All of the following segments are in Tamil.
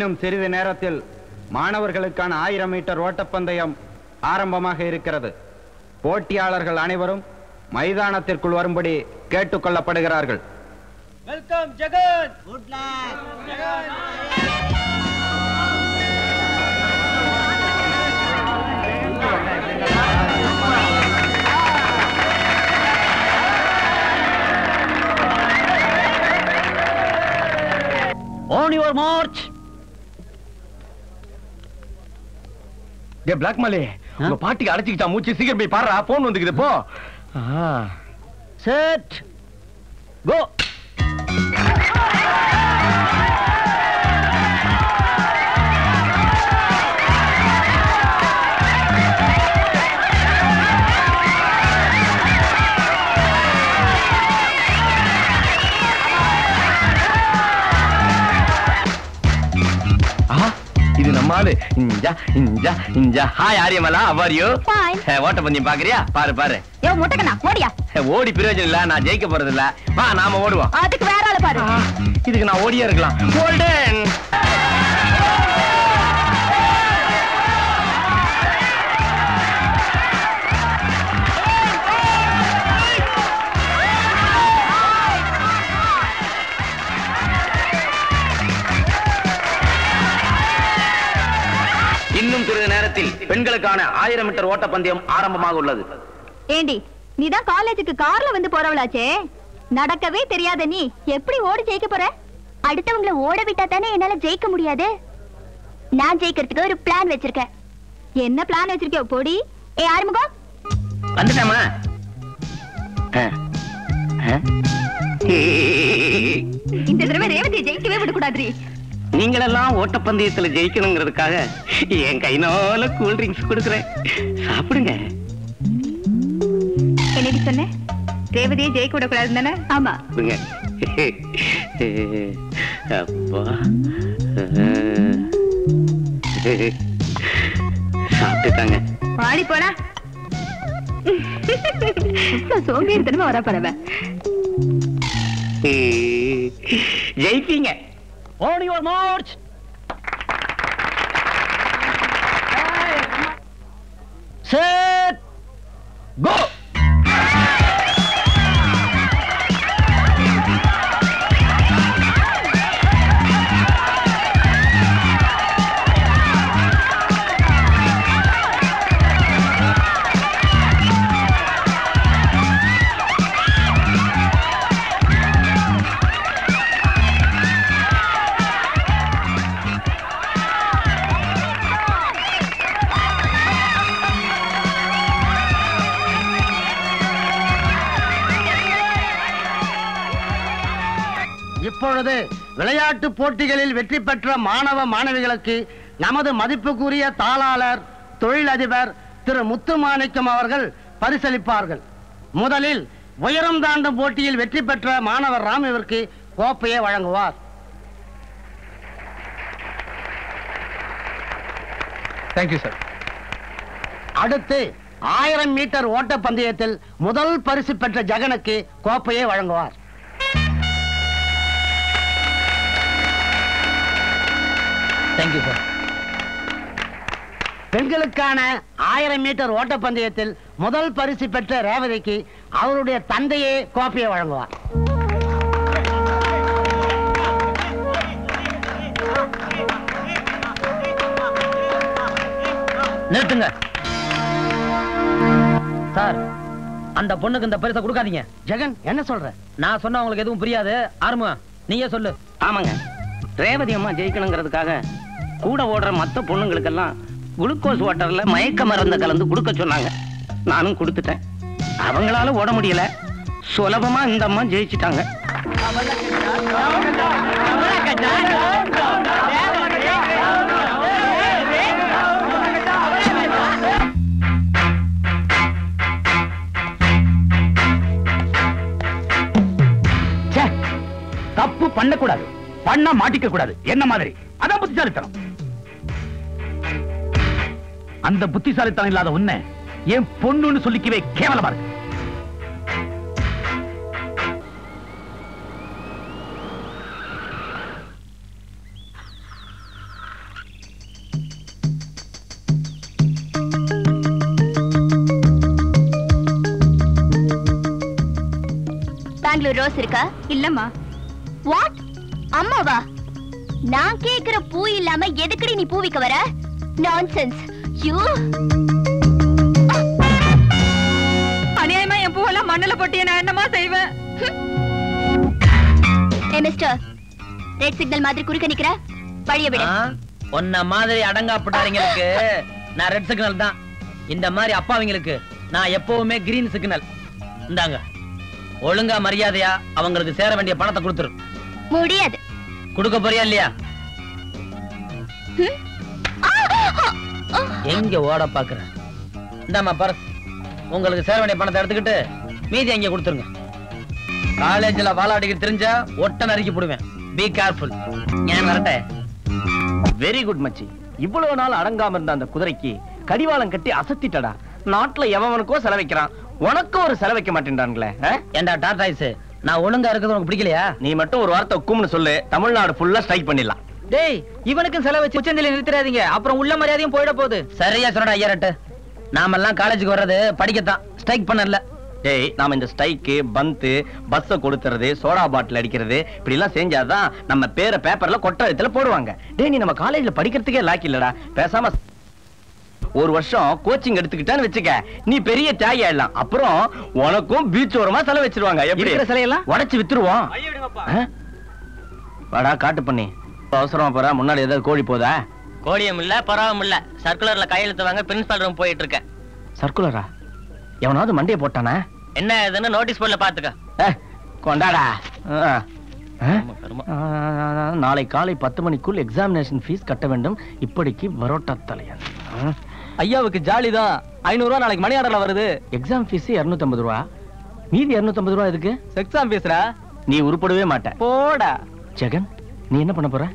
இன்னும் சிறிது நேரத்தில் மாணவர்களுக்கான 1000 மீட்டர் ஓட்டப்பந்தயம் ஆரம்பமாக இருக்கிறது. போட்டியாளர்கள் அனைவரும் மைதானத்திற்குள் வரும்படி கேட்டுக் கொள்ளப்படுகிறார்கள். Welcome Jagan. Good luck Jagan. On your march. டே பிளாக் மலே, உங்க பாட்டிக்கு அழைச்சிக்கிட்டா மூச்சு, சீக்கிரம் போய் பாருடா, போன் வந்துக்குது போ. Set. Go. இது நம்மாலு. இஞ்சா இஞ்சா இஞ்சா. Hi Ariyamala, how are you? Fine. ஓட்ட பந்தயம் பாக்குறியா? பாரு பாரு. யோ முட்டக்கண்ணா ஓடியா. ஓடி பிரயோஜனம் இல்ல, நான் ஜெயிக்க போறது இல்ல. வா நாம ஓடுவோம். அதுக்கு வேற ஆளு பாரு. இதுக்கு நான் ஓடியே இருக்கலாம். கோல்டன். இன்னும் சிறிது நேரத்தில் பெண்களுக்கான 1000 மீட்டர் ஓட்டப்பந்தயம் ஆரம்பமாக உள்ளது. ஏண்டி நீதான் காலேஜுக்கு கார்ல வந்து போறவளாச்சே, நடக்கவே தெரியாத நீ எப்படி ஓடி ஜெயிக்க போற? அடுத்தவங்களை ஓட விட்டா தானே என்னால ஜெயிக்க முடியாது. நான் ஜெயிக்கிறதுக்கு ஒரு பிளான் வச்சிருக்கேன். என்ன பிளான் வச்சிருக்க போடி? ஏ ஆறுமுகம் வந்துட்டாமா? இந்த தடவை ரேவதியை ஜெயிக்கவே விடக்கூடாது. நீங்களெல்லாம் ஓட்டப்பந்தயத்துல ஜெயிக்கணுங்கிறதுக்காக என் கைனால கூல் ட்ரிங்க்ஸ் கொடுக்குறேன், சாப்பிடுங்க. என்னடி சொன்ன? ரேவதியை ஜெயிக்க விடக்கூடாது தானே? ஆமா. அப்பா சாப்பிட்டுட்டாங்க. பாடி போடா. சோம்பேறித்தனமா வர பரவ. ஜெயிப்பீங்க. On your march. Set. Go. இப்பொழுது விளையாட்டு போட்டிகளில் வெற்றி பெற்ற மாணவ மாணவிகளுக்கு நமது மதிப்புக்குரிய தாளாளர் தொழிலதிபர் திரு முத்துமாணிக்கம் அவர்கள் பரிசளிப்பார்கள். முதலில் உயரம் தாண்டும் போட்டியில் வெற்றி பெற்ற மாணவர் ராமுவிற்கு கோப்பையை வழங்குவார். Thank you sir. அடுத்து 1000 மீட்டர் ஓட்ட பந்தயத்தில் முதல் பரிசு பெற்ற ஜெகனுக்கு கோப்பையை வழங்குவார். Thank you, sir. பெண்களுக்கான 1000 மீட்டர் ஓட்டப்பந்தயத்தில் முதல் பரிசு பெற்ற ரேவதிக்கு அவருடைய தந்தையே கோப்பையை வழங்குவார். நிறுத்துங்க சார். அந்த பொண்ணுக்கு இந்த பரிசை கொடுக்காதீங்க. ஜெகன் என்ன சொல்ற? நான் சொன்னா உங்களுக்கு எதுவும் புரியாது. ஆரம்பம் நீயே சொல்லு. ஆமாங்க, ரேவதி அம்மா ஜெயிக்கணுங்கிறதுக்காக கூட ஓடுற மத்த பொண்ணுங்களுக்கெல்லாம் குளுக்கோஸ் வாட்டர்ல மயக்க மருந்த கலந்து கொடுக்க சொன்னாங்க. நானும் கொடுத்துட்டேன். அவங்களால ஓட முடியல. சுலபமா இந்த அம்மா ஜெயிச்சிட்டாங்க. தப்பு பண்ணக்கூடாது, பண்ண மாட்டிக்க கூடாது. என்ன மாதிரி அதான் புத்திசாலித்தனம். அந்த புத்திசாலித்தனம் இல்லாத உன்னை என் பொண்ணுன்னு சொல்லிக்கவே கேவலமா இருக்கு. பெங்களூர் ரோஸ் இருக்கா? இல்லம்மா. வாட்? அம்மாவா? நான் கேக்குற பூ இல்லாம எதுக்குடி நீ பூவிக்க வர? நான்சென்ஸ். யூ அநியாயமா என் பூவெல்லாம் மண்ணுல போட்டு நான் என்னமா செய்வேன்? ஏ மிஸ்டர், ரெட் சிக்னல் மாதிரி குறுக்க நிக்கிற, பழிய விடு. உன்ன மாதிரி அடங்காப்பட்டாரிங்களுக்கு நான் ரெட் சிக்னல் தான். இந்த மாதிரி அப்பாவிங்களுக்கு நான் எப்பவுமே கிரீன் சிக்னல். இந்தாங்க, ஒழுங்கா மரியாதையா அவங்களுக்கு சேர வேண்டிய பணத்தை கொடுத்துரு. முடியாது. கொடுக்க போறியா இல்லையா? எங்க ஓட பாக்குற? இந்தாமா பர்ஸ். உங்களுக்கு சேர வேண்டிய பணத்தை எடுத்துக்கிட்டு மீதி அங்க கொடுத்துருங்க. காலேஜ்ல வாலாடிக்கிட்டு தெரிஞ்சா ஒட்ட நறுக்கி போடுவேன். Be careful. நான் வரட்டேன். வெரி குட் மச்சி. இவ்வளவு நாள் அடங்காம இருந்த அந்த குதிரைக்கு கடிவாளம் கட்டி அசத்திட்டடா. நாட்டுல எவனுக்கோ செலவைக்கிறான், உனக்கு ஒரு செலவைக்க மாட்டேன்டாங்களே. ஏண்டா டாடாய்ஸ், நான் ஒழுங்கா இருக்கிறது உனக்கு பிடிக்கலையா? நீ மட்டும் ஒரு வார்த்தை கும்னு சொல்லு, தமிழ்நாடு ஃபுல்லா ஸ்ட்ரைக் பண்ணிடலாம். டேய், இவனுக்கு செலவு வச்சு உச்சந்தில நிறுத்திடாதீங்க, அப்புறம் உள்ள மரியாதையும் போயிட போகுது. சரியா சொன்னடா ஐயரட்டு. நாமெல்லாம் காலேஜுக்கு வர்றது படிக்கத்தான், ஸ்ட்ரைக் பண்ணல. டேய், நாம இந்த ஸ்ட்ரைக்கு, பந்து, பஸ்ஸ கொடுத்துறது, சோடா பாட்டில் அடிக்கிறது இப்படி எல்லாம் செஞ்சாதான் நம்ம பேரை பேப்பர்ல கொட்ட எழுத்துல போடுவாங்க. டேய், நீ நம்ம காலேஜ்ல படிக்கிறதுக்கே லாக்கி இல்லடா. பேசாம ஒரு வருஷம் கோச்சிங் எடுத்துக்கிட்டான்னு வச்சுக்க, நீ பெரிய தியாகி ஆயிடலாம். அப்புறம் உனக்கும் பீச் ஓரமா செலவு வச்சிருவாங்க. எப்படி சிலையெல்லாம் உடைச்சு வித்துருவோம். வாடா காட்டு பண்ணி. அவசரமா போற, முன்னாடி ஏதாவது கோழி போதா? கோழியும் இல்ல, பரவாயும் இல்ல. சர்க்குலர்ல கையெழுத்து வாங்க பிரின்சிபல் ரூம் போயிட்டு இருக்கேன். சர்க்குலரா? எவனாவது மண்டைய போட்டானா? என்ன இதுன்னு நோட்டீஸ் போர்ட்ல பாத்துக்க. கொண்டாடா. நாளை காலை 10 மணிக்குள் எக்ஸாமினேஷன் ஃபீஸ் கட்ட வேண்டும். இப்படிக்கு பரோட்டா தலையன். ஐயாவுக்கு ஜாலிதான். 500 ரூபா நாளைக்கு மணி ஆர்டர்ல வருது. எக்ஸாம் ஃபீஸ் 250 ரூபா. மீதி 250 ரூபா எதுக்கு? எக்ஸாம் ஃபீஸ்ரா? நீ உருப்படவே மாட்ட. போடா. ஜெகன், நீ என்ன பண்ண போற?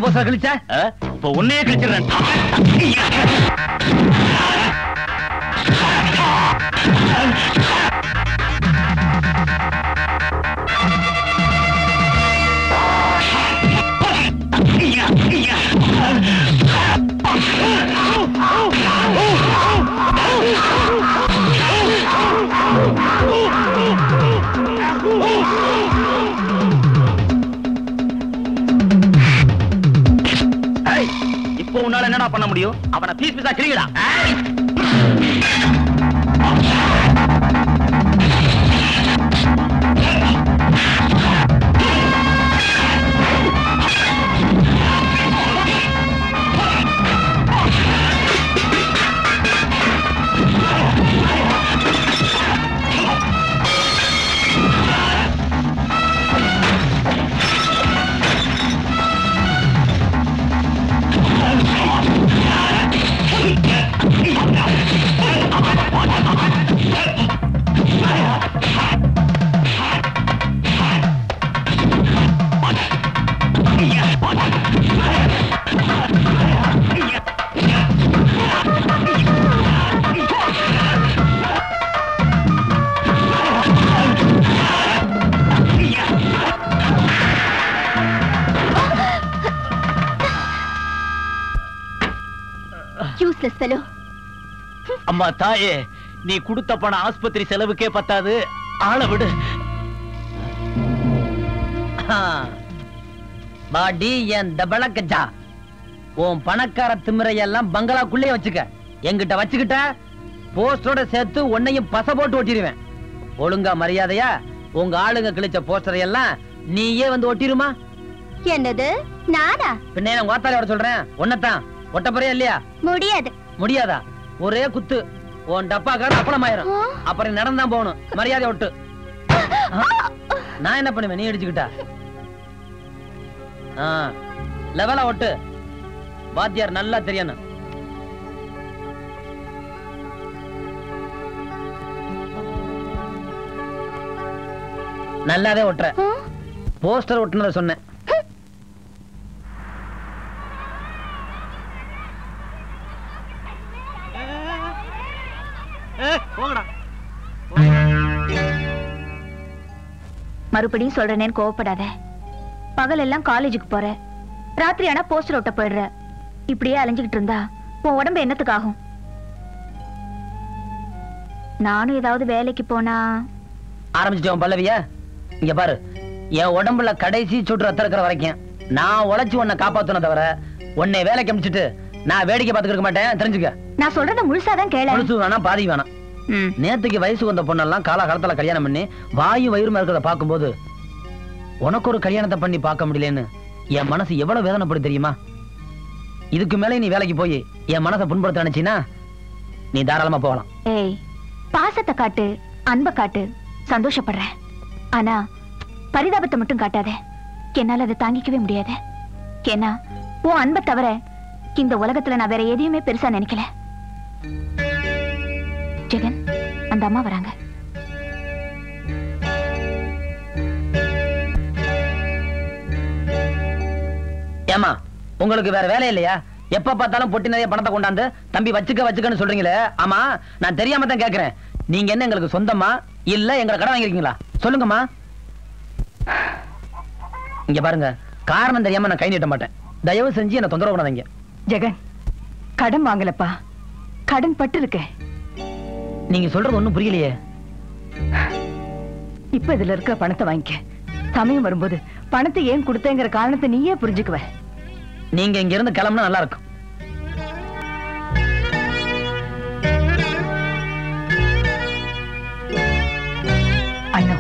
போஸ்டர் கிழிச்சா? இப்போ உன்னையே கிழிச்சிடுறேன். இப்போ உன்னால என்னடா பண்ண முடியும்? அவனை பீஸ் பீஸா கிழிக்கடா. அம்மா தாயே, நீ கொடுத்த பணம் ஆஸ்பத்திரி செலவுக்கே பத்தாது. ஆள விடு. பாடி என் தபளக்கஜா, உன் பணக்கார திமிரையெல்லாம் பங்களாக்குள்ளே வச்சுக்க. என்கிட்ட வச்சுக்கிட்ட போஸ்டரோட சேர்த்து உன்னையும் பச போட்டு ஒட்டிடுவேன். ஒழுங்கா மரியாதையா உங்க ஆளுங்க கிழிச்ச போஸ்டரை எல்லாம் நீயே வந்து ஒட்டிருமா? என்னது நானா? பின்ன உங்க வாத்தால சொல்றேன். ஒன்னதான் ஒட்ட போறியா இல்லையா? முடியாது. முடியாதா? ஒரே குத்து உன் டப்பாக்கார அப்பளமாயிரும். அப்புறம் நடந்தான் போகணும். மரியாதை ஒட்டு. நான் என்ன பண்ணுவேன்? நீ அடிச்சுக்கிட்டா லெவலா ஒட்டு. வாத்தியார் நல்லா தெரியணும். நல்லாவே ஒட்டுற. போஸ்டர் ஒட்டுனத சொன்னேன். மறுபடியும் சொல்றேன்னு கோவப்படாத. பகல் எல்லாம் காலேஜுக்கு போற, ராத்திரி ஆனா போஸ்டர் ஒட்ட போயிடுற. இப்படியே அலைஞ்சுக்கிட்டு இருந்தா உன் உடம்பு என்னத்துக்கு ஆகும்? நானும் ஏதாவது வேலைக்கு போனா. ஆரம்பிச்சிட்டோம் பல்லவியா? இங்க பாரு, என் உடம்புல கடைசி சுற்று ரத்தம் இருக்கிற வரைக்கும் நான் உழைச்சு உன்னை காப்பாத்தணும் தவிர உன்னை வேலைக்கு அமிச்சிட்டு நான் வேடிக்கை பார்த்துக்க இருக்க மாட்டேன், தெரிஞ்சுக்க. நான் சொல்றத முழுசாதான் கேளு. முழுசு வேணாம், பாதி வேணாம். நேத்துக்கு வயசு வந்த பொண்ணெல்லாம் காலகாலத்துல கல்யாணம் பண்ணி வாயும் வயிறுமா இருக்கிறத பார்க்கும்போது உனக்கு ஒரு கல்யாணத்தை பண்ணி பார்க்க முடியலன்னு என் மனசு எவ்வளவு வேதனைப்படும் தெரியுமா? இதுக்கு மேலே நீ வேலைக்கு போய் என் மனசை புண்படுத்த நினைச்சினா நீ தாராளமா போகலாம். ஏய், பாசத்தை காட்டு, அன்பை காட்டு, சந்தோஷப்படுறேன். ஆனா பரிதாபத்தை மட்டும் காட்டாத. என்னால அதை தாங்கிக்கவே முடியாது. ஏன்னா உன் அன்பை தவிர இந்த உலகத்துல நான் வேற எதையுமே பெருசா நினைக்கல. ஜெகன், அந்த அம்மா வராங்க. ஏமா, உங்களுக்கு வேற வேலை இல்லையா? எப்ப பார்த்தாலும் பொட்டி நிறைய பணத்தை கொண்டாந்து தம்பி வச்சுக்கன்னு சொல்றீங்களே. ஆமா, நான் தெரியாம தான் கேக்குறேன். நீங்க என்ன எங்களுக்கு சொந்தமா இல்ல எங்களை கடன் வாங்கிருக்கீங்களா? சொல்லுங்கம்மா. இங்க பாருங்க, காரணம் தெரியாம நான் கை நீட்ட மாட்டேன். தயவு செஞ்சு என்ன தொந்தரவு பண்ணாதீங்க. ஜெகன், கடன் வாங்கலப்பா, கடன் பட்டு இருக்க. நீங்க சொல்றது ஒண்ணும் புரியலையே. இப்ப இதுல இருக்க பணத்தை வாங்கிக்க. சமயம் வரும்போது பணத்தை ஏன் கொடுத்தேங்கிற காரணத்தை நீயே புரிஞ்சுக்குவ. நீங்க இங்க இருந்து கிளம்புனா நல்லா இருக்கும். அண்ணா,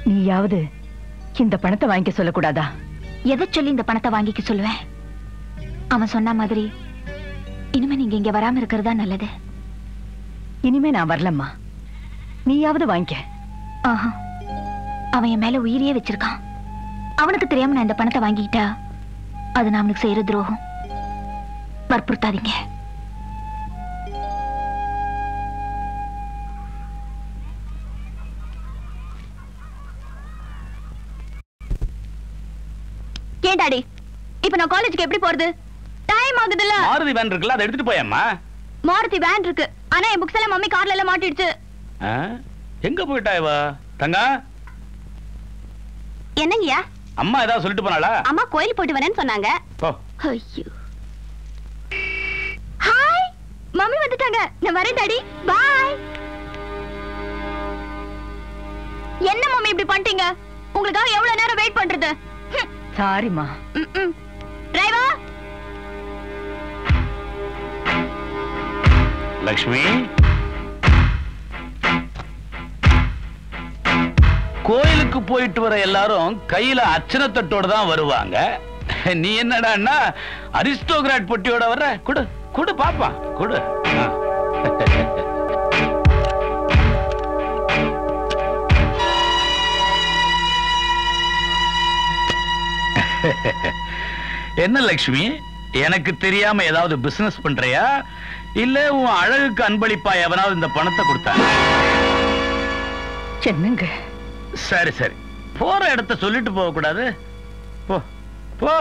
நீயாவது இந்த பணத்தை வாங்கிக்க சொல்லக்கூடாதா? எதை சொல்லி இந்த பணத்தை வாங்கிக்க சொல்லுவேன்? அவன் சொன்ன மாதிரி இனிமே நீங்க இங்க வராம இருக்கிறதா நல்லது. இனிமே நான் வரலம்மா, நீயாவது வாங்கிக்க. ஆஹா, அவன் என் மேல உயிரியே வச்சிருக்கான். அவனுக்கு தெரியாம நான் இந்த பணத்தை வாங்கிக்கிட்டா அது நான் அவனுக்கு செய்யற துரோகம். வற்புறுத்தாதீங்க. ஏன் டாடி, இப்ப நான் காலேஜுக்கு எப்படி போறது? டைம் ஆகுதுல்ல. மாருதி வேன் இருக்குல்ல, அதை எடுத்துட்டு போயம்மா. மாருதி வேன் இருக்கு, ஆனா என் புக்ஸ் எல்லாம் மம்மி கார்ல எல்லாம் மாட்டிடுச்சு. எங்க போயிட்டா இவ? தங்கா, என்னங்கயா? அம்மா ஏதாவது சொல்லிட்டு போனாளா? அம்மா கோயில் போயிட்டு வரேன்னு சொன்னாங்க. ஐயோ. ஹாய், மம்மி வந்துட்டாங்க. நான் வரேன் டாடி, பாய். என்ன மம்மி இப்படி பண்ணிட்டீங்க? உங்களுக்காக எவ்வளவு நேரம் வெயிட் பண்றது? சாரிமா. டிரைவர். லக்ஷ்மி, கோயிலுக்கு போயிட்டு வர எல்லாரும் கையில அர்ச்சனை தட்டோட தான் வருவாங்க. நீ என்னடான்னா அரிஸ்டோகிராட் பொட்டியோட வர்ற. குடு குடு பாப்பா, குடு. என்ன லக்ஷ்மி, எனக்கு தெரியாம ஏதாவது பிசினஸ் பண்றியா இல்ல உன் அழகுக்கு அன்பளிப்பா எவனாவது இந்த பணத்தை கொடுத்தாங்க? என்னங்க? சரி சரி, போற இடத்த சொல்லிட்டு போக கூடாது. போ போ.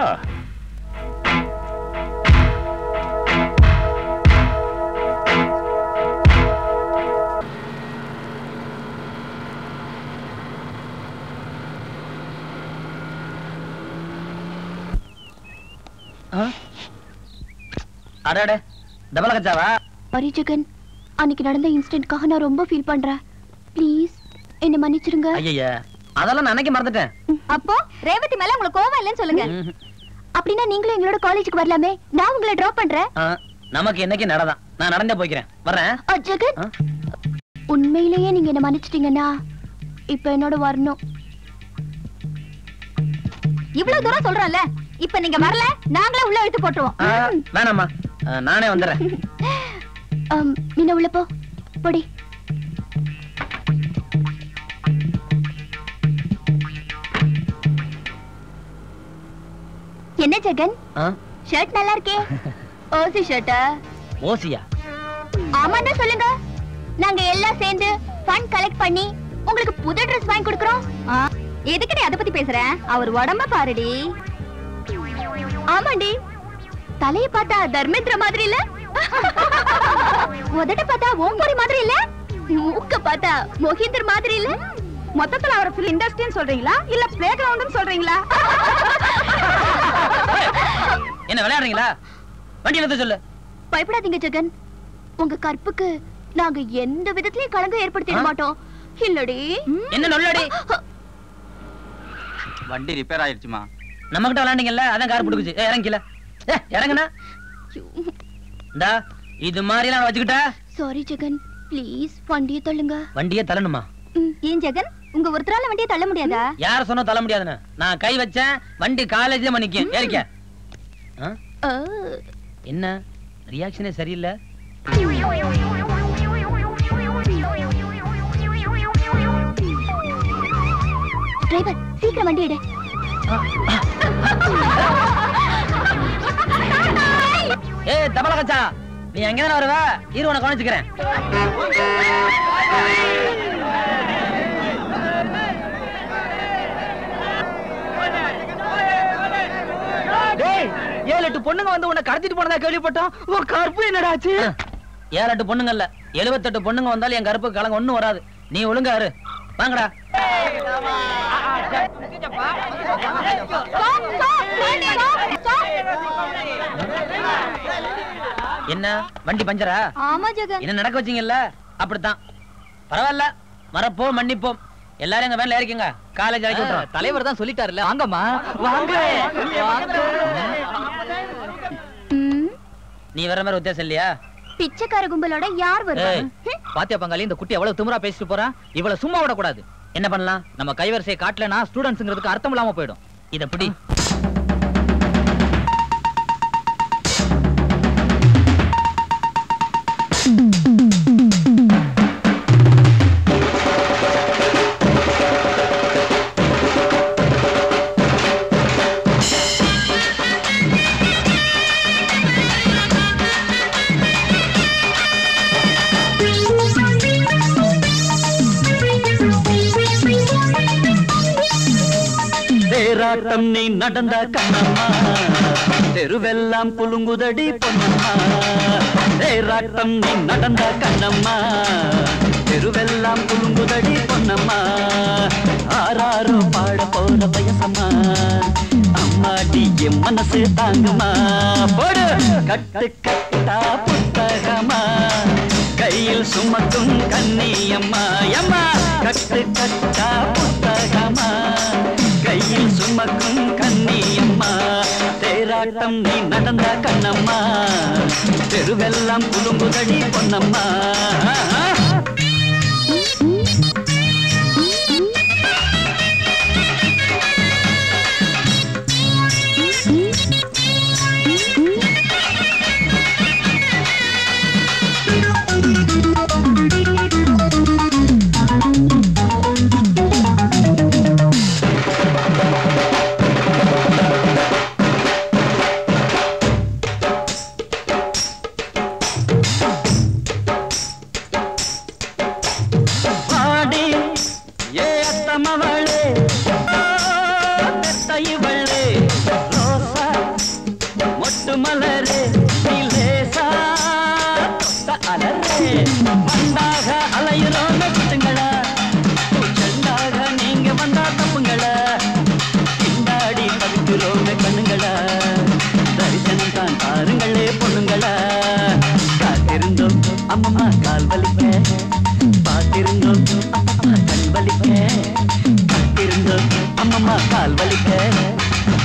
அடடே, டபுள் கச்சாவா? சாரி ஜெகன், அன்னைக்கு நடந்த இன்சிடென்ட்காக நான் ரொம்ப ஃபீல் பண்றேன். ப்ளீஸ் என்ன மன்னிச்சிடுங்க. ஐயா, அதெல்லாம் நான் அன்னைக்கு மறந்துட்டேன். அப்போ ரேவதி மேல உங்களுக்கு கோவம் இல்லைன்னு சொல்லுங்க. அப்படின்னா நீங்களும் எங்களோட காலேஜுக்கு வரலாமே, நான் உங்களை டிராப் பண்றேன். நமக்கு என்னைக்கு நடதான், நான் நடந்தே போய்க்கிறேன். வரேன். ஜெகன், உண்மையிலேயே நீங்க என்ன மன்னிச்சிட்டீங்கன்னா இப்ப என்னோட வரணும். இவ்வளவு தூரம் சொல்றேன்ல, இப்ப நீங்க வரல, நாங்களே உள்ள இழுத்து போட்டுருவோம். வேணாமா, நானே வந்துடுறேன். நீங்க உள்ள போ, போடி. என்ன ஜெகன், ஷர்ட் நல்லா இருக்கே. ஓசி ஷர்ட்டா? ஓசியா? ஆமாண்ணா சொல்லுங்க. நாங்க எல்லாம் சேர்ந்து ஃபண்ட் கலெக்ட் பண்ணி உங்களுக்கு புது ட்ரெஸ் வாங்கி கொடுக்கறோம். எதுக்கு நீ அத பத்தி பேசுற? அவர் உடம்ப பாருடி. ஆமாண்டி, தலைய பார்த்தா தர்மேந்திர மாதிரி இல்ல, உதட்ட பார்த்தா ஓம்பொரி மாதிரி இல்ல, மூக்க பார்த்தா மொஹிந்தர் மாதிரி இல்ல. மொத்தத்துல அவரை ஃபில் இண்டஸ்ட்ரின்னு சொல்றீங்களா இல்ல பிளே கிரவுண்ட்னு சொல்றீங்களா? என்ன விளையாடுறீங்களா? வண்டி எடுத்து சொல்லு. பயப்படாதீங்க ஜெகன், உங்க கற்புக்கு நாங்க எந்த விதத்திலயும் களங்கம் ஏற்படுத்திட மாட்டோம். இல்லடி. என்ன நொல்லடி? வண்டி ரிப்பேர் ஆயிடுச்சுமா. நம்ம கிட்ட விளையாண்டீங்கல்ல, அதான் கார் புடுக்குச்சு. இறங்கில இறங்குனா இந்தா இது மாதிரி எல்லாம் வச்சுக்கிட்டா. சாரி ஜெகன், ப்ளீஸ் வண்டியை தள்ளுங்க. வண்டியை தள்ளணுமா? ஏன் ஜெகன், உங்க ஒருத்தரால வண்டியை தள்ள முடியாதா? யார சொன்னா தள்ள முடியாதுன்னு? நான் கை வச்சேன், வண்டி காலேஜ்ல மணிக்கும். ஏறிக்க. என்ன ரியாக்ஷனே சரியில்லை. டிரைவர் சீக்கிரம் வண்டி எடு. ஏய் தபல கச்சா, நீ எங்க தான வருவ? இரு உன கவனிச்சுக்கிறேன். டேய் 7-8 பொண்ணுங்க வந்து உன்னை கடத்திட்டு போனதா கேள்விப்பட்டோம். உன் கற்பு என்னடா ஆச்சு? 7-8 பொண்ணுங்க இல்ல, 78 பொண்ணுங்க வந்தாலும் என் கருப்பு கலங்க ஒண்ணும் வராது. நீ ஒழுங்கா இரு. வாங்கடா. என்ன வண்டி பஞ்சரா? ஆமா ஜெகன். என்ன நடக்க வச்சீங்கல்ல, அப்படித்தான். பரவாயில்ல, மறப்போம் மன்னிப்போம். எல்லாரும் எங்க வேன்ல ஏறிக்கங்க, காலேஜ் இறக்கி விட்டுறோம். தலைவர் தான் சொல்லிட்டாருல்ல, வாங்கம்மா வாங்க. நீ வர மாதிரி உத்தேசம் இல்லையா? பிச்சைக்கார கும்பலோட யார் வருவாங்க? பாத்தியா பங்காளி, இந்த குட்டி எவ்வளவு திமிரா பேசிட்டு போறா. இவள சும்மா விட கூடாது. என்ன பண்ணலாம்? நம்ம கைவரிசையை காட்டலனா ஸ்டூடண்ட்ஸ்ங்கிறதுக்கு அர்த்தம் இல்லாம போயிடும். இத பிடி. தேராட்டம் நீ நடந்த கண்ணம்மா, தெருவெல்லாம் புலுங்குதடி பொன்னம்மா. தேராட்டம் நீ நடந்த கண்ணம்மா, தெருவெல்லாம் புலுங்குதடி பொன்னம்மா. ஆறாரோ பாட போற வயசம்மா, அம்மாடி என் மனசு தாங்குமா. போடு கட்டு கட்டா புத்தகமா, கையில் சுமக்கும் கண்ணியம்மா. எம்மா கட்டு கட்டா புத்தகமா, கையில் சுமக்கும் கண்ணியம்மா. தேராட்டம் நீ நடந்த கண்ணம்மா, தெருவெல்லாம் புலுங்குதடி பொன்னம்மா.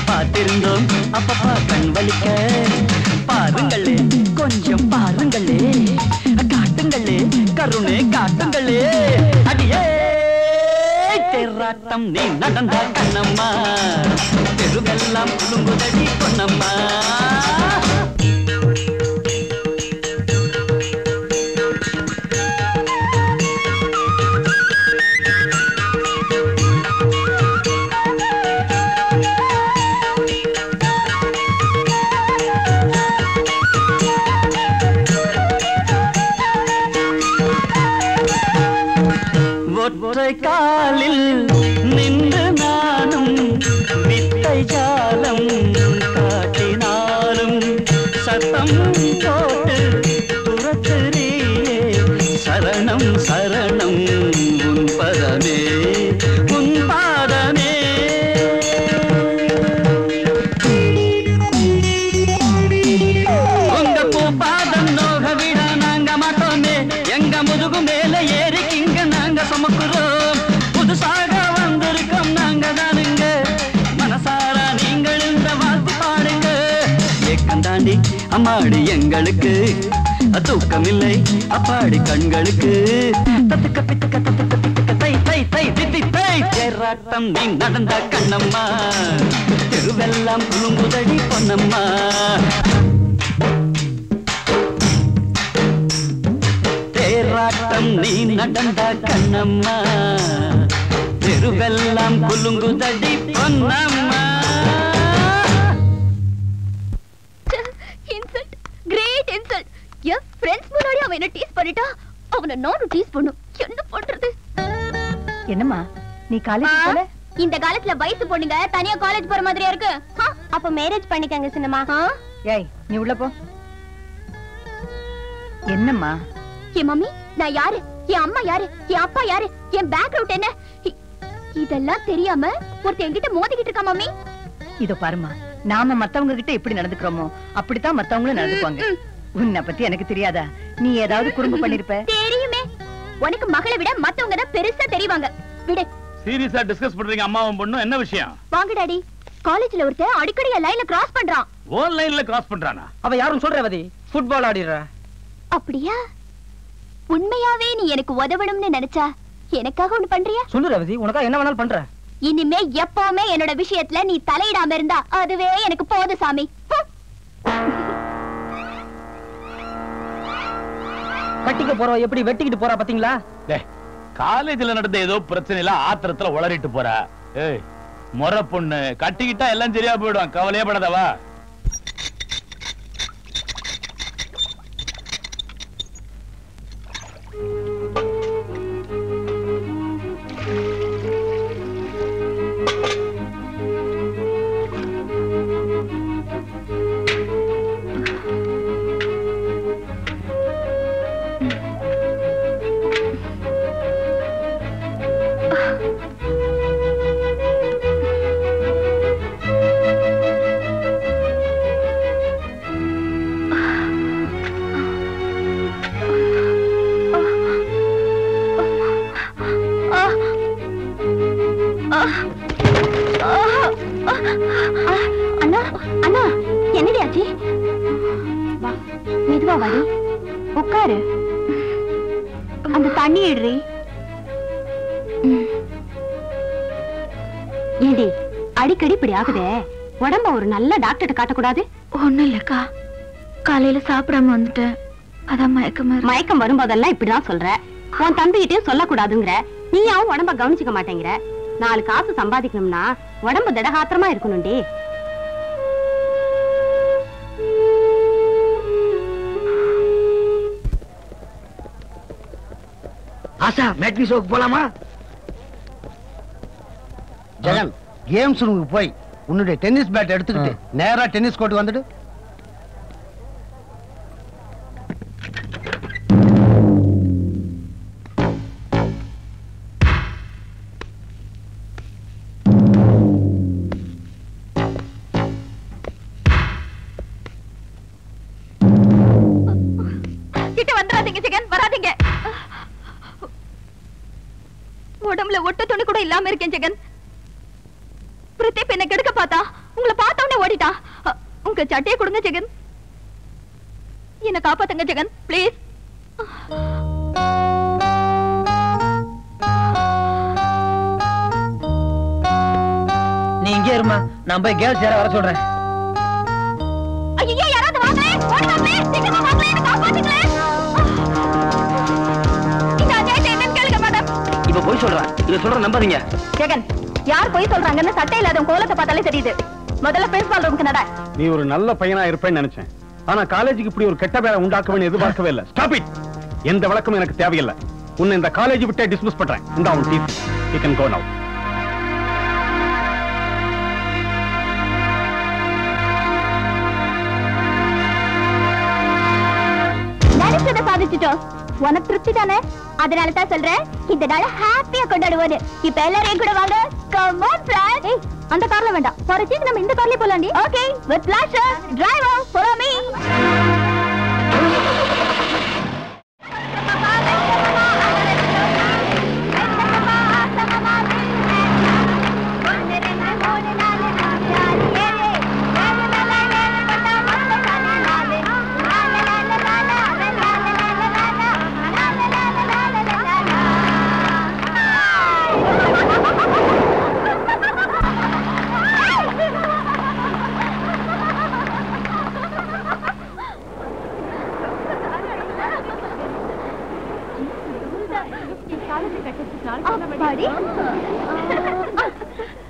பார்த்திருந்தோம் அப்பப்பா கண் வலிக்க. பாருங்களே கொஞ்சம் பாருங்களே, காட்டுங்களே கருணை காட்டுங்களே. அடியே தேராட்டம் நீ நடந்த கண்ணம்மா, தெருவெல்லாம் புலுங்குதடி பொன்னம்மா. ஒற்றை காலில் நின்று நானும் வித்தை ஜாலம் காட்டினாலும் சத்தம் போட்டு துரத்துறியே சரணம் சரணம் உன் பதமே உன் பாதமே உங்க பூபாதம் நோக விட நாங்க மாட்டோமே எங்க முதுகு மேல ஏறி இங்க நாங்க சுமக்குறோம் புதுசாக வந்திருக்கோம் நாங்க தானுங்க மனசார நீங்கள் இந்த வாழ்த்து பாடுங்க ஏக்கந்தாண்டி அம்மாடி எங்களுக்கு தூக்கமில்லை அப்பாடி கண்களுக்கு தத்துக்க பித்துக்க தத்துக்க பித்துக்க தை தை தை தித்தி தை தேராட்டம் நீ நடந்த கண்ணம்மா தெருவெல்லாம் குலுங்குதடி பொன்னம்மா தேராட்டம் நீ நடந்த கண்ணம்மா தெருவெல்லாம் குலுங்குதடி பொன்னம்மா இன்சல்ட் கிரேட் இன்சல்ட் என் ஃப்ரெண்ட்ஸ் முன்னாடி அவன் என்ன டீஸ் பண்ணிட்டா அவனை நானும் டீஸ் பண்ணும் என்ன பண்றது என்னம்மா நீ காலேஜ் போல இந்த காலத்துல வயசு பொண்ணுங்க தனியா காலேஜ் போற மாதிரியா இருக்கு அப்ப மேரேஜ் பண்ணிக்கங்க சின்னம்மா ஏய் நீ உள்ள போ என்னம்மா என் மம்மி நான் யாரு என் அம்மா யாரு என் அப்பா யாரு என் பேக்ரவுண்ட் என்ன இதெல்லாம் தெரியாம ஒருத்தன் என்கிட்ட மோதிக்கிட்டு இருக்கா மம்மி இதோ பாருமா நாம மத்தவங்க கிட்ட எப்படி நடந்துக்கிறோமோ அப்படித்தான் மத்தவங்களும் நடந்துக்குவாங்க உன்னை பத்தி எனக்கு தெரியாதா நீ ஏதாவது குறும்பு பண்ணிருப்ப தெரியுமே உனக்கு மகளை விட மத்தவங்க தான் பெருசா தெரிவாங்க விடு சீரியஸா டிஸ்கஸ் பண்றீங்க அம்மாவும் பொண்ணும் என்ன விஷயம் வாங்க டாடி காலேஜ்ல ஒருத்தன் அடிக்கடி லைன்ல கிராஸ் பண்றான் ஓன் லைன்ல கிராஸ் பண்றானா அவ யாரும் சொல்றவதி ஃபுட்பால் ஆடிடுற அப்படியா உண்மையாவே நீ எனக்கு உதவணும்னு நினைச்சா எனக்காக ஒண்ணு பண்றியா சொல்லு ரவதி உனக்கா என்ன வேணாலும் பண்ற இனிமே எப்பவுமே என்னோட விஷயத்துல நீ தலையிடாம இருந்தா அதுவே எனக்கு போதும் சாமி கட்டிக்க போறோம் எப்படி வெட்டிக்கிட்டு போறா பாத்தீங்களா காலேஜ்ல நடந்த ஏதோ பிரச்சனை இல்ல ஆத்திரத்துல உளறிட்டு போறா ஏய் முறை பொண்ணு கட்டிக்கிட்டா எல்லாம் சரியா போயிடும் கவலையே படாதவா அண்ணா அண்ணா என்னடி ஆச்சு மெதுவா வாடி உட்காரு அந்த தண்ணி இடுறி ஏடி அடிக்கடி இப்படி ஆகுதே உடம்ப ஒரு நல்ல டாக்டர்கிட்ட காட்டக்கூடாது ஒண்ணும் இல்லக்கா காலையில சாப்பிடாம வந்துட்டேன் அதான் மயக்கம் வரும்போதெல்லாம் இப்படிதான் சொல்ற உன் தம்பிகிட்டயும் சொல்லக்கூடாதுங்கிற நீயாவும் உடம்ப கவனிச்சுக்க மாட்டேங்கிற 4 காசு சம்பாதிக்கணும்னா உடம்பு திடகாத்திரமா இருக்கணும்டி ஆசா மேட்னி ஷோக்கு போலாமா ஜெகன் கேம்ஸ் ரூமுக்கு போய் உன்னுடைய டென்னிஸ் பேட் எடுத்துக்கிட்டு நேரா டென்னிஸ் கோர்ட் வந்துடு உடம்புல ஒட்ட துணி கூட இல்லாம இருக்கேன் ஜெகன் பிரதீப் என்ன கெடுக்க பார்த்தா உங்களை பார்த்தவனே ஓடிட்டா உங்க சட்டையை கொடுங்க ஜெகன் என்ன காப்பாத்துங்க ஜெகன் ப்ளீஸ் நீ இங்கே இருமா நான் போய் கேர்ள்ஸ் யார வர சொல்றேன் ஐயோ யாராவது வாங்களே ஓடுங்க சீக்கிரமா வாங்களே என்ன காப்பாத்துங்களே இந்த அஜய் என்னன்னு கேளுங்க மேடம் இப்ப போய் சொல்றா இத சொல்ற நம்பாதீங்க ஜெகன் யார் போய் சொல்றாங்கன்னு சட்டை இல்லாத கோலத்தை பார்த்தாலே தெரியுது முதல்ல பிரின்சிபால் ரூமுக்கு நட நீ ஒரு நல்ல பையனா இருப்பேன்னு நினைச்சேன் ஆனா காலேஜுக்கு இப்படி ஒரு கெட்ட பேரை உண்டாக்குவேன்னு எதிர்பார்க்கவே இல்ல ஸ்டாப் இட் எந்த விளக்கமும் எனக்கு தேவையில்லை உன்னை இந்த காலேஜ் விட்டே டிஸ்மிஸ் பண்றேன். இந்த அவன் ஃபீஸ். யூ கேன் கோ நவ. நினைச்சதை சாதிச்சிட்டோம். உனக்கு திருப்தி தானே? அதனால தான் சொல்றேன், இந்த நாள ஹாப்பியா கொண்டாடுவோம். இப்ப எல்லாரும் கூட வாங்க. Come on friends. ஏய், அந்த கார்ல வேண்டாம். போறதுக்கு நம்ம இந்த கார்லயே போலாம்டி. Okay, with flasher driver follow me.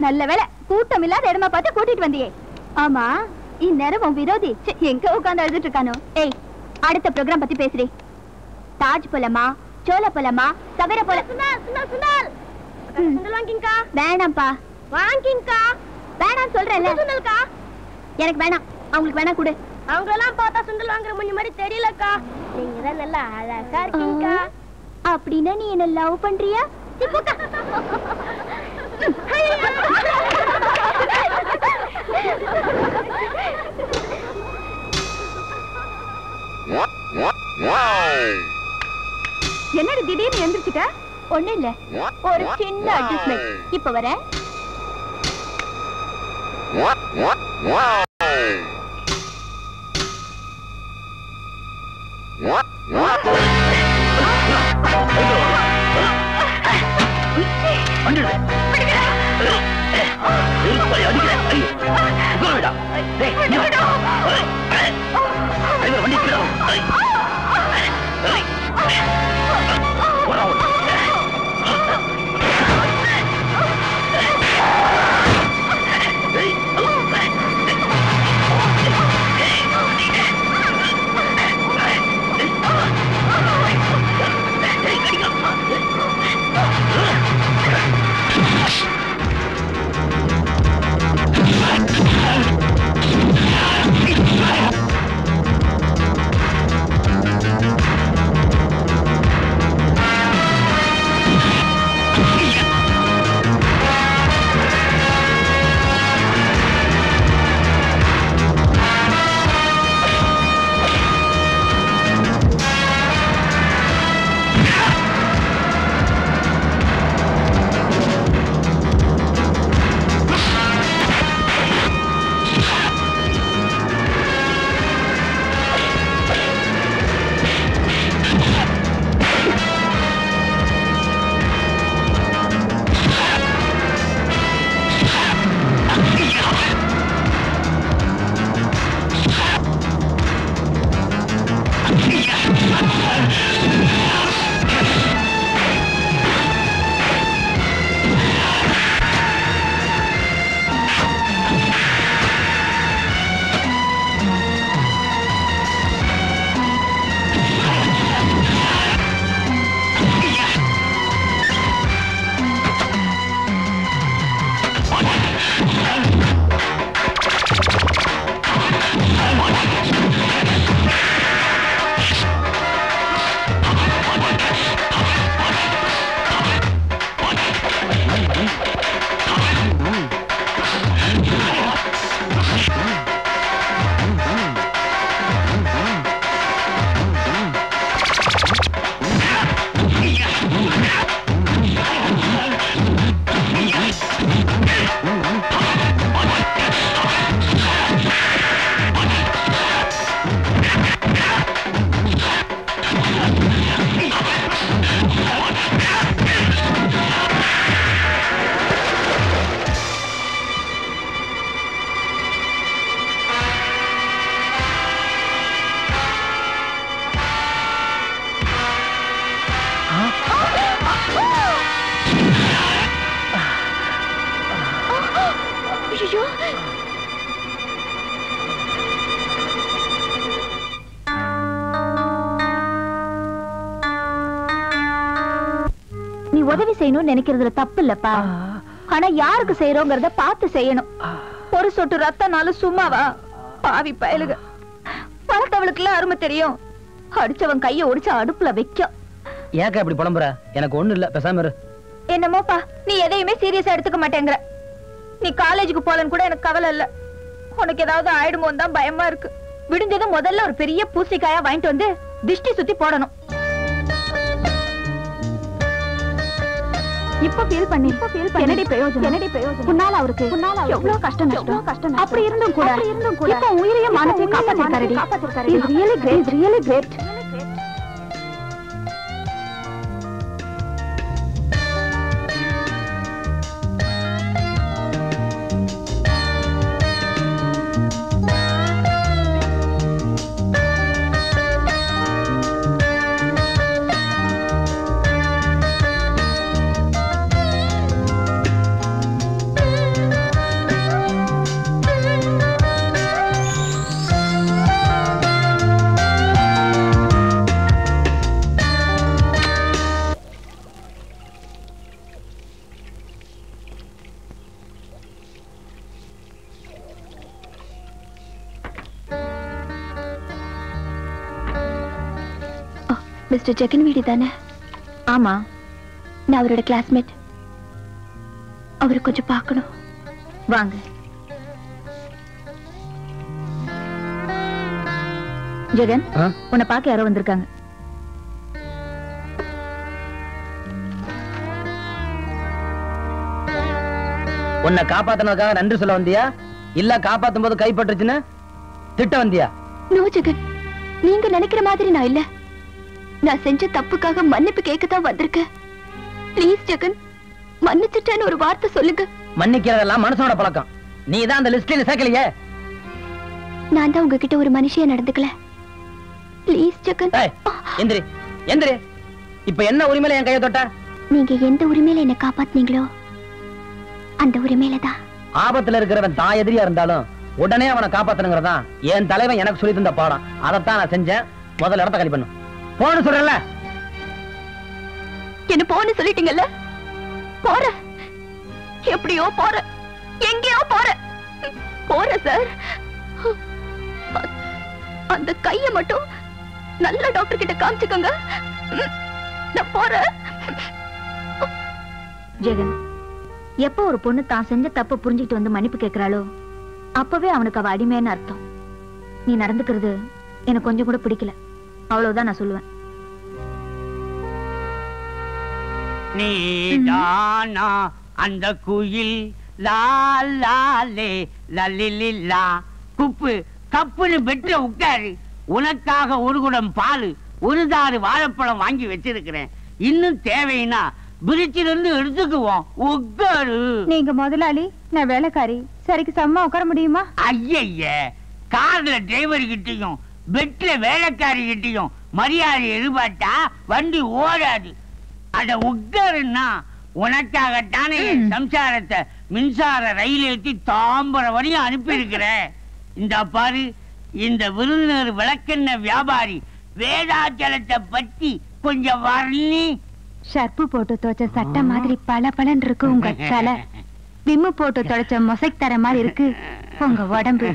நல்ல வேலை, கூட்டம் இல்லாத இடமா பார்த்து கூட்டிட்டு வந்தியே. ஆமா, இந்நேரம் உன் விரோதி எங்க உட்கார்ந்து அழுதுட்டு இருக்கானோ? ஏய், அடுத்த ப்ரோக்ராம் பத்தி பேசுறே. தாஜ் போலமா, சோலா போலமா, சவேர போல? வேணாம்ப்பா. வாங்கிங்கக்கா. வேணாம் சொல்றேன்ல. எனக்கு வேணாம். அவங்களுக்கு வேணா கொடு. அவங்களெல்லாம் பார்த்தா சுண்டல் வாங்குற முன்னி மாதிரி தெரியலக்கா. நீங்க தான் நல்லா அழகா இருக்கீங்கக்கா. அப்படின்னா நீ என்ன லவ் பண்றியா? என்னடி திடீர்னு எந்திரிச்சுட்ட? ஒண்ணும் இல்ல, ஒரு சின்ன அட்ஜஸ்ட்மெண்ட். இப்ப வரேன். உதவி செய்யணும்னு நினைக்கிறதுல தப்பு இல்லப்பா. ஆனா யாருக்கு செய்யறோங்கிறத பார்த்து செய்யணும். ஒரு சொட்டு ரத்தனாலும் சும்மாவா? பாவி பயலுக, வளர்த்தவளுக்கு எல்லாம் அருமை தெரியும். அடிச்சவன் கைய ஒடிச்சு அடுப்புல வைக்கும். ஏக்கா இப்படி புலம்புற? எனக்கு ஒண்ணு இல்ல, பேசாம இரு. என்னமோப்பா, நீ எதையுமே சீரியஸா எடுத்துக்க மாட்டேங்கிற. நீ காலேஜுக்கு போலன்னு கூட எனக்கு கவலை இல்ல. உனக்கு ஏதாவது ஆயிடுமோன்னு தான் பயமா இருக்கு. விடுஞ்சதும் முதல்ல ஒரு பெரிய பூசணிக்காயா வாங்கிட்டு வந்து திஷ்டி சுத்தி போடணும். இப்ப ஃபீல் பண்ணி என்னடி பிரயோஜனம்? உன்னால அவருக்கு எவ்வளவு கஷ்டம். அப்படி இருந்தும் கூட இப்ப உயிரையும் மனசையும் காப்பாத்திருக்காரு. Really great. மிஸ்டர் ஜெகன் வீடு தானே? ஆமா, நான் அவரோட கிளாஸ்மேட். அவரை கொஞ்சம் பார்க்கணும். வாங்க. ஜெகன், உன்னை பார்க்க யாரோ வந்திருக்காங்க. உன்னை காப்பாத்தினதுக்காக நன்றி சொல்ல வந்தியா, இல்ல காப்பாத்தும் போது கைப்பற்றுச்சுன்னு திட்ட வந்தியா? நோ ஜெகன், நீங்க நினைக்கிற மாதிரி நான் இல்ல. நான் செஞ்ச தப்புக்காக மன்னிப்பு கேட்கத்தான் வந்திருக்கேன். ப்ளீஸ் ஜெகன், மன்னிச்சுட்டேன்னு ஒரு வார்த்தை சொல்லுங்க. மன்னிக்கிறதெல்லாம் மனுஷனோட பழக்கம். நீ தான் அந்த லிஸ்ட்ல சேர்க்கலையே. நான் தான் உங்ககிட்ட ஒரு மனுஷியா நடந்துக்கல. ப்ளீஸ் ஜெகன். எந்திரி எந்திரி. இப்ப என்ன உரிமையில என் கையை தொட்ட? நீங்க எந்த உரிமையில என்ன காப்பாத்துனீங்களோ அந்த உரிமையில தான். ஆபத்துல இருக்கிறவன் தான் எதிரியா இருந்தாலும் உடனே அவனை காப்பாத்தணுங்கிறதா என் தலைவன் எனக்கு சொல்லி தந்த பாடம். அதைத்தான் நான் செஞ்சேன். முதல்ல இடத்த காலி பண்ணு. போன்னு சொல்றல. என்ன போன்னு சொல்லிட்டீங்கல்ல? போற, எப்படியோ போற, எங்கேயோ போற. போற சார். அந்த கைய மட்டும் நல்ல டாக்டர் கிட்ட காமிச்சுக்கோங்க. நான் போறேன். ஜெகன், எப்ப ஒரு பொண்ணு தான் செஞ்ச தப்ப புரிஞ்சுக்கிட்டு வந்து மன்னிப்பு கேட்கிறாளோ அப்பவே அவனுக்கு அவ அடிமைன்னு அர்த்தம். நீ நடந்துக்கிறது எனக்கு கொஞ்சம் கூட பிடிக்கல. அவ்வளவுதான் நான் சொல்லுவேன். நீதானா அந்த குயில் லாலே லலிலிலா. குப்பு கப்புன்னு பெற்ற உட்காரு. உனக்காக ஒரு குடம் பால், ஒரு தாறு வாழைப்பழம் வாங்கி வச்சிருக்கிறேன். இன்னும் தேவைன்னா பிரிச்சிலிருந்து எடுத்துக்குவோம். உட்காரு. நீங்க முதலாளி, நான் வேலைக்காரி. சரிக்கு சம்மா உட்கார முடியுமா? ஐய, கார்ல டிரைவர் கிட்டையும் பெட்ல வேலைக்காரி கிட்டையும் மரியாதை எதிர்பார்த்தா வண்டி ஓடாது. அட உட்காருன்னா உனக்காகத்தானே என் சம்சாரத்தை மின்சார ரயில் ஏற்றி தாம்பரம் வரையும் அனுப்பி இருக்கிறேன். இந்த பாரு, இந்த விருந்தினர் விளக்கெண்ண வியாபாரி வேதாச்சலத்தை பத்தி கொஞ்சம் வர்ணி. ஷர்ப்பு போட்டு துவைச்ச சட்டை மாதிரி பல பலன் இருக்கு உங்க தலை. விம்மு போட்டு துடைச்ச மொசைக் தர மாதிரி இருக்கு உங்க உடம்பு.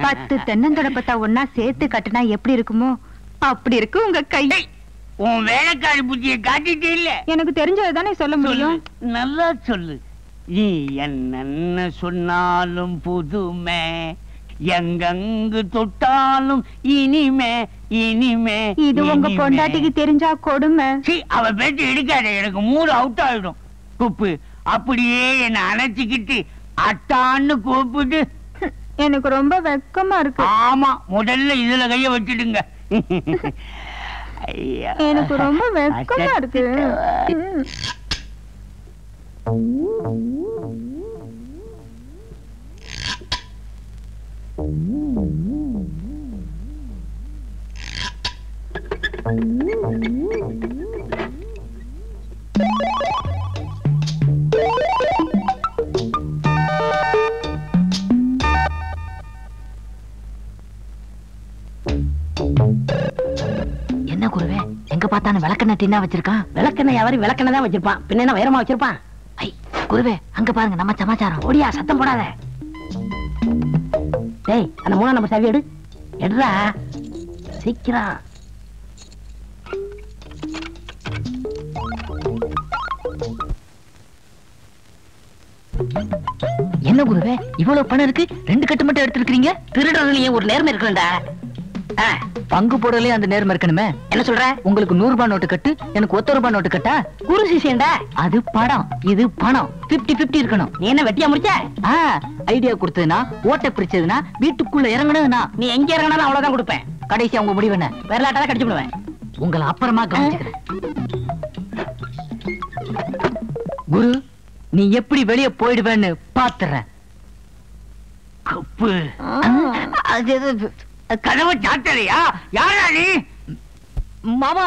10 தென்னந்தொடப்பத்தை ஒன்னா சேர்த்து கட்டுனா எப்படி இருக்குமோ அப்படி இருக்கு உங்க கை. உன் வேலைக்காரி புத்தியை காட்டிட்டே இல்ல. எனக்கு தெரிஞ்சதுதானே சொல்ல முடியும். நல்லா சொல்லு. நீ என்ன சொன்னாலும் புதுமை, எங்கெங்கு தொட்டாலும் இனிமே இனிமே. இது உங்க பொண்டாட்டிக்கு தெரிஞ்சா கொடுமை. அவ பேச்சு எடுக்காத, எனக்கு மூடு அவுட் ஆயிடும். குப்பு அப்படியே என்ன அணைச்சிக்கிட்டு அட்டான்னு கூப்பிட்டு. எனக்கு ரொம்ப வெக்கமா இருக்கு. ஆமா, முதல்ல இதுல கைய வச்சிடுங்க. எனக்கு ரொம்ப வெக்கமா இருக்கு. என்ன குருவே, எங்க பார்த்தானு விளக்கெண்ணெய் டின்னா வச்சிருக்கான். விளக்கெண்ணெய் யாரும் விளக்கெண்ணெய் தான் வச்சிருப்பான், பின்ன என்ன வைரமா வச்சிருப்பான்? ஐ குருவே, அங்க பாருங்க நம்ம சமாச்சாரம். ஓடியா, சத்தம் போடாத. டேய், அந்த 3ஆம் நம்பர் சாவி எடு. எடுறா சீக்கிரம். என்ன குருவே இவ்வளவு பணம் இருக்கு, 2 கட்டு மட்டும் எடுத்துருக்கீங்க? திருடர்களையும் ஒரு நேர்மை இருக்கணும்டா. பங்கு போடலே அந்த நேர்மை இருக்கணுமே. என்ன சொல்ற? உங்களுக்கு 100 ரூபாய் நோட்டு கட்டு, எனக்கு 1 ரூபாய் நோட்டு கட்டா? குரு சிஷியன்டா. அது படம், இது பணம். 50-50 இருக்கணும். நீ என்ன வெட்டியா முடிச்ச? ஐடியா கொடுத்ததுனா, ஓட்ட பிரிச்சதுனா, வீட்டுக்குள்ள இறங்கணும்னா, நீ எங்க இறங்கினாலும் அவ்வளவுதான் கொடுப்பேன். கடைசி அவங்க முடிவு என்ன? விரலாட்டதான் கடிச்சு விடுவேன். உங்களை அப்புறமா கவனிச்சுக்கிறேன். குரு, நீ எப்படி வெளியே போயிடுவேன்னு பாத்துறேன். கதவை சாத்தலையா? யாரா நீ? மாமா,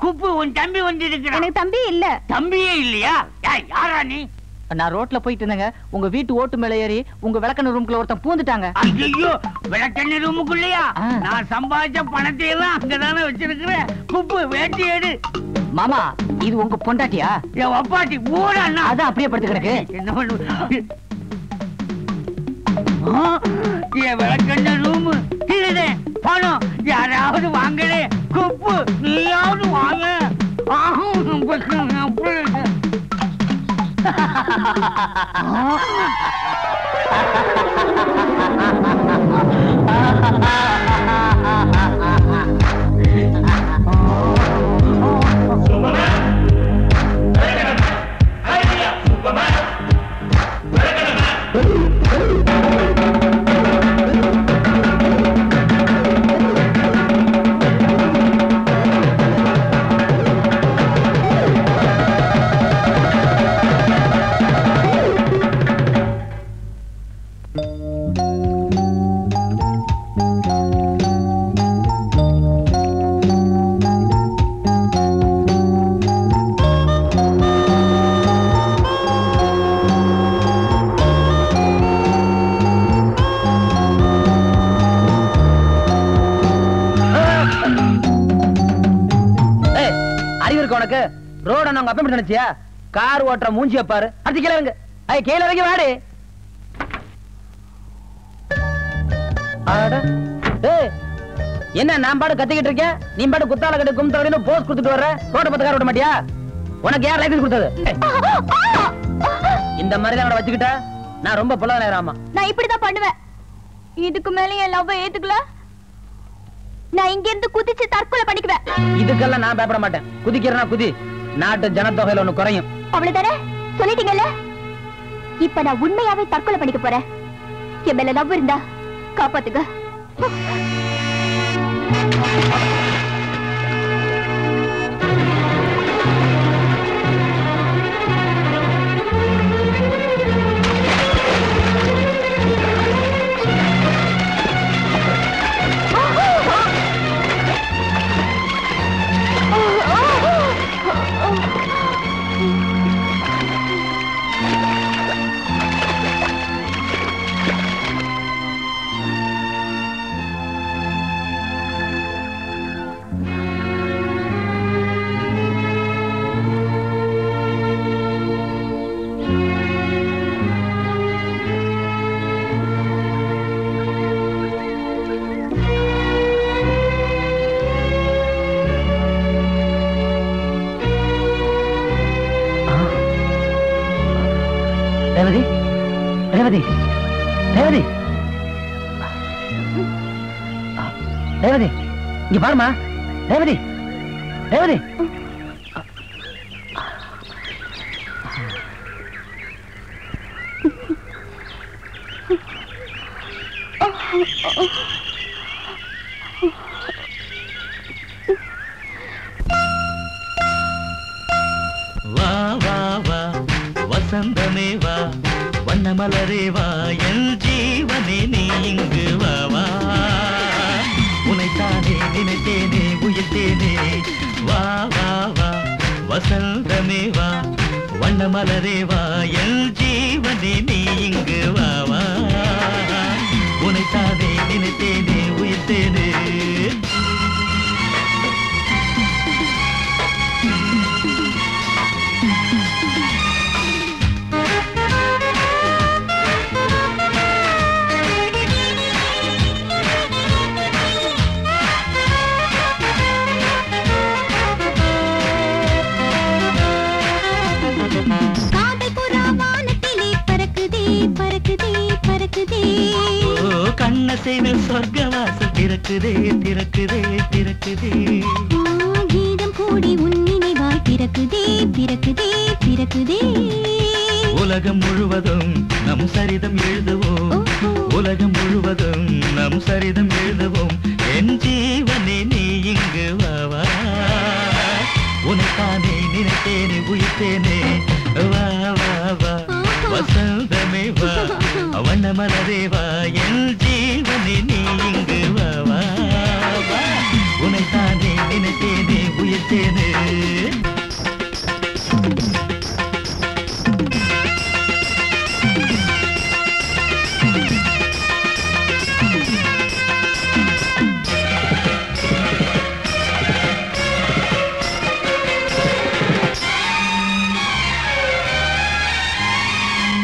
குப்பு, உன் தம்பி வந்து இருக்கிறான். எனக்கு தம்பி இல்ல. தம்பியே இல்லையா? யாரா நீ? நான் ரோட்ல போயிட்டு இருந்தேங்க, உங்க வீட்டு ஓட்டு மேல ஏறி உங்க விளக்கண்ண ரூம்குள்ள ஒருத்தன் பூந்துட்டாங்க. ஐயோ, விளக்கண்ண ரூமுக்குள்ளயா? நான் சம்பாதிச்ச பணத்தை எல்லாம் அங்கதானே வச்சிருக்கிறேன். குப்பு, வேட்டி எடு. மாமா, இது உங்க பொண்டாட்டியா? என் அப்பாட்டி ஊரா? அதான் அப்படியே படுத்து கிடக்கு. என்ன பண்ணு? என் விளக்கண்ண ரூமு இதுதே. பணம் யாராவது வாங்கலே. குப்பு, நீயாவது வாங்க. ரோட நாங்க அப்ப நினைச்சியா? கார் ஓட்டுற மூஞ்சிய பாரு. அடுத்து கீழே இறங்கு. கீழே இறங்கி வாடி. என்ன நான் பாடு கத்திக்கிட்டு இருக்கேன், நீ பாடு குத்தால கட்டு கும்தவரின்னு போஸ் கொடுத்துட்டு வர்ற. ரோட பத்து கார் ஓட்ட மாட்டியா? உனக்கு யார் லைசன்ஸ் கொடுத்தது? இந்த மாதிரி தான் வச்சுக்கிட்ட நான் ரொம்ப புள்ள நேராமா. நான் இப்படிதான் பண்ணுவேன். இதுக்கு மேல என் லவ் ஏத்துக்கல, நான் இங்க இருந்து குதிச்சு தற்கொலை பண்ணிக்குவேன். இதுக்கெல்லாம் நான் பயப்பட மாட்டேன். குதிக்கிறேன்னா குதி, நாட்டு ஜனத்தொகையில ஒண்ணு குறையும். அவ்வளவுதானே? சொல்லிட்டீங்கல்ல. இப்ப நான் உண்மையாவே தற்கொலை பண்ணிக்க போறேன். என் மேல லவ் இருந்தா காப்பாத்துங்க. ரேவதி, ரேவதி, ரேவதி, ரேவதி, இங்க பாருமா. ரேவதி, ரேவதி. வா வா வா வசந்தமே வா, வண்ணமலரே வா, என் ஜீவனே நீ இங்கு வா வா. உனைத்தானே நினைத்தேனே உயிர்த்தேனே. வா வா வா வசந்தமே வா, வண்ணமலரே வா, என் ஜீவனே நீ இங்கு வா வா. உனைத்தானே நினைத்தேனே உயிர்த்தேனே. கண்ணசைவில் சொர்க்கவாசல் திறக்குதே திறக்குதே திறக்குதே கீதம் கூடி உன் நினைவாய் பிறக்குதே பிறக்குதே பிறக்குதே உலகம் முழுவதும் நம் சரிதம் எழுதுவோம் உலகம் முழுவதும் நம் சரிதம் எழுதுவோம் என் ஜீவனே நீ இங்கு வாவா உனக்கானே நினைத்தேனே உயிர்த்தேனே வா வா வா வசந்தமே வா வண்ணமலரே வா என் ஜீவனே நீ இங்கு வாவா உனக்கானே நினைத்தேனே உயிர்த்தேனே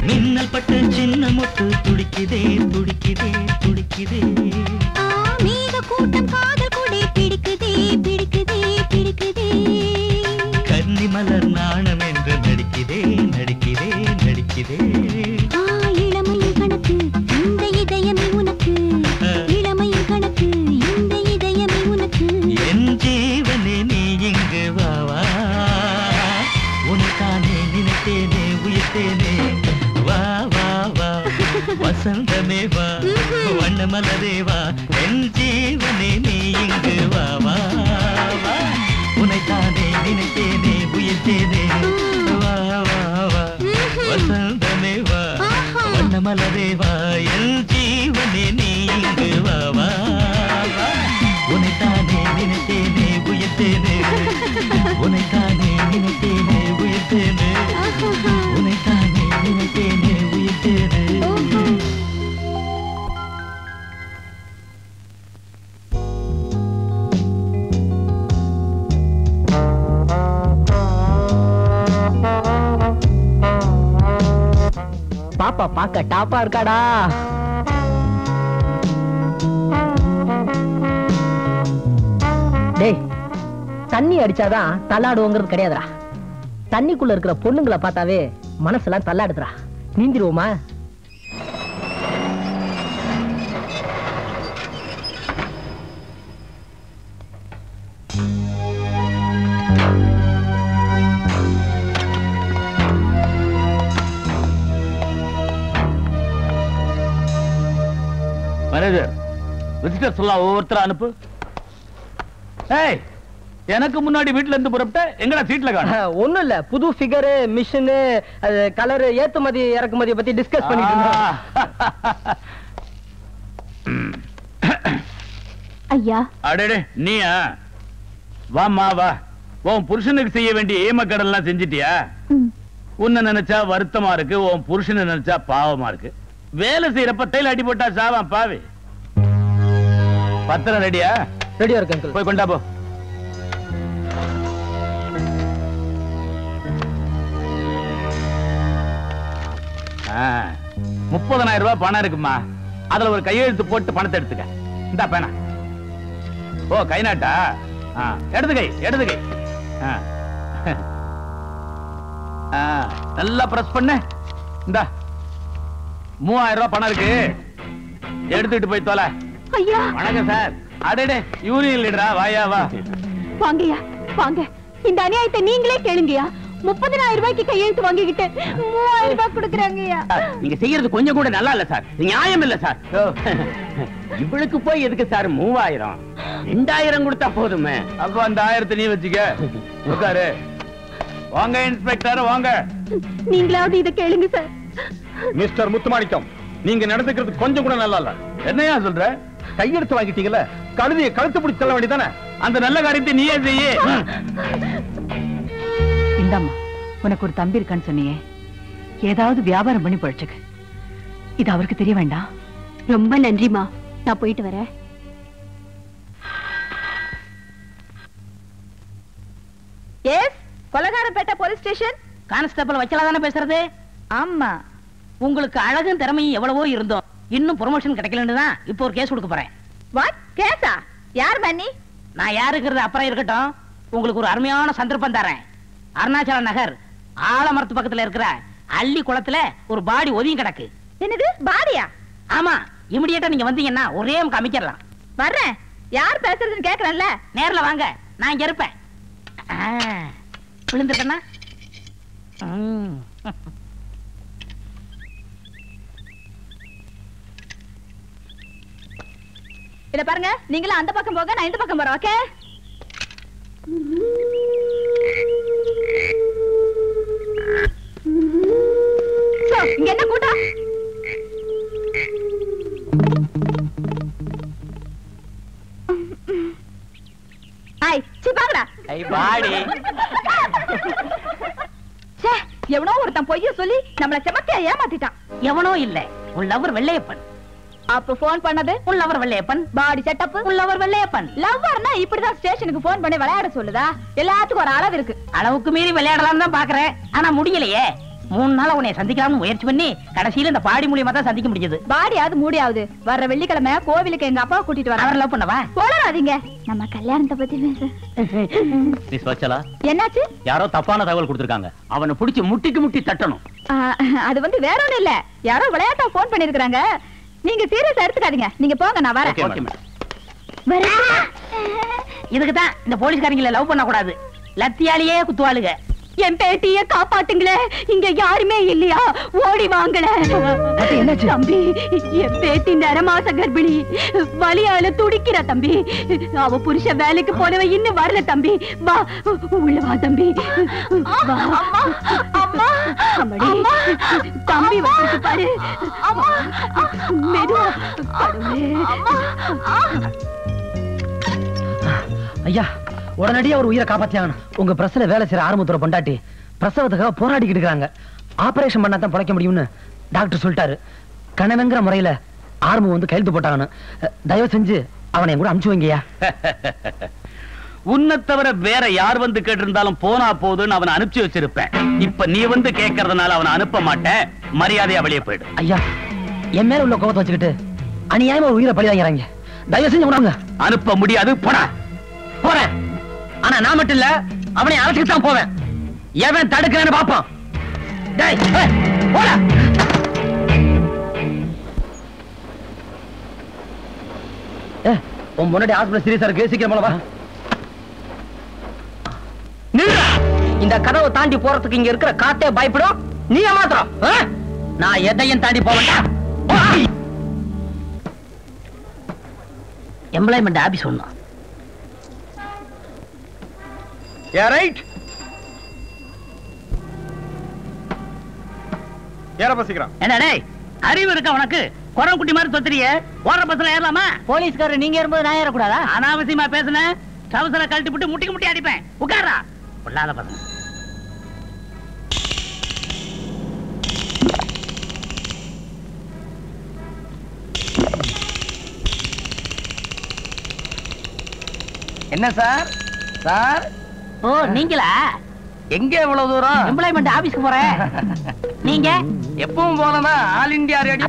மின்னல் பட்டு சின்ன முத்து துடிக்குதே துடிக்குதே துடிக்குதே மீத கூட்டம் காதல் கொடை பிடிக்குதே பிடிக்குதே பிடிக்குதே கன்னி மலர் நாணம் என்று நடிக்குதே நடிக்குதே நடிக்குதே இளமையின் கணக்கு இந்த இதயமே உனக்கு இளமையின் கணக்கு இந்த இதயமே உனக்கு என் ஜீவனே நீ இங்கு வாவா உனக்கானே நினைத்தேனே உயிர்த்தேனே வா வா வா வசந்தமே வா வண்ணமலரே வா என் ஜீவனே நீ இங்கு வாவா வா உனக்கானே நினைத்தேனே உயிர்த்தேனே வா வா வா வசந்தமே வா வண்ணமலரே வா என் ஜீவனே நீ இங்கு வாவா வா உனக்கானே நினைத்தேனே உயிர்த்தேனே உனக்கானே நினைத்தேனே உயிர்த்தேனே உனக்கானே நினைத்தேனே உயிர்த்தேனே பாப்பா பாக்க டாப்பா இருக்காடா. டேய், தண்ணி அடிச்சாதான் தள்ளாடுவோங்கிறது கிடையாதுடா. தண்ணிக்குள்ள இருக்கிற பொண்ணுங்களை பார்த்தாவே மனசெல்லாம் தள்ளாடுதுடா. நீந்திருவோமா? மேனேஜர், விசிட்டர்ஸ் எல்லாம் ஒவ்வொருத்தர அனுப்பு. ஏய், எனக்கு முன்னாடி வீட்ல இருந்து புறப்பட்ட எங்கடா சீட்ல காணோம்? ஒண்ணும் இல்ல, புது ஃபிகர், மிஷின், கலர், ஏற்றுமதி இறக்குமதி பத்தி டிஸ்கஸ் பண்ணிட்டு இருந்தோம். ஐயா. அடடே, நீயா? வாம்மா வா. உன் புருஷனுக்கு செய்ய வேண்டிய ஏமக்கடெல்லாம் செஞ்சிட்டியா? உன்னை நினைச்சா வருத்தமா இருக்கு, உன் புருஷனை நினைச்சா பாவமா இருக்கு. வேலை செய்யறப்ப தைல அடி போட்டா சாவான் பாவி. பத்திரம் ரெடியா? ரெடியா இருக்கு அங்கிள். போய் கொண்டா போ. ஆ, 30,000 ரூபாய் பணம் இருக்குமா, அதுல ஒரு கையெழுத்து போட்டு பணத்தை எடுத்துக்க. இந்தா பேனா. ஓ, கை நாட்டா? இடது கை, இடது கை. நல்லா பிரஸ் பண்ணு. இந்தா 3000 ரூபாய் பணம் இருக்கு, எடுத்துட்டு போய் தொலை. ஐயா. வணக்கம் சார். அடடே, யூனியன் லீடரா? வாயா வா. வாங்கய்யா வாங்க. இந்த அநியாயத்தை நீங்களே கேளுங்கய்யா. 30,000 ரூபாய்க்கு கையெழுத்து வாங்கிக்கிட்டு 3000 ரூபாய் கொடுக்குறாங்கய்யா. நீங்க செய்யறது கொஞ்சம் கூட நல்லா இல்ல சார், நியாயம் இல்ல சார். இவளுக்கு போய் எதுக்கு சார் 3000? 2000 கொடுத்தா போதுமே. அப்ப அந்த 1000 நீ வச்சுக்க. உட்காரு. வாங்க இன்ஸ்பெக்டர், வாங்க. நீங்களாவது இதை கேளுங்க சார். மிஸ்டர் முத்துமாணிக்கம், நீங்க நடந்துக்கிறது கொஞ்சம் கூட நல்லா இல்ல. என்னையா சொல்ற? கையெடுத்து வாங்கிட்டீங்கல்ல, கழுதியை கழுத்து பிடிச்சு தள்ள வேண்டியதானே? அந்த நல்ல காரியத்தை நீயே செய்ய. இந்தாம்மா, உனக்கு ஒரு தம்பி இருக்கான்னு சொன்னியே, ஏதாவது வியாபாரம் பண்ணி பழச்சுக்கு. இது அவருக்கு தெரிய வேண்டாம். ரொம்ப நன்றிமா, நான் போயிட்டு வரேன். Yes, Kolakarapettai police station. Constable Vatsala தானே பேசுறது? ஆமா. உங்களுக்கு அழகும் திறமையும் எவ்வளவோ இருந்தோம், இன்னும் ப்ரொமோஷன் கிடைக்கலன்னு தான் இப்போ ஒரு கேஸ் கொடுக்க போறேன். வாட் கேஸா? யார் பண்ணி? நான் யாருக்கிறது அப்புறம் இருக்கட்டும், உங்களுக்கு ஒரு அருமையான சந்தர்ப்பம் தரேன். அருணாச்சல நகர் ஆலமரத்து பக்கத்துல இருக்கிற அள்ளி குளத்துல ஒரு பாடி ஒதியும் கிடக்கு. என்னது பாடியா? ஆமா, இமிடியேட்டா நீங்க வந்தீங்கன்னா ஒரே அமைக்கலாம். வர்றேன். யார் பேசுறதுன்னு கேக்குறேன்ல. நேர்ல வாங்க, நான் இங்க இருப்பேன். விழுந்துட்டேன்னா இத பாருங்க, நீங்களும் அந்த பக்கம் போக, நான் இந்த பக்கம் போறேன். ஓகே? இங்க என்ன கூட்டம்? எவனோ ஒருத்தன் பொய்ய சொல்லி நம்மள செமத்தியா ஏமாத்திட்டான். எவனோ இல்ல, உன் லவர் வெள்ளையப்பன். அப்ப போன் பண்ணது உன் லவர் வெள்ளையப்பன். பாடி செட்டப் உன் லவர் வெள்ளையப்பன். லவ்வர்னா இப்படிதான் ஸ்டேஷனுக்கு போன் பண்ணி விளையாட சொல்லுதா? எல்லாத்துக்கும் ஒரு அளவு இருக்கு. அளவுக்கு மீறி விளையாடலாம் தான் பாக்குறேன், ஆனா முடியலையே. 3 நாள் உன்னை சந்திக்கலாம்னு முயற்சி பண்ணி கடைசியில இந்த பாடி மூலியமா தான் சந்திக்க முடிஞ்சது. பாடியாவது மூடியாவது வர்ற வெள்ளிக்கிழமை கோவிலுக்கு எங்க அப்பா கூட்டிட்டு வர. அவர் லவ் பண்ணவா? போடாதீங்க, நம்ம கல்யாணத்தை பத்தி பேச. மிஸ் வச்சலா, என்னாச்சு? யாரோ தப்பான தகவல் கொடுத்திருக்காங்க. அவனை பிடிச்சு முட்டிக்கு முட்டி தட்டணும். அது வந்து வேற ஒண்ணும் இல்ல, யாரோ விளையாட்டா போன் பண்ணிருக்காங்க. நீங்க சீரியஸா எடுத்துக்காதீங்க. நீங்க போங்க, நான் வரேன். இதுக்குதான் இந்த போலீஸ்காரங்களை லவ் பண்ண கூடாது, லத்தியாலேயே குத்துவாளுங்க. என் பேட்டிய காப்பாத்துங்களே, இங்க யாருமே இல்லையா? ஓடி வாங்கல. தம்பி, என் பேட்டி நரமாச கர்ப்பிணி, வலியால துடிக்கிற தம்பி. அவ புருஷ வேலைக்கு போனவ இன்னும் வரல தம்பி. வா, உள்ள வா தம்பி. தம்பி வந்து பாரு. மெதுவா. ஐயா, உடனடியா ஒரு உயிரை காப்பாத்தியாங்க. உங்க பிரஸ்ல வேலை செய்யற ஆரம்பத்தோட பொண்டாட்டி பிரசவத்துக்காக போராடிக்கிட்டு இருக்காங்க. ஆபரேஷன் பண்ணாதான் பிழைக்க முடியும்னு டாக்டர் சொல்லிட்டாரு. கணவங்கிற முறையில ஆரம்பம் வந்து கையெழுத்து போட்டாங்கன்னு. தயவு செஞ்சு அவனை கூட அனுப்பிச்சு வைங்கய்யா. உன்னை தவிர வேற யார் வந்து கேட்டிருந்தாலும் போனா போதுன்னு அவனை அனுப்பிச்சு வச்சிருப்பேன். இப்ப நீ வந்து கேட்கறதுனால அவனை அனுப்ப மாட்டேன். மரியாதையா வெளியே போயிடு. ஐயா, என் மேல உள்ள கோபத்தை வச்சுக்கிட்டு அநியாயமா ஒரு உயிரை பழி வாங்கிறாங்க. தயவு செஞ்சு உணவுங்க. அனுப்ப முடியாது, போடா. போறேன், ஆனா நான் மட்டும் இல்ல, அவனை அழைச்சிட்டு தான் போவேன். எவன் தடுக்கிறேன்னு பாப்பான். உன் முன்னாடி ஹாஸ்பிடல் சீரியஸா இருக்கு, சீக்கிரம் வா. இந்த கதவை தாண்டி போறதுக்கு இங்க இருக்கிற காத்தே பயப்படும். நீ மாத்திரம் நான் எதையும் தாண்டி போவேன்டா. எம்ப்ளாய்மெண்ட் ஆபீஸ் ஒண்ணு. என்ன அறிவு இருக்க உனக்கு? குரம் குட்டி மாதிரி தொத்திரிய ஓடுற பஸ்ல ஏறலாமா? போலீஸ்காரர் நீங்க ஏறும்போது நான் ஏறக்கூடாதா? அனாவசியமா பேசுன சவசர கழட்டி விட்டு முட்டிக்கு முட்டி அடிப்பேன். உட்காரா பொல்லாத பசங்க. என்ன சார்? சார், ஓ நீங்களா? எங்க இவ்வளவு தூரம்? எம்ப்ளாய்மெண்ட் ஆபீஸ்க்கு போறேன். நீங்க? எப்பவும் போலனா ஆல் இந்தியா ரேடியோ.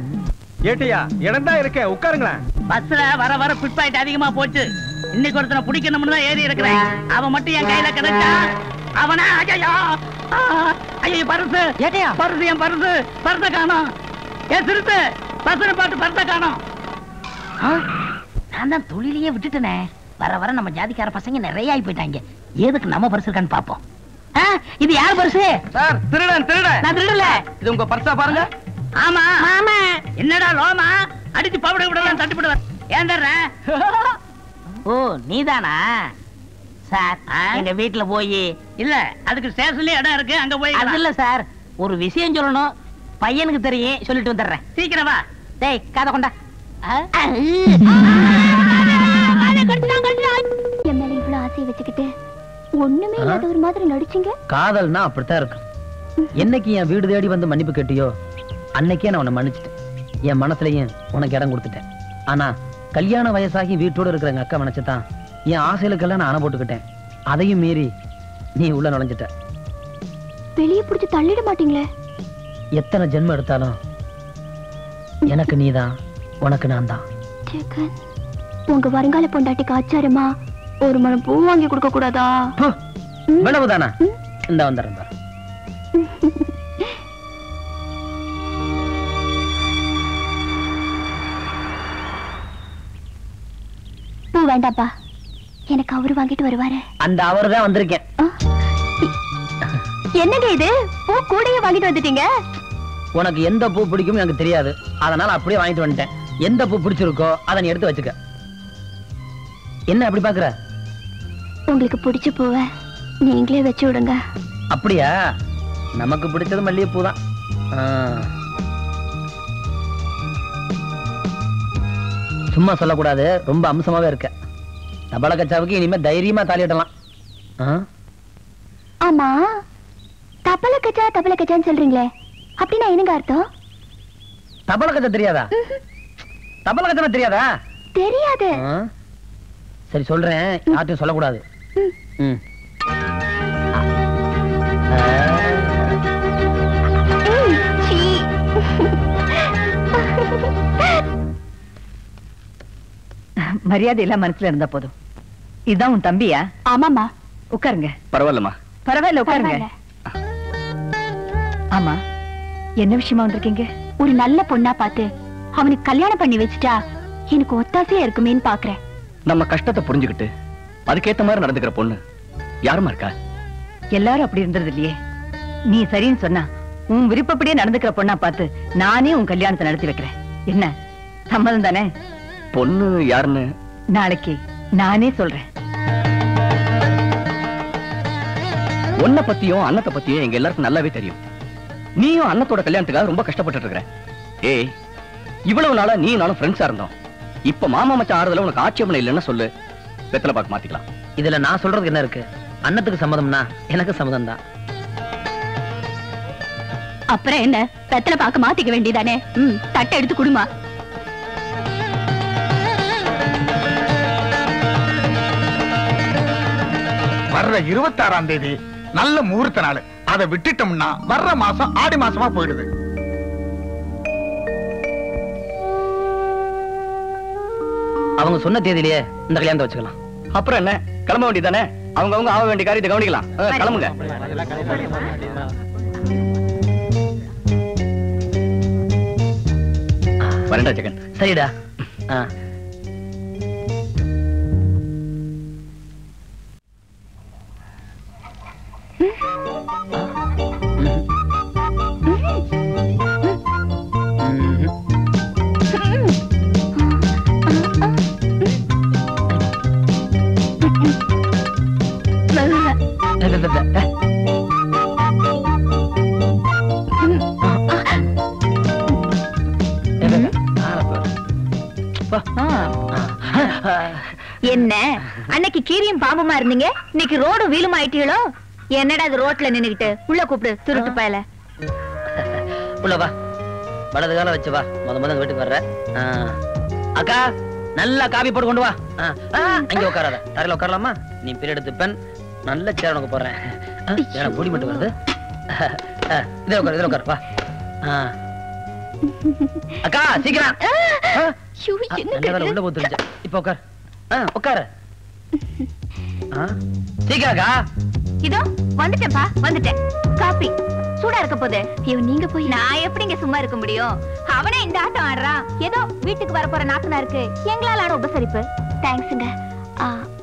ஏட்டியா, இடம் தான் இருக்க, உட்காருங்களேன். பஸ்ல வர வர ஃபுட் பாயிண்ட் அதிகமா போச்சு. இன்னைக்கு ஒருத்தனை பிடிக்கணும்னு தான் ஏறி இருக்கிறேன். அவன் மட்டும் என் கையில கிடைச்சா அவனா ஐயோ ஐயோ பர்ஸ் ஏட்டியா? பர்ஸ், என் பர்ஸ காணோம். ஏன் சிறுத்து பஸ்ஸை பார்த்து பர்ஸ காணோம். நான் தான் தொழிலையே விட்டுட்டேனே. வர வர நம்ம ஜாதிக்கார பசங்க நிறைய ஆகி போயிட்டாங்க. எதுக்கு நம்ம பர்ஸ் இருக்கான்னு பாப்போம். இது யார் பர்ஸ்? சார், திருடன். நான் திருடல. இது உங்க பர்ஸா பாருங்க. ஆமா ஆமா. என்னடா லோமா அடிச்சு பவுடர் விடலாம் தட்டி விடுவேன். ஏன் தர்ற? ஓ நீதானா சார்? எங்க வீட்டுல போய் இல்ல, அதுக்கு ஸ்டேஷன்லயே இடம் இருக்கு, அங்க போய். அது இல்ல சார், ஒரு விஷயம் சொல்லணும். பையனுக்கு தெரியும், சொல்லிட்டு வந்துடுறேன். சீக்கிரம் வா. டேய் காதை கொண்டா. என் மேல இவ்வளவு ஆசையை வச்சுக்கிட்டு ஒண்ணுமே இல்லாத ஒரு மாதிரி நடிச்சீங்க. காதல்னா அப்படித்தான் இருக்கும். என்னைக்கு என் வீடு தேடி வந்து மன்னிப்பு கேட்டியோ அன்னைக்கே நான் உன்னை மன்னிச்சிட்டேன். என் மனசுலயும் உனக்கு இடம் கொடுத்துட்டேன். ஆனா கல்யாண வயசாகி வீட்டோட இருக்கிற எங்க அக்கா நினைச்சுதான் என் ஆசைகளுக்கெல்லாம் நான் அணை போட்டுக்கிட்டேன். அதையும் மீறி நீ உள்ள நுழைஞ்சிட்ட. வெளியே பிடிச்சு தள்ளிட மாட்டீங்களே? எத்தனை ஜென்மம் எடுத்தாலும் எனக்கு நீதான், உனக்கு நான் தான். உங்க வருங்கால பொண்டாட்டிக்கு ஆச்சாரமா ஒரு மனம் பூ வாங்கி கொடுக்க கூடாதா? விளவுதானா? இந்த வந்துடுறேன் பாரு. வேண்டாப்பா, எனக்கு அவரு வாங்கிட்டு வருவாரு. அந்த அவரு தான் வந்திருக்கேன். என்னங்க இது, பூ கூடையே வாங்கிட்டு வந்துட்டீங்க? உனக்கு எந்த பூ பிடிக்கும் எனக்கு தெரியாது, அதனால அப்படியே வாங்கிட்டு வந்துட்டேன். எந்த பூ பிடிச்சிருக்கோ அதை நீ எடுத்து வச்சுக்க. என்ன அப்படி பாக்குற? உங்களுக்கு பிடிச்ச பூவை நீங்களே வச்சு விடுங்க. அப்படியா? நமக்கு பிடிச்சது மல்லிகைப்பூ தான். சும்மா சொல்லக்கூடாது, ரொம்ப அம்சமாவே இருக்க. தபல கச்சாவுக்கு இனிமே தைரியமா தாலிடலாம். ஆமா, தபல கச்சான்னு சொல்றீங்களே, அப்படின்னா என்னங்க அர்த்தம்? தபல கச்சா தெரியாதா? தபல கச்சா தெரியாதா? தெரியாது. சரி சொல்றேன், யார்ட்டையும் சொல்லக்கூடாது. மரியாதை எல்லாம் மனசுல இருந்தா போதும். இதுதான் உன் தம்பியா? ஆமாமா. உட்காருங்க. பரவாயில்லம்மா. பரவாயில்ல, உட்காருங்க. ஆமா, என்ன விஷயமா வந்திருக்கீங்க? ஒரு நல்ல பொண்ணா பார்த்து அவனுக்கு கல்யாணம் பண்ணி வச்சுட்டா எனக்கு ஒத்தாசையா இருக்குமேன்னு பாக்குறேன். நம்ம கஷ்டத்தை புரிஞ்சுக்கிட்டு அதுக்கேத்த மாதிரி நடந்துக்கிற பொண்ணு யாருமா இருக்கா? எல்லாரும் அப்படி இருந்தது இல்லையே. நீ சரின்னு சொன்னா உன் விருப்பப்படியே நடந்துக்கிற பொண்ணா பார்த்து நானே உன் கல்யாணத்தை நடத்தி வைக்கிறேன். என்ன சம்மதம் தானே? பொண்ணு யாருன்னு நாளைக்கு நானே சொல்றேன். உன்னை பத்தியும் அன்னத்தை பத்தியும் எங்க எல்லாருக்கும் நல்லாவே தெரியும். நீயும் அன்னத்தோட கல்யாணத்துக்காக ரொம்ப கஷ்டப்பட்டு இருக்கிற. ஏய், இவ்வளவு நாளா நீ நானும் ஃப்ரெண்ட்ஸா இருந்தோம். இப்ப மாமா மச்சான் ஆறுதல உனக்கு ஆட்சேபனை இல்லைன்னு சொல்லு, வெத்தலை பாக்கு மாத்திக்கலாம். இதுல நான் சொல்றதுக்கு என்ன இருக்கு? அன்னத்துக்கு சம்மதம்னா எனக்கு சம்மதம் தான். அப்புறம் என்ன, வெத்தலை பாக்க மாத்திக்க வேண்டியதானே? தட்டை எடுத்து குடுமா. வர்ற 26ஆம் தேதி நல்ல முகூர்த்த நாள். அதை விட்டுட்டோம்னா வர்ற மாசம் ஆடி மாசமா போயிடுது. அவங்க சொன்ன தேதியிலேயே இந்த கல்யாணத்தை வச்சுக்கலாம். அப்புறம் என்ன, கிளம்ப வேண்டியதானே? அவங்க ஆக வேண்டிய காரியத்தை கவனிக்கலாம். கிளம்புங்க. வரண்டா ஜெகன். சரிடா. என்ன அன்னைக்கு கீரியும் பாம்புமா இருந்தீங்க, இன்னைக்கு ரோடும் வீலும் ஆயிட்டீங்களோ? என்னடா அது ரோட்ல நின்னுகிட்டு? உள்ள கூப்பிடு, திருட்டு பயல. உள்ள வா, வலது கால வச்சு வா. முத வீட்டுக்கு வர்ற. அக்கா, நல்லா காபி போட்டு கொண்டு வா. அங்க உட்காராத, தரையில உட்காரலாமா? நீ பீரியட் எடுத்து பெண் நல்ல சேர் உனக்கு போடுறேன். எனக்கு பொடி மட்டும் வருது. இதுல உட்கார் வா. அக்கா சீக்கிரம். உள்ள போத்துருச்சு. இப்ப உட்கார். உட்காரு. சீக்கிரம் அக்கா. இதோ வந்துட்டேன்ப்பா, வந்துட்டேன். காபி சூடா இருக்க போது. நீங்க போய். நான் எப்படிங்க சும்மா இருக்க முடியும்? அவனே இந்த ஆட்டம் ஆடுறான். ஏதோ வீட்டுக்கு வர போற நாத்தனாருக்கு எங்களால ஆட உபசரிப்பு. தேங்க்ஸுங்க.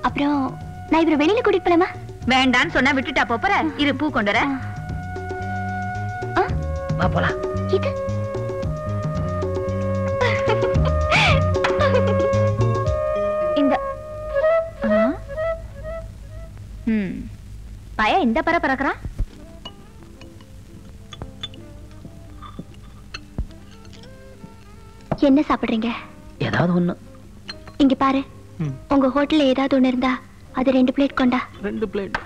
அப்புறம் நான் இவரை வெளியில கூட்டிட்டு போலாமா? வேண்டான்னு சொன்னா விட்டுட்டா போற. இரு, பூ கொண்டு வர. வா போலாம். இது இந்த பையன் இந்த பற பறக்குறான். என்ன சாப்பிடுறீங்க? ஏதாவது ஒண்ணு. இங்க பாரு, உங்க ஹோட்டல்ல ஏதாவது ஒண்ணு இருந்தா அது 2 பிளேட் கொண்டா. 2 பிளேட்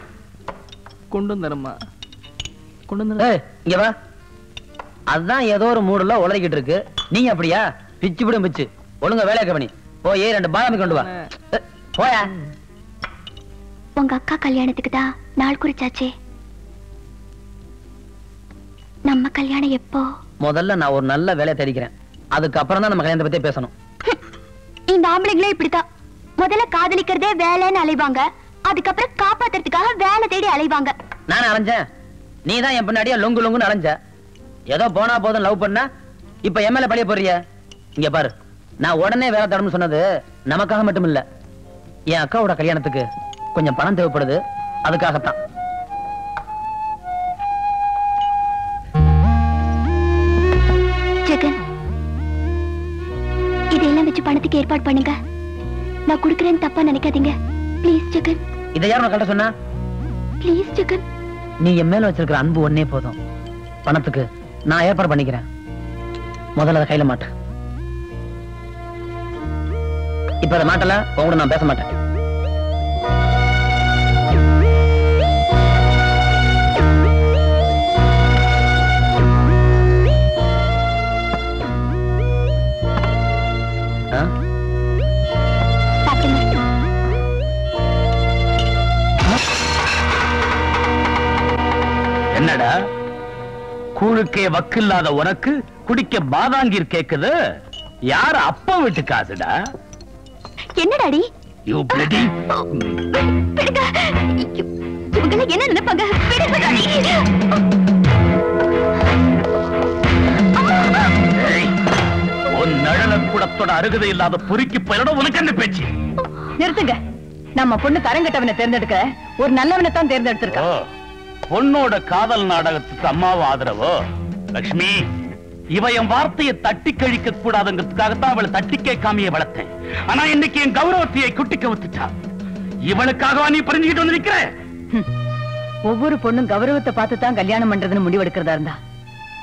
கொண்டு வந்துறமா. இங்க வா. அதுதான் ஏதோ ஒரு மூடுல உளறிக்கிட்டு இருக்கு. நீங்க அப்படியா? பிச்சு விடும் பிச்சு. ஒழுங்கா வேலையை கவனி. போய் 2 பாதாமி கொண்டு வா. போயா. உங்க அக்கா கல்யாணத்துக்கு தான் நாள் குறிச்சாச்சே. நம்ம கல்யாணம் எப்போ? முதல்ல நான் ஒரு நல்ல வேலையை தேடிக்கிறேன். அதுக்கப்புறம் தான் நம்ம கல்யாணத்தை பத்தி பேசணும். இந்த ஆம்பளைங்களே இப்படித்தான். முதல்ல காதலிக்கிறதே வேலைன்னு அலைவாங்க, அதுக்கப்புறம் காப்பாத்துறதுக்காக வேலை தேடி அலைவாங்க. நானே அலைஞ்சேன். நீ தான் என் பின்னாடியே லொங்கு லொங்குன்னு அலைஞ்ச. ஏதோ போனா போதும் லவ் பண்ண. இப்ப என் மேல பழிய போறிய. இங்க பாரு, நான் உடனே வேலை தரணும்னு சொன்னது நமக்காக மட்டும் இல்ல, என் அக்காவோட கல்யாணத்துக்கு கொஞ்சம் பணம் தேவைப்படுது, அதுக்காகத்தான். ஜெகன், இதெல்லாம் வச்சு பணத்துக்கு ஏற்பாடு பண்ணுங்க. நான் குடுக்கறேன்னு தப்பா நினைக்காதீங்க. ப்ளீஸ் ஜெகன். இதை யார் உனக்கு கரெக்டா சொன்னா? ப்ளீஸ் ஜெகன். நீ என் மேல வச்சிருக்கிற அன்பு ஒன்னே போதும். பணத்துக்கு நான் ஏற்பாடு பண்ணிக்கிறேன். முதல்ல அதை கையில மாட்டேன். இப்ப அதை மாட்டல உங்களோட நான் பேச மாட்டேன். என்னடா கூழுக்கே வக்கில்லாத உனக்கு குடிக்க பாதாங்கீர் கேக்குது? யார அப்பா வீட்டு காசுடா? என்னடாடி? You bloody. இவங்க என்ன நினைப்பாங்க? உன் நழல கூடத்தோட அருகதை இல்லாத பொறுக்கி போயிட உனக்கு என்ன பேச்சு? நிறுத்துங்க. நம்ம பொண்ணு தரங்கட்டவனை தேர்ந்தெடுக்க ஒரு நல்லவனை தான் தேர்ந்தெடுத்திருக்கா. பொண்ணோட காதல் நாடகத்துக்கு அம்மாவும் ஆதரவோ? லட்சுமி, இவ என் வார்த்தையை தட்டி கழிக்க கூடாதுங்கிறதுக்காகத்தான் அவளை தட்டி கேட்காமையே வளர்த்தேன். ஆனா இன்னைக்கு என் கௌரவத்தையை குட்டிக்க வச்சுட்டா. இவளுக்காகவா நீ புரிஞ்சுக்கிட்டு வந்து நிக்கிற? ஒவ்வொரு பொண்ணும் கௌரவத்தை பார்த்து தான் கல்யாணம் பண்றதுன்னு முடிவெடுக்கிறதா இருந்தா,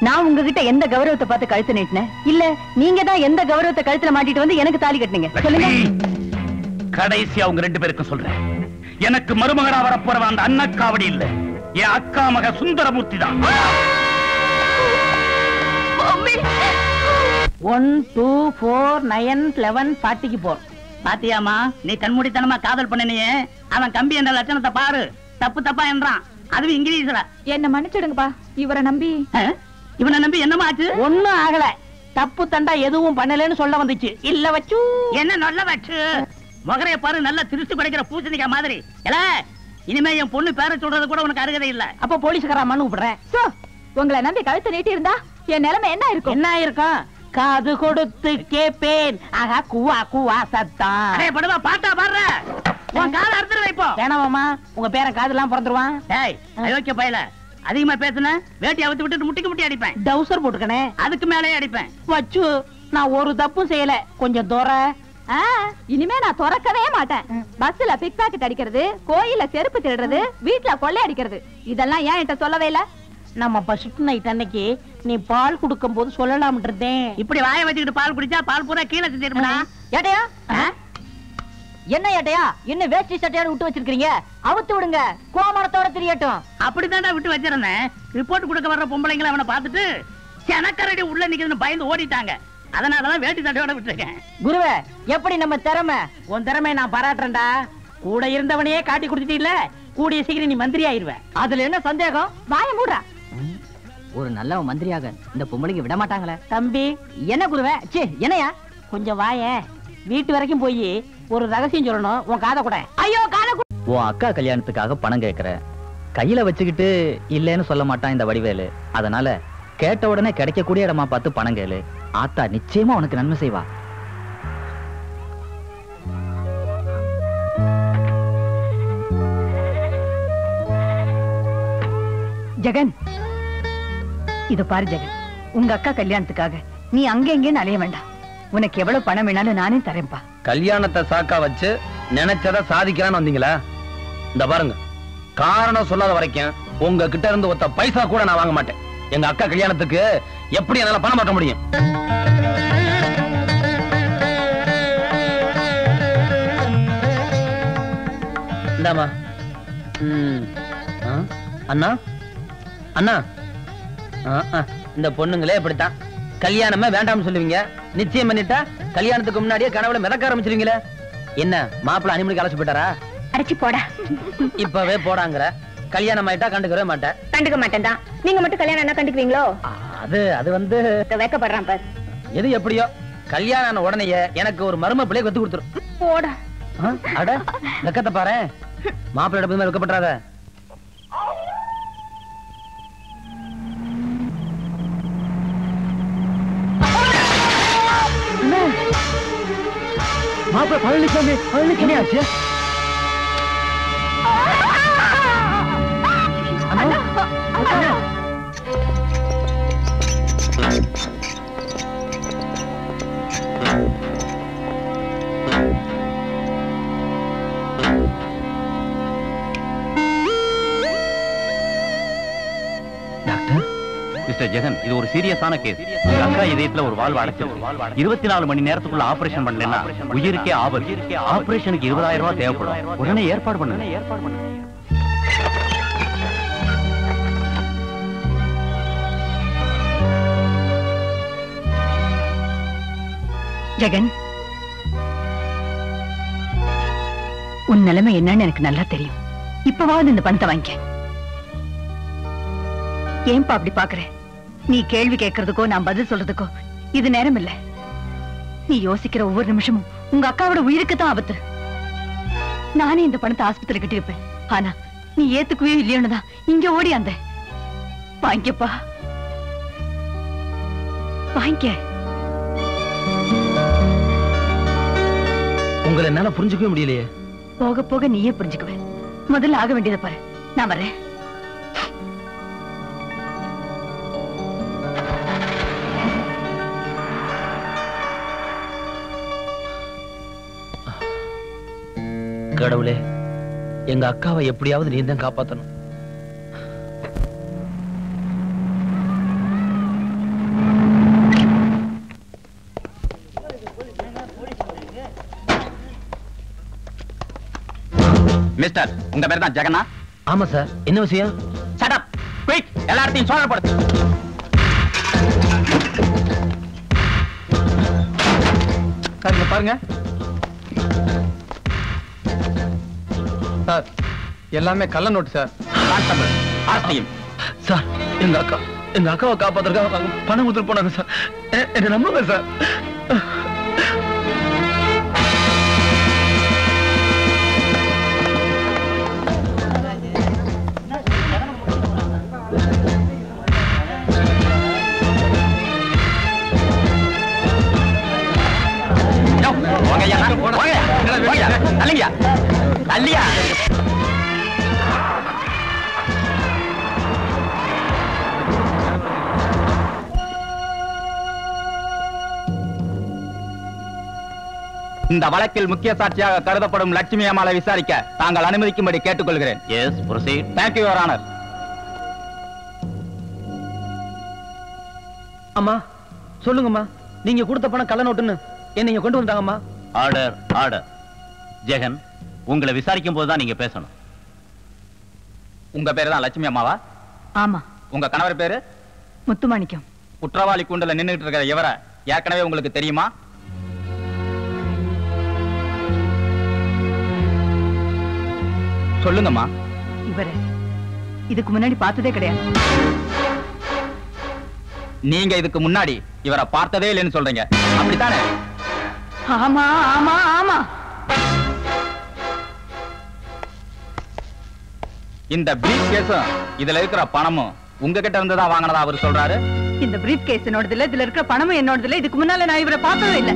நான் உங்ககிட்ட எந்த கௌரவத்தை பார்த்து கழுத்து நீட்டினேன்? இல்ல நீங்க தான் எந்த கௌரவத்தை கழுத்துல மாட்டிட்டு வந்து எனக்கு தாலி கட்டினீங்க? சொல்லுங்க. கடைசியா அவங்க 2 பேருக்கும் சொல்றேன், எனக்கு மருமகனா வரப்போறவன் அந்த அன்னக்காவடி இல்ல, என் அக்கா மக சுந்தரமூர்த்தி தான். 1 2 4 9 11 44. பாத்தியாமா, நீ கண்மூடித்தனமா காதல் பண்ணினியே, அவன் கம்பி என்ற லட்சணத்தை பாரு. தப்பு தப்பா என்றான், அதுவும் இங்கிலீஷ்ல. என்ன மன்னிச்சிடுங்கப்பா, இவரை நம்பி. இவனை நம்பி என்னமா ஆச்சு? ஒண்ணும் ஆகல. தப்பு தண்டா எதுவும் பண்ணலன்னு சொல்ல வந்துச்சு. இல்ல வச்சு என்ன நல்ல வச்சு மகரைய பாரு, நல்ல திருஷ்டி கிடைக்கிற பூசணிக்கா மாதிரி. இனிமே என் பொண்ணு பேர சொல்றது கூட உனக்கு அருகதை இல்ல. அப்ப போலீஸ்கார மண்ணு கூப்பிடுறேன். உங்களை நம்பி கழுத்து நீட்டி இருந்தா என் நிலைமை என்ன இருக்கும்? என்ன இருக்கும்? காது கொடுத்து கேப்பேன், ஆகா குவா குவா சத்தம். அடே படுவா, பாட்டா பாடுற. உன் காது அறுத்துரு வைப்போ. வேணாமாமா, உங்க பேரன் காதெல்லாம் பிறந்துருவான். டேய் அயோக்கிய பயல, அதிகமா பேசுன வேட்டி அவுத்து விட்டுட்டு முட்டிக்கு முட்டி அடிப்பேன். டவுசர் போட்டுக்கனே, அதுக்கு மேலே அடிப்பேன். வச்சு நான் ஒரு தப்பும் செய்யல. கொஞ்சம் தோற. இனிமே நான் திறக்கவே மாட்டேன். பஸ்ல பிக் பாக்கெட் அடிக்கிறது, கோயில்ல செருப்பு திருடுறது, வீட்டுல கொள்ளை அடிக்கிறது, இதெல்லாம் ஏன் என்கிட்ட சொல்லவே இல்ல? நம்ம பசுட்டு நைட் அன்னைக்கு நீ பால் குடுக்கும் போது சொல்லலாம். இப்படி வாய வச்சுக்கிட்டு பால் குடிச்சா பால் பூரா கீழே செஞ்சிருப்பா. ஏட்டையா, என்ன ஏட்டையா இன்னும் வேஷ்டி சட்டையோட விட்டு வச்சிருக்கீங்க? அவுத்து விடுங்க, கோமணத்தோட தெரியட்டும். அப்படித்தான்டா விட்டு வச்சிருந்தேன். ரிப்போர்ட் கொடுக்க வர்ற பொம்பளைங்களை அவனை பார்த்துட்டு செனக்கரடி உள்ள நிக்குதுன்னு பயந்து ஓடிட்டாங்க. அதனாலதான் வேட்டி சட்டையோட விட்டுருக்கேன். குருவே, எப்படி நம்ம திறமை? உன் திறமை நான் பாராட்டுறேன்டா. கூட இருந்தவனையே காட்டி கொடுத்துட்டீல்ல, கூடிய சீக்கிரம் நீ மந்திரி ஆயிருவேன். அதுல என்ன சந்தேகம்? வாய மூடுறா. ஒரு நல்ல மந்திரியாக இந்த பொம்பளைக்கு விட மாட்டாங்களே. தம்பி என்ன குருவே? ச்சே, என்னையா? கொஞ்சம் வாய. வீட்டு வரைக்கும் போய் ஒரு ரகசியம் சொல்லணும். உன் காதை கூட. ஐயோ காதை. உன் அக்கா கல்யாணத்துக்காக பணம் கேட்கிற, கையில வச்சுக்கிட்டு இல்லன்னு சொல்ல மாட்டான் இந்த வடிவேலு. அதனால கேட்ட உடனே கிடைக்கக்கூடிய இடமா பார்த்து பணம் கேளு. ஆத்தா நிச்சயமா உனக்கு நன்மை செய்வா. ஜெகன், இது பாரு ஜெகன், உங்க அக்கா கல்யாணத்துக்காக நீ அங்க எங்கேன்னு அலைய வேண்டாம். உனக்கு எவ்வளவு பணம் வேணாலும் நானே தரேன்பா. கல்யாணத்தை சாக்கா வச்சு நினைச்சத சாதிக்கலான்னு வந்தீங்களா? இந்த பாருங்க, காரணம் சொல்லாத வரைக்கும் உங்க கிட்ட இருந்து ஒத்த பைசா கூட நான் வாங்க மாட்டேன். எங்க அக்கா கல்யாணத்துக்கு எப்படி என்னால பணம் மாட்ட முடியும்? இந்தாமா. அண்ணா அண்ணா, இந்த பொண்ணுங்களே இப்படித்தான். கல்யாணமே வேண்டாம்னு சொல்லுவீங்க, நிச்சயம் பண்ணிட்டா கல்யாணத்துக்கு முன்னாடியே கனவுல மிதக்க ஆரம்பிச்சிருவீங்களே. என்ன மாப்பிள்ள அனிமலுக்கு அழைச்சு போயிட்டாரா? அடிச்சு போடா. இப்பவே போடாங்கிற. கல்யாணம் ஆயிட்டா கண்டுக்கவே மாட்டேன். கண்டுக்க மாட்டேன் தான். நீங்க மட்டும் கல்யாணம் என்ன கண்டுக்குவீங்களோ? அது வந்து வைக்கப்படுறான் பாரு. எது எப்படியோ கல்யாணம் ஆன உடனே எனக்கு ஒரு மரும பிள்ளைய கத்து கொடுத்துரும். போடா. அட வெக்கத்தை பாரு. மாப்பிள்ளை இடத்துல வெக்கப்படாத. மாப்பிள்ளை பழனிசாமி, பழனிசாமி ஆச்சு. மிஸ்டர் ஜெகன், இது ஒரு சீரியஸான கேஸ். அக்கா இதயத்துல ஒரு வால்வு அடைச்சு 24 மணி நேரத்துக்குள்ள ஆபரேஷன் பண்ணலன்னா உயிருக்கே ஆபத்து. ஆபரேஷனுக்கு 20,000 ரூபாய் தேவைப்படும். உடனே ஏற்பாடு பண்ணுங்க. ஜெகன், உன் நிலைமை என்னன்னு எனக்கு நல்லா தெரியும். இப்பவாவது இந்த பணத்தை வாங்கிக்க. ஏன்பா அப்படி பாக்குற? நீ கேள்வி கேட்கறதுக்கோ நான் பதில் சொல்றதுக்கோ இது நேரம் இல்ல. நீ யோசிக்கிற ஒவ்வொரு நிமிஷமும் உங்க அக்காவோட உயிருக்கு தான் ஆபத்து. நானே இந்த பணத்தை ஆஸ்பத்திரி கட்டியிருப்பேன். ஆனா நீ ஏத்துக்குவே இல்லையோன்னு தான் இங்க ஓடி அந்த. வாங்கிக்கப்பா, வாங்கிக்க. உங்களை என்னால புரிஞ்சுக்கவே முடியலையே. போக போக நீயே புரிஞ்சுக்குவ. முதல்ல ஆக வேண்டியதை பாரு. நான் வரேன். கடவுளே, எங்க அக்காவை எப்படியாவது நீ தான் காப்பாத்தணும். மிஸ்டர், உங்க பேர் தான் ஜெகனா? ஆமா சார். என்ன விஷயம்? ஷட் அப், குயிக், எல்லாத்தையும் சோழ போடு. சார் பாருங்க சார், எல்லாமே கள்ள நோட்டு சார். கான்ஸ்டபிள், அரெஸ்ட் செய்யும். சார், எங்க அக்காவை காப்பாத்துறதுக்காக பணம் கொடுத்துட்டு போனாங்க சார். என்ன நம்புங்க சார். அல்லியா இந்த வழக்கில் முக்கிய சாட்சியாக கருதப்படும் லட்சுமி அம்மாளை விசாரிக்க தாங்கள் அனுமதிக்கும்படி கேட்டுக்கொள்கிறேன். Yes, proceed. Thank you your honour. அம்மா சொல்லுங்கம்மா, நீங்க கொடுத்த பணம் கள்ள நோட்டுன்னு என்ன கொண்டு வந்தாங்கம்மா. Order, order. ஜெகன், உங்களை விசாரிக்கும் போதுதான் நீங்க பேசணும். உங்க பேரு தான் லட்சுமி அம்மாவா? ஆமா. உங்க கணவர் பேரு? முத்துமாணிக்கம். குற்றவாளி கூண்டல நின்னுட்டு இருக்கிற இவரை ஏற்கனவே உங்களுக்கு தெரியுமா? சொல்லுங்கம்மா. இவரை இதுக்கு முன்னாடி பார்த்ததே கிடையாது. நீங்க இதுக்கு முன்னாடி இவரை பார்த்ததே இல்லைன்னு சொல்றீங்க, அப்படித்தானே? ஆமா ஆமா ஆமா. இந்த பிரீஃப் கேஸும் இதுல இருக்கிற பணமும் உங்ககிட்ட இருந்து தான் வாங்கினதா அவர் சொல்றாரு. இந்த பிரீஃப் கேஸ் என்னோடது இல்ல, இதுல இருக்கிற பணமும் என்னோடது இல்ல. இதுக்கு முன்னால நான் இவரை பார்த்ததே இல்ல.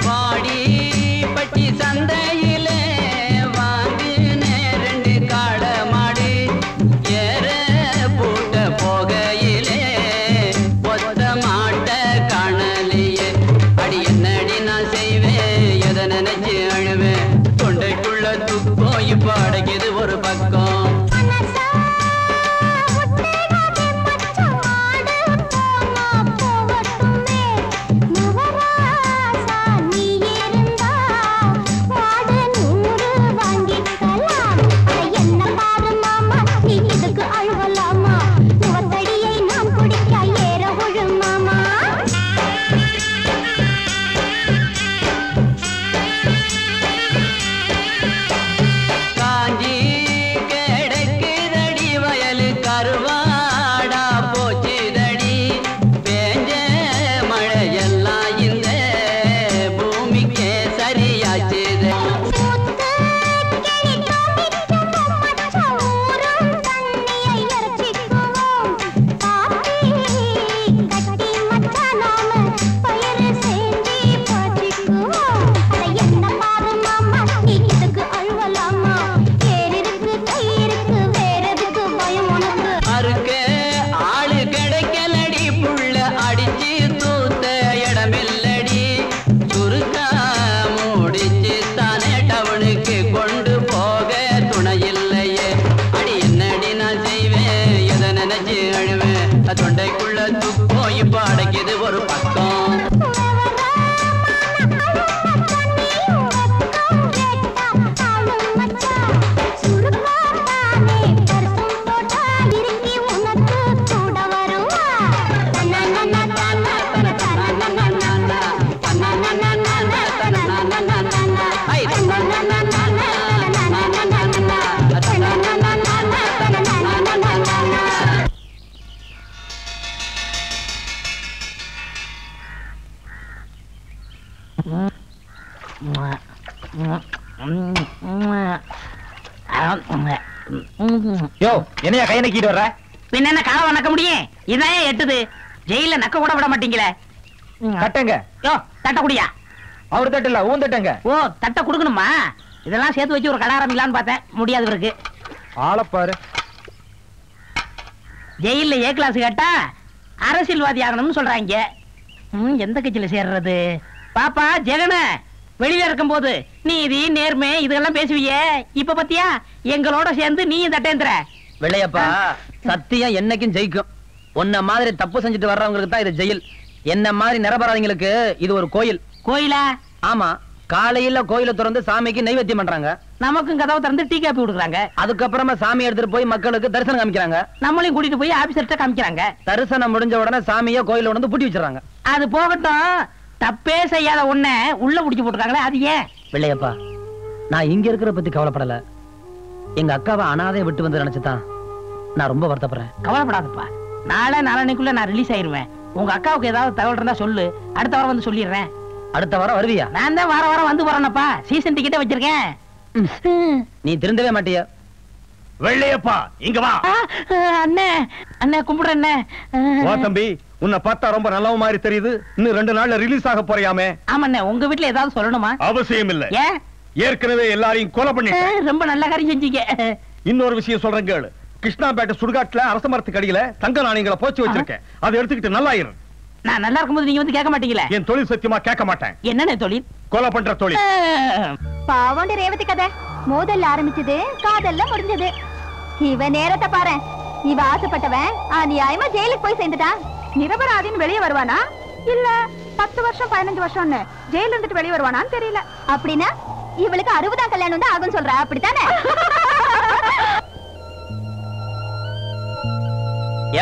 வாடி யோ என்னையா கையை நக்கிட்டு வர்ற? பின்ன என்ன காலை நக்க முடியும்? இதான் எட்டுது. ஜெயில நக்க கூட விட மாட்டீங்களே. தட்டங்க. யோ தட்ட குடியா? அவர் தட்டல, ஊன் தட்டங்க. ஓ தட்ட குடுக்கணுமா? இதெல்லாம் சேர்த்து வச்சு ஒரு கடை ஆரம்பிக்கலான்னு பார்த்தேன், முடியாது இருக்கு. ஆளப்பாரு. ஜெயில ஏ கிளாஸ் கேட்டா அரசியல்வாதி ஆகணும்னு சொல்றாங்க. எந்த கட்சியில சேர்றது? பாப்பா ஜெகன வெளியில இருக்கும் போது நீதி நேர்மை இதெல்லாம் பேசுவியே, இப்ப பத்தியா எங்களோட சேர்ந்து நீயும் தட்டேந்திர. வெள்ளையப்பா சத்தியம் என்னைக்கும் ஜெயிக்கும். உன்ன மாதிரி தப்பு செஞ்சுட்டு வர்றவங்களுக்கு தான் இது ஜெயில். என்ன மாதிரி நிரபராதிங்களுக்கு இது ஒரு கோயில். கோயிலா? ஆமா, காலையில கோயில திறந்து சாமிக்கு நைவேத்தியம் பண்றாங்க. நமக்கும் கதவை திறந்து டீ காப்பி கொடுக்குறாங்க. அதுக்கப்புறமா சாமி எடுத்துட்டு போய் மக்களுக்கு தரிசனம் காமிக்கிறாங்க. நம்மளையும் கூட்டிட்டு போய் ஆபீசர்ட்ட காமிக்கிறாங்க. தரிசனம் முடிஞ்ச உடனே சாமிய கோயில வந்து பூட்டி வச்சிடறாங்க. அது போகட்டும், தப்பே செய்யாத உன்ன உள்ள புடிச்சு போட்டுருக்காங்களே, அது ஏன்? வெள்ளையப்பா நான் இங்க இருக்கிற பத்தி கவலைப்படல. எங்க அக்காவை அனாதையை விட்டு வந்து நினைச்சுதான் நான் ரொம்ப வருத்தப்படுறேன். கவலைப்படாதப்பா, நாளைக்குள்ள நான் ரிலீஸ் ஆயிருவேன். உங்க அக்காவுக்கு ஏதாவது தகவல் இருந்தா சொல்லு, அடுத்த வாரம் வந்து சொல்லிடுறேன். அடுத்த வாரம் வருவியா? நான் தான் வாரம் வந்து போறேனப்பா, சீசன் டிக்கெட்டே வச்சிருக்கேன். நீ திருந்தவே மாட்டியா? வெள்ளையப்பா இங்க வா. அண்ணே அண்ணே கும்பிடுறேன் அண்ணே. வா தம்பி, உன்னை பார்த்தா ரொம்ப நல்ல மாதிரி தெரியுது. இன்னும் 2 நாள்ல ரிலீஸ் ஆக போறியாமே? ஆமாண்ணே, உங்க வீட்டுல ஏதாவது சொல்லணுமா? அவசியம் இல்ல, ஏன்? ஏற்கனவே எல்லாரையும் கொலை பண்ணிட்டேன். ரொம்ப நல்ல காரியம் செஞ்சீங்க. இன்னொரு விஷயம் சொல்றேன் கேளு. கிருஷ்ணாபேட்டை சுடுகாட்டுல அரச மரத்துக்கு அடியில தங்க நாணயங்களை போச்சு வச்சிருக்கேன். அதை எடுத்துக்கிட்டு நல்லா இரு. நான் நல்லா இருக்கும்போது நீங்க வந்து கேட்க மாட்டீங்களே? என் தொழில் சத்தியமா கேட்க மாட்டேன். என்னண்ணே தொழில்? கொலை பண்ற தொழில். பாவண்டி ரேவதி கதை மோதல்ல ஆரம்பிச்சது, காதல்ல முடிஞ்சது. இவ நேரத்தை பாரு. இவ ஆசைப்பட்டவன் நியாயமா ஜெயிலுக்கு போய் சேர்ந்துட்டான். நிரபராதின்னு வெளியே வருவானா இல்ல 10 வருஷம் 15 வருஷம்னு ஜெயில இருந்துட்டு வெளியே வருவானான்னு தெரியல. அப்படின்னா இவளுக்கு 60ஆம் கல்யாணம் தான் ஆகும் சொல்றா, அப்படித்தானே?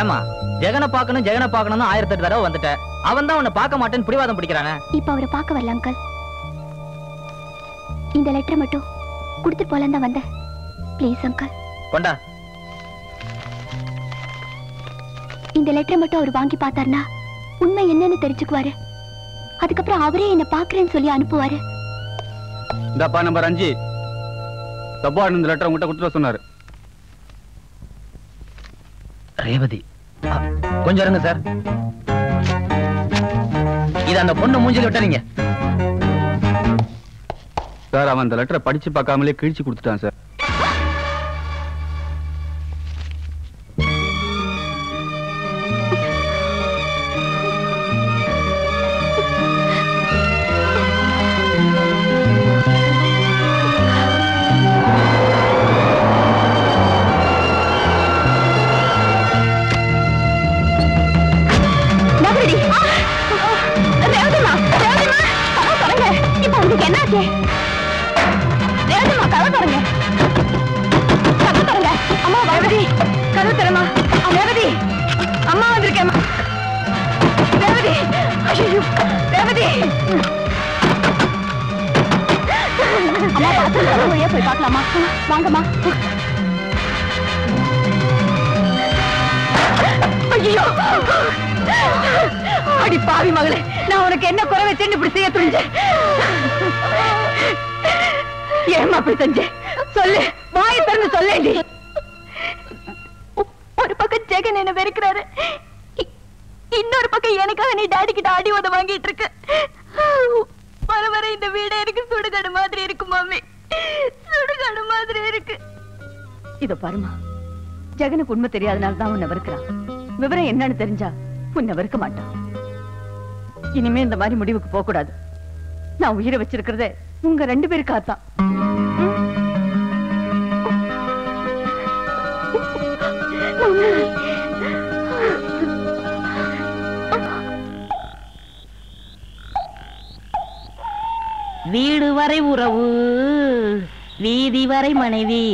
ஏமா ஜெகனை பாக்கணும் 1008 தடவை வந்துட்ட. அவன் தான் உன்னை பார்க்க மாட்டேன்னு பிடிவாதம் பிடிக்கிறானே. இப்ப அவரை பார்க்க வரல அங்கிள். இந்த லெட்டர் மட்டும் கொடுத்துட்டு போலாம் தான் வந்தேன். Please uncle. கொண்டா. இந்த லெட்டர் மட்டும் அவர் வாங்கி பார்த்தாருன்னா உண்மை என்னன்னு தெரிஞ்சுக்குவாரு. அதுக்கப்புறம் அவரே என்ன பாக்குறேன்னு சொல்லி அனுப்புவாரு. இந்தப்பா நம்பர் 5 தப்பா இந்த லெட்டர் உங்ககிட்ட கொடுத்துட்டு சொன்னாரு. ரேவதி கொஞ்சம் இருங்க சார். இது அந்த பொண்ணு மூஞ்சில விட்டுறீங்க சார். அவன் அந்த லெட்டரை படிச்சு பார்க்காமலே கிழிச்சு கொடுத்துட்டான் சார். போய் பார்க்கலாமா? வாங்கம்மா. ஐயோ அடி பாவி மகளே, நான் உனக்கு என்ன குறை வச்சேன்னு இப்படி செய்ய துணிஞ்சேன்? ஏமா அப்படி செஞ்சேன்? சொல்லு, வாயை திறந்து சொல்லேண்டி. ஒரு பக்கம் ஜெகன் என்ன வெறுக்கிறாரு, இன்னொரு பக்கம் எனக்காக நீ டாடி கிட்ட அடி உத வாங்கிட்டு இருக்கு. வர வர இந்த வீடு எனக்கு சுடுகாடு மாதிரி இருக்கு மாமி, சுடுகாடு மாதிரி இருக்கு. இத பாருமா, ஜெகனுக்கு உண்மை தெரியாதனால தான் உன்னை வெறுக்கிறான். விவரம் என்னன்னு தெரிஞ்சா உன்னை வெறுக்க மாட்டான். இனிமே இந்த மாதிரி முடிவுக்கு போக கூடாது. நான் உயிரை வச்சிருக்கிறதே உங்க 2 பேருக்காத்தான். வீடு வரை உறவு, வீதி வரை மனைவி,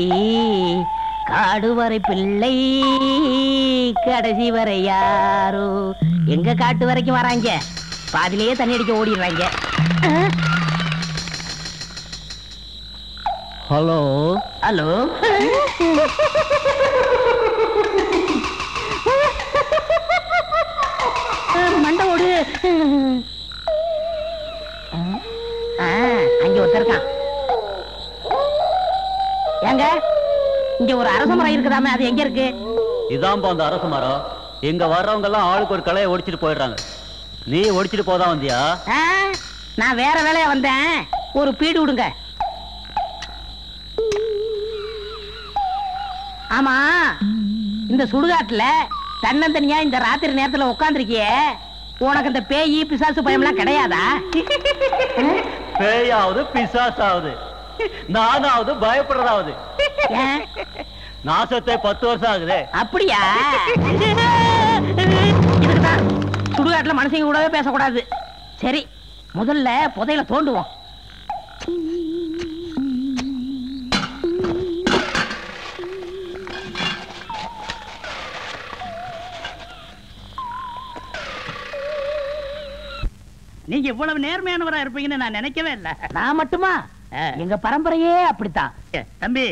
காடு வரை பிள்ளை, கடைசி வரை யாரோ. எங்க காட்டு வரைக்கும் வராங்க, பாதிலேயே தண்ணி அடிக்க ஓடிடுறாங்க. Hello hello. மண்டை ஓடு. அங்க ஒருத்தர் இருக்கான். ஏங்க இங்க ஒரு அரச மரம் இருக்குதாமே, அது எங்க இருக்கு? இதான்பா அந்த அரச மரம். இங்க வர்றவங்க எல்லாம் ஆளுக்கு ஒரு கலையை ஒடிச்சிட்டு போயிடுறாங்க. நீ ஒடிச்சிட்டு போதான் வந்தியா? நான் வேற வேலையா வந்தேன். ஒரு பீடு விடுங்க. ஆமா, இந்த சுடுகாட்டுல தன்னந்தனியா இந்த ராத்திரி நேரத்துல உட்கார்ந்துருக்கியே, உனக்கு இந்த பேயி பிசாசு பயம்லாம் கிடையாதா? பேயாவது பிசாசாவது நானாவது பயப்படுறதாவது. நாசத்தை 10 வருஷம் ஆகுது. அப்படியா? இதுக்குதான் சுடுகாட்டுல மனுஷங்க கூடவே பேசக்கூடாது. சரி, முதல்ல புதையில தோண்டுவோம். நீங்க இவ்வளவு நேர்மையானவரா இருப்பீங்கன்னு நான் நினைக்கவே இல்லை. நான் மட்டுமா? எங்க பரம்பரையே அப்படித்தான். தம்பி,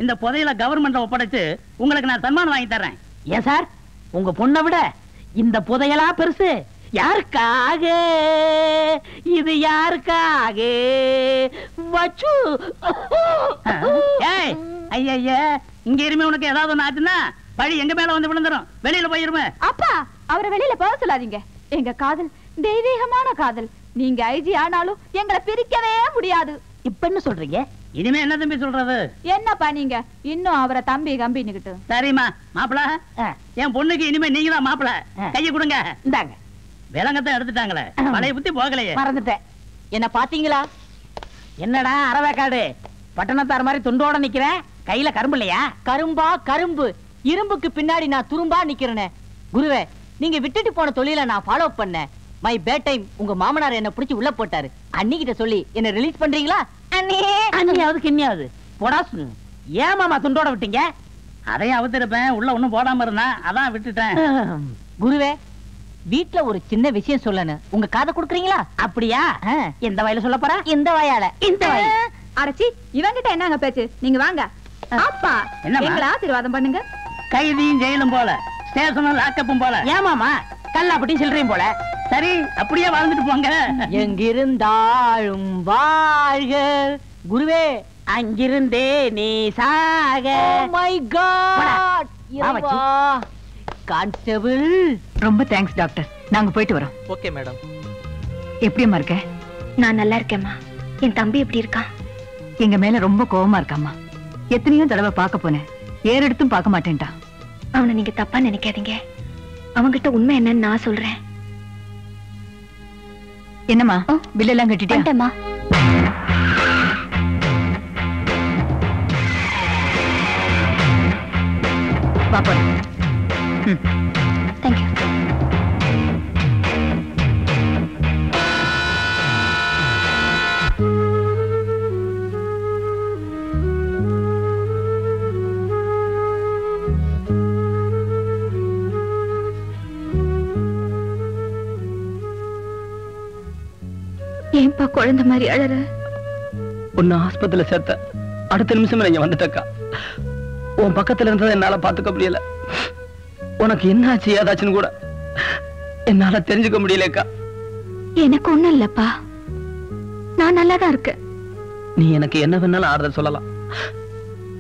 இந்த புதையில கவர்மெண்ட்ல ஒப்படைச்சு உங்களுக்கு நான் சன்மானம் வாங்கி தர்றேன். ஏன் சார், உங்க பொண்ணை விட இந்த புதையலா பெருசு? யாருக்காக இது, யாருக்காக வச்சு? ஏய் ஐயா, இங்க இருமே உனக்கு ஏதாவது ஒண்ணு ஆச்சுன்னா பழி எங்க மேல வந்து விழுந்துரும். வெளியில போயிருமே. அப்பா, அவரை வெளியில போக சொல்லாதீங்க. எங்க காதல் தெய்வீகமான காதல். நீங்க ஐஜி ஆனாலும் எங்களை பிரிக்கவே முடியாது. இப்ப என்ன சொல்றீங்க? இனிமே என்ன தம்பி சொல்றது? என்னப்பா நீங்க இன்னும் அவரை தம்பி கம்பின்னுகிட்டு? சரிம்மா, மாப்பிள என் பொண்ணுக்கு இனிமே நீங்க தான் மாப்பிள. கையை கொடுங்க. இந்தாங்க. விலங்கத்தை எடுத்துட்டாங்களே, பழைய புத்தி போகலையே. மறந்துட்டேன். என்ன பாத்தீங்களா? என்னடா அரவேக்காடு பட்டணத்தார் மாதிரி துண்டோட நிக்கிறேன், கையில கரும்பு இல்லையா? கரும்பா கரும்பு, இரும்புக்கு பின்னாடி நான் துரும்பா நிக்கிறேனே. குருவே, நீங்க விட்டுட்டு போன தொழில நான் ஃபாலோ பண்ணேன். மை பேட் டைம் உங்க மாமனார் என்ன பிடிச்சி உள்ள போட்டாரு. அன்னிக்கிட்ட சொல்லி என்ன ரிலீஸ் பண்றீங்களா? அண்ணியாவது கிண்ணியாவது போடாசு. ஏன் மாமா துண்டோட விட்டீங்க? அதையும் அவுத்திருப்பேன், உள்ள ஒண்ணும் போடாம இருந்தா அதான் விட்டுட்டேன். குருவே, வீட்டுல ஒரு சின்ன விஷயம் சொல்லணும், உங்க காதை கொடுக்குறீங்களா? அப்படியா? எந்த வாயில சொல்ல போற? இந்த வாயால. இந்த வாய். அடச்சி, இவங்கிட்ட என்னங்க பேச்சு? நீங்க வாங்க. அப்பா, எங்களை ஆசீர்வாதம் பண்ணுங்க. கைதியும் ஜெயிலும் போல, ஸ்டேஷனும் லாக்கப்பும் போல. ஏமாமா கல்லாப்பட்டி சில்லறையும் போல. சரி, அப்படியே வாழ்ந்துட்டு போங்க. எங்கிருந்தாலும் வாழ்க. குருவே, அங்கிருந்தே நீ சாக. My God. கான்ஸ்டபிள், ரொம்ப தேங்க்ஸ் டாக்டர். நாங்க போயிட்டு வரோம். Okay madam. எப்படியம்மா இருக்க? நான் நல்லா இருக்கேம்மா. என் தம்பி எப்படி இருக்கான்? எங்க மேல ரொம்ப கோவமா இருக்காம்மா. எத்தனையோ தடவை பார்க்க போனேன், ஏறெடுத்தும் பார்க்க மாட்டேன்டா. அவனை நீங்க தப்பா நினைக்காதீங்க. அவங்கிட்ட உண்மை என்னன்னு நான் சொல்றேன். என்னம்மா, பில் எல்லாம் கட்டிட்டேம்மா. பாப்பா. தேங்க்யூ. ஏன்பா குழந்தை மாதிரி அழற? உன்னை ஆஸ்பத்திரியில சேர்த்த அடுத்த நிமிஷம் நீங்க வந்துட்டக்கா. உன் பக்கத்துல இருந்ததை என்னால பாத்துக்க முடியல. உனக்கு என்ன ஆச்சு ஏதாச்சுன்னு கூட என்னால தெரிஞ்சுக்க முடியலக்கா. எனக்கு ஒண்ணும் இல்லப்பா, நான் நல்லாதான் இருக்கேன். நீ எனக்கு என்ன வேணாலும் ஆறுதல் சொல்லலாம்,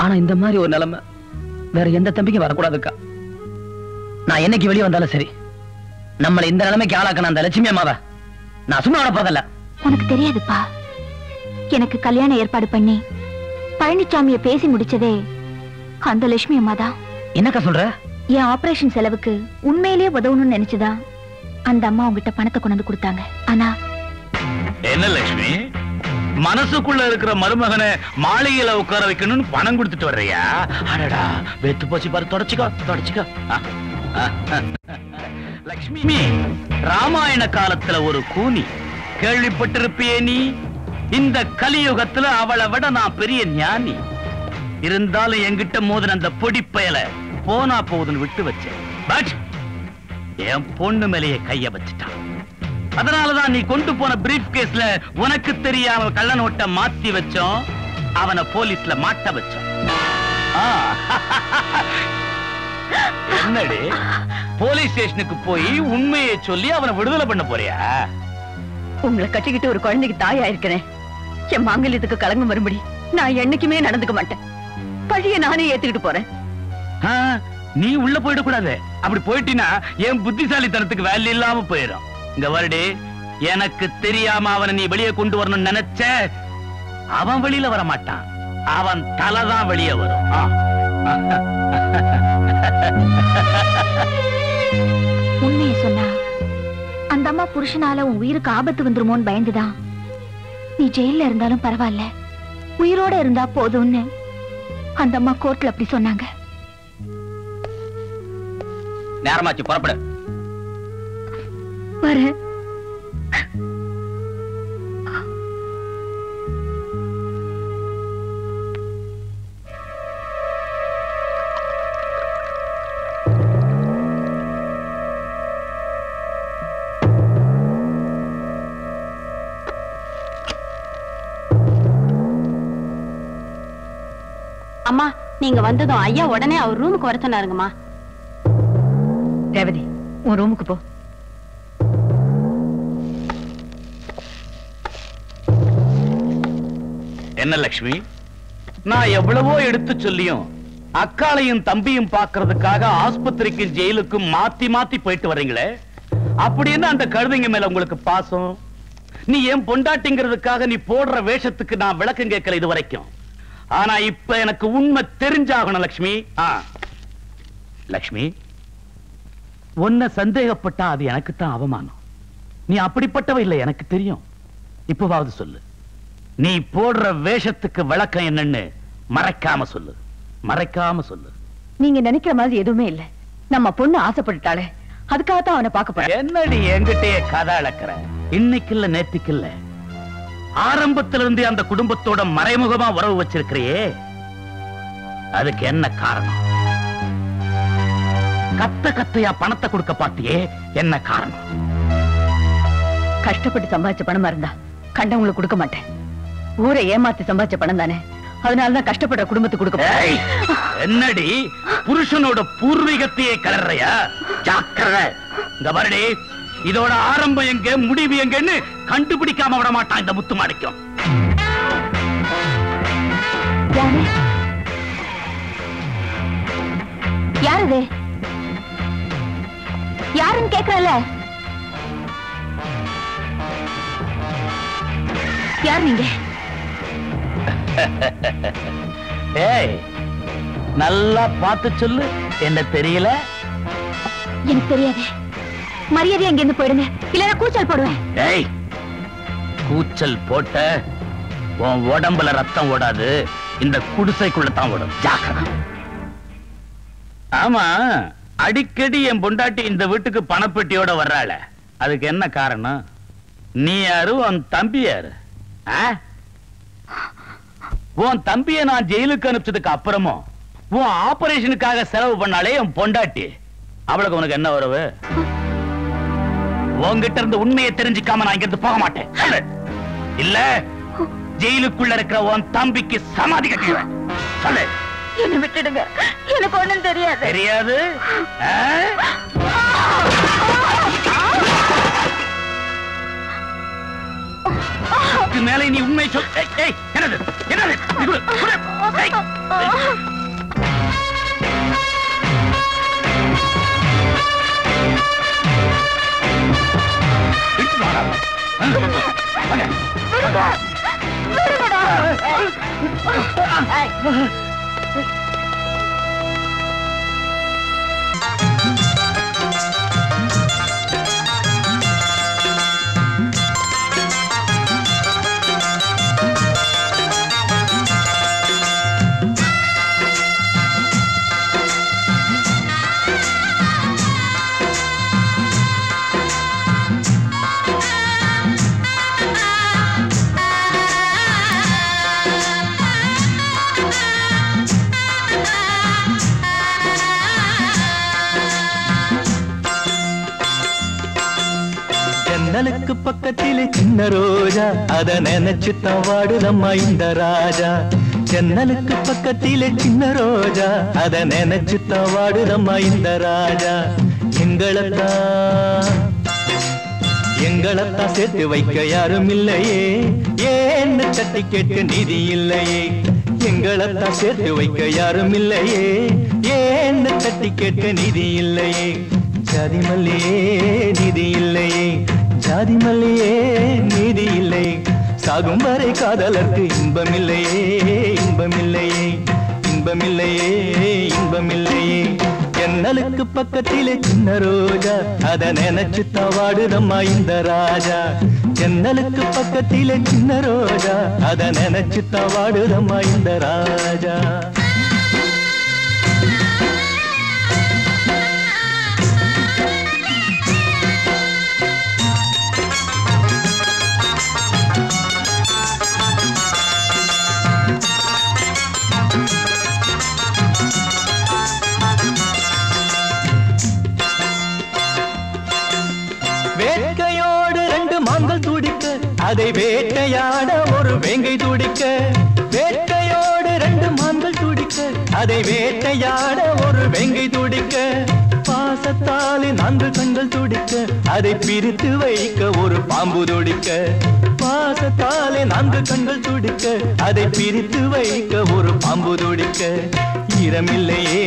ஆனா இந்த மாதிரி ஒரு நிலைமை வேற எந்த தம்பிக்கும் வரக்கூடாதுக்கா. நான் என்னைக்கு வெளியே வந்தாலும் சரி, நம்மளை இந்த நிலைமைக்கு ஆளாக்கணும் அந்த லட்சுமி அம்மாவை நான் சும்மா விட போறதில்ல. உனக்கு தெரியாதுப்பா, எனக்கு கல்யாணம் ஏற்பாடு பண்ணி பழனிசாமியை பேசி முடிச்சதே அந்த லட்சுமி அம்மா தான். என்னக்கா சொல்ற? என் ஆபரேஷன் செலவுக்கு உண்மையிலேயே உதவணும்னு நினைச்சுதான் அந்த அம்மா உங்ககிட்ட பணத்தை கொண்டு வந்து கொடுத்தாங்க. ஆனா என்ன லட்சுமி, மனசுக்குள்ள இருக்கிற மருமகனை மாளிகையில உட்கார வைக்கணும்னு பணம் கொடுத்துட்டு வர்றியா? அடடா, வெத்து போச்சு பாரு. தொடச்சுக்கோ தொடச்சுக்கோ. லட்சுமி, ராமாயண காலத்துல ஒரு கூனி கேள்விப்பட்டிருப்பியே நீ. இந்த கலியுகத்துல அவளை விட நான் பெரிய ஞானி. இருந்தாலும் என்கிட்ட மோதின அந்த பொடி பயல போனா போகுதுன்னு விட்டு வச்சேன். பட் என் பொண்ணு மேலேயே கைய வச்சுட்டான். அதனாலதான் நீ கொண்டு போன பிரீஃப் கேஸ்ல உனக்கு தெரியாம கள்ள நோட்டை மாத்தி வச்சோம், அவனை போலீஸ்ல மாட்ட வச்சோம். என்னடி, போலீஸ் ஸ்டேஷனுக்கு போய் உண்மையை சொல்லி அவனை விடுதலை பண்ண போறியா? உங்களை கட்டிக்கிட்டு ஒரு குழந்தைக்கு தாயா இருக்கிறேன். என் மாங்கல்யத்துக்கு களங்கம் வரும்படி நான் என்னைக்குமே நடந்துக்க மாட்டேன். பழிய நானே ஏத்துக்கிட்டு போறேன். நீ உள்ள போயிடக்கூடாது. அப்படி போயிட்டீன்னா என் புத்திசாலித்தனத்துக்கு வேலை இல்லாம போயிடும். இங்க வருடி, எனக்கு தெரியாம அவனை நீ வெளியே கொண்டு வரணும்னு நினைச்ச, அவன் வெளியில வர மாட்டான். அவன் தலைதான் வெளியே வரும். உண்மையை சொன்னா அந்த அம்மா புருஷனால உன் உயிருக்கு ஆபத்து வந்துருமோன்னு பயந்துதான் நீ ஜெயில இருந்தாலும் பரவாயில்ல, உயிரோட இருந்தா போதும்னு அந்த அம்மா கோர்ட்ல அப்படி சொன்னாங்க. நேரமாச்சு, புறப்படு. வரேன். அம்மா, நீங்க வந்ததும் ஐயா உடனே அவர் ரூமுக்கு வர சொன்னாருங்கம்மா. ரேவதி, உன் ரூமுக்கு போ. என்ன லட்சுமி, நான் எவ்வளவோ எடுத்து சொல்லியும் அக்காளையும் தம்பியும் பாக்குறதுக்காக ஆஸ்பத்திரிக்கும் ஜெயிலுக்கும் மாத்தி மாத்தி போயிட்டு வர்றீங்களே, அப்படின்னு அந்த கழுதைங்க மேல உங்களுக்கு பாசம்? நீ ஏன் பொண்டாட்டிங்கிறதுக்காக நீ போடுற வேஷத்துக்கு நான் விளக்கம் கேட்கல இது வரைக்கும். ஆனா இப்ப எனக்கு உண்மை தெரிஞ்சாகணும் லட்சுமி. லட்சுமி, உன்னை சந்தேகப்பட்டா அது எனக்கு தான் அவமானம். நீ அப்படிப்பட்டவ இல்லை, எனக்கு தெரியும். இப்பவாவது சொல்லு, நீ போடுற வேஷத்துக்கு விளக்கம் என்னன்னு மறைக்காம சொல்லு, மறைக்காம சொல்லு. நீங்க நினைக்கிற மாதிரி எதுவுமே இல்ல. நம்ம பொண்ணு ஆசைப்பட்டுட்டாளே, அதுக்காகத்தான் அவனை பார்க்க போறேன். என்னடி என்கிட்டயே கதை அளக்கிற? இன்னைக்கு இல்ல, நேத்துக்கு இல்ல, ஆரம்பத்திலிருந்து அந்த குடும்பத்தோட மறைமுகமா உறவு வச்சிருக்கிறியே, அதுக்கு என்ன காரணம்? கத்த கத்தையா பணத்தை கொடுக்க பாத்தியே, என்ன காரணம்? கஷ்டப்பட்டு சம்பாதிச்ச பணமா இருந்தா கண்டவங்களுக்கு கொடுக்க மாட்டேன். ஊரை ஏமாத்தி சம்பாதிச்ச பணம் தானே, அதனாலதான் கஷ்டப்படுற குடும்பத்துக்கு கொடுக்க. என்னடி புருஷனோட பூர்வீகத்தையே கலர்றையா? ஜாக்கிரதை. இந்த வருடி, இதோட ஆரம்பம் எங்க முடிவு எங்கன்னு கண்டுபிடிக்காம விட மாட்டான் இந்த முத்து மாணிக்கம். யாரு? யாருன்னு கேக்குறல? யார் நீங்க? ஏய், நல்லா பார்த்து சொல்லு. என்ன தெரியல? எனக்கு தெரியாது. மரியாதை அங்க இருந்து போயிடுங்க, இல்ல கூச்சல் போடுவேன். ஏய், கூச்சல் போட்ட உன் உடம்புல ரத்தம் ஓடாது, இந்த குடிசைக்குள்ள தான் ஓடும். ஜாக்கிரதை. ஆமா, அடிக்கடி என் பொண்டாட்டி இந்த வீட்டுக்கு பணப்பெட்டியோட வர்றாள, அதுக்கு என்ன காரணம்? நீ யாரு, உன் தம்பி யாரு? உன் தம்பியை நான் ஜெயிலுக்கு அனுப்பிச்சதுக்கு அப்புறமும் உன் ஆபரேஷனுக்காக செலவு பண்ணாலே என் பொண்டாட்டி, அவளுக்கு உனக்கு என்ன உறவு? உன்கிட்ட இருந்து உண்மையை தெரிஞ்சுக்காம நான் இங்கிருந்து போக மாட்டேன். இல்ல ஜெயிலுக்குள்ள இருக்கிற உன் தம்பிக்கு சமாதி கட்டிடுவேன். சொல்லு. என்ன விட்டுடுங்க, எனக்கு ஒண்ணும் தெரியாது. தெரியாது? மேலே நீ உண்மை சொல். என்னது என்னது? ஜன்னலுக்கு பக்கத்திலே சின்ன ரோஜா, அத நினைச்சு தவாடுதம்மா இந்த ராஜா. ஜன்னலுக்கு பக்கத்திலே சின்ன ரோஜா, அத நினைச்சு தவாடுதம்மா இந்த ராஜா. எங்களைத்தான் எங்களைத்தான் சேர்த்து வைக்க யாரும் இல்லையே, ஏன்னு தட்டி கேட்க நிதி இல்லையே. எங்களைத்தான் சேர்த்து வைக்க யாரும் இல்லையே, ஏன்னு தட்டி கேட்க நிதி இல்லையே. ஜாதி மல்லியே நிதி இல்லையே, ஜாதி மல்லியே நீதி இல்லை. சாகும் வரை காதலர்க்கு இன்பமில்லையே, இன்பமில்லையே, இன்பமில்லையே, இன்பமில்லையே. ஜன்னலுக்கு பக்கத்திலே சின்ன ரோஜா, அத நினைச்சு தவாடுதம்மா இந்த ராஜா. ஜன்னலுக்கு பக்கத்திலே சின்ன ரோஜா, அத நினைச்சு தவாடுதம்மா இந்த ராஜா. வேட்கையோடு ரெண்டு மான்கள் துடிக்க, அதை வேட்டையாட ஒரு வேங்கை துடிக்க. வேட்கையோடு ரெண்டு மான்கள் துடிக்க, அதை வேட்டையாட ஒரு வேங்கை துடிக்க. பாசத்தாலே நான்கு கண்கள் துடிக்க, அதை பிரித்து வைக்க ஒரு பாம்பு துடிக்க. பாசத்தாலே நான்கு கண்கள் துடிக்க, அதை பிரித்து வைக்க ஒரு பாம்பு துடிக்க. ஈரமில்லையே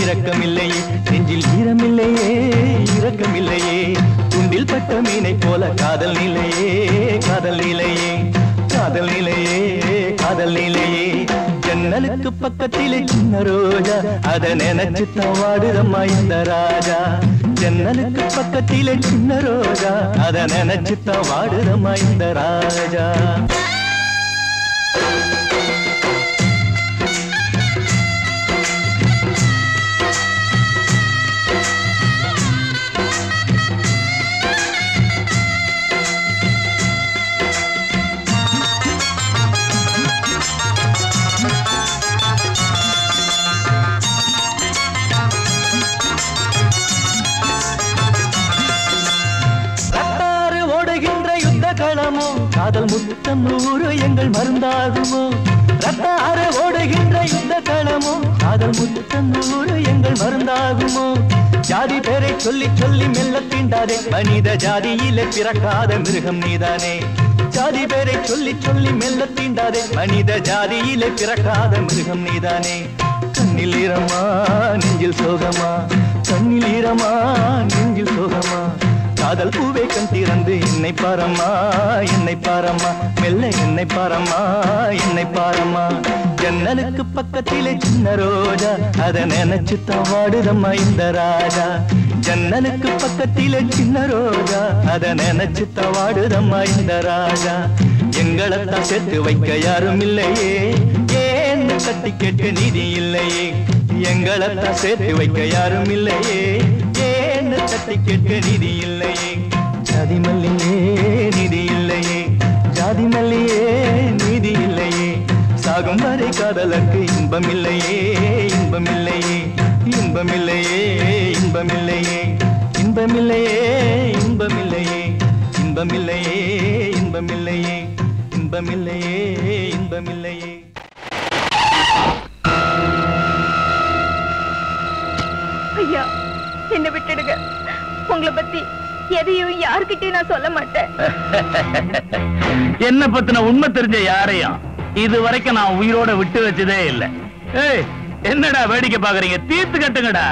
இரக்கமில்லையே, நெஞ்சில் ஈரமில்லையே இரக்கமில்லையே. துண்டில் பட்ட மீனை போல காதல் நிலையே, காதல் நிலையே, காதல் நிலையே, காதல் நிலையே. ஜன்னலுக்கு பக்கத்திலே சின்ன ரோஜா, அத நினைச்சு தவாடுதம்மா இந்த ராஜா. ஜன்னலுக்கு பக்கத்திலே சின்ன ரோஜா, அத நினைச்சு தவாடுதம்மா இந்த ராஜா. காதல் முத்தம் நூறு எங்கள் மருந்தாகுமோ. ரத்தார ஓடுகின்ற யுத்த களமோ, காதல் முத்தம் நூறு எங்கள் மருந்தாகுமோ. ஜாதி பேரை சொல்லி சொல்லி மெல்ல தீண்டாதே, மனித ஜாதியிலே பிறக்காத மிருகம் நீதானே. ஜாதி பேரை சொல்லி சொல்லி மெல்ல தீண்டாதே, மனித ஜாதியிலே பிறக்காத மிருகம் நீதானே. கண்ணில் ஈரமா நெஞ்சில் சோகமா, கண்ணில் ஈரமா நெஞ்சில் சோகமா. காதல் பூவே கண் திறந்து என்னை பாரம்மா, என்னை பாரம்மா, மெல்ல என்னை பாரம்மா, என்னை பாரம்மா. ஜன்னலுக்கு பக்கத்திலே சின்ன ரோஜா, அத நினைச்சு தவாடுதம்மா இந்த ராஜா. ஜன்னலுக்கு பக்கத்திலே சின்ன ரோஜா, அத நினைச்சு தவாடுதம்மா இந்த ராஜா. எங்களைத்தான் சேர்த்து வைக்க யாரும் இல்லையே, ஏன்னு தட்டி கேட்க நிதி இல்லையே. எங்களைத்தான் சேர்த்து வைக்க யாரும் இல்லையே, ஏன்னு தட்டி கேட்க நிதி இல்லையே. ஜாதி மல்லியே நிதி இல்லையே, ஜாதி மல்லியே நீதி இல்லையே. சாகும் வரை காதலுக்கு இன்பம் இல்லையே, இன்பம் இல்லையே, இன்பம் இல்லையே, இன்பம் இல்லையே, இன்பம் இல்லையே, இன்பம் இல்லையே, இன்பம் இல்லையே, இன்பம் இல்லையே, இன்பம் இல்லையே, இன்பம் இல்லையே. ஐயா, என்ன விட்டுடுங்க. உங்களை பத்தி எதையும் யாருக்கிட்டையும் நான் சொல்ல மாட்டேன். என்ன பத்தின உண்மை தெரிஞ்ச யாரையும் இது வரைக்கும் நான் உயிரோட விட்டு வச்சதே இல்லை. ஏய், என்னடா வேடிக்கை பாக்குறீங்க? தீர்த்து கட்டுங்கடா.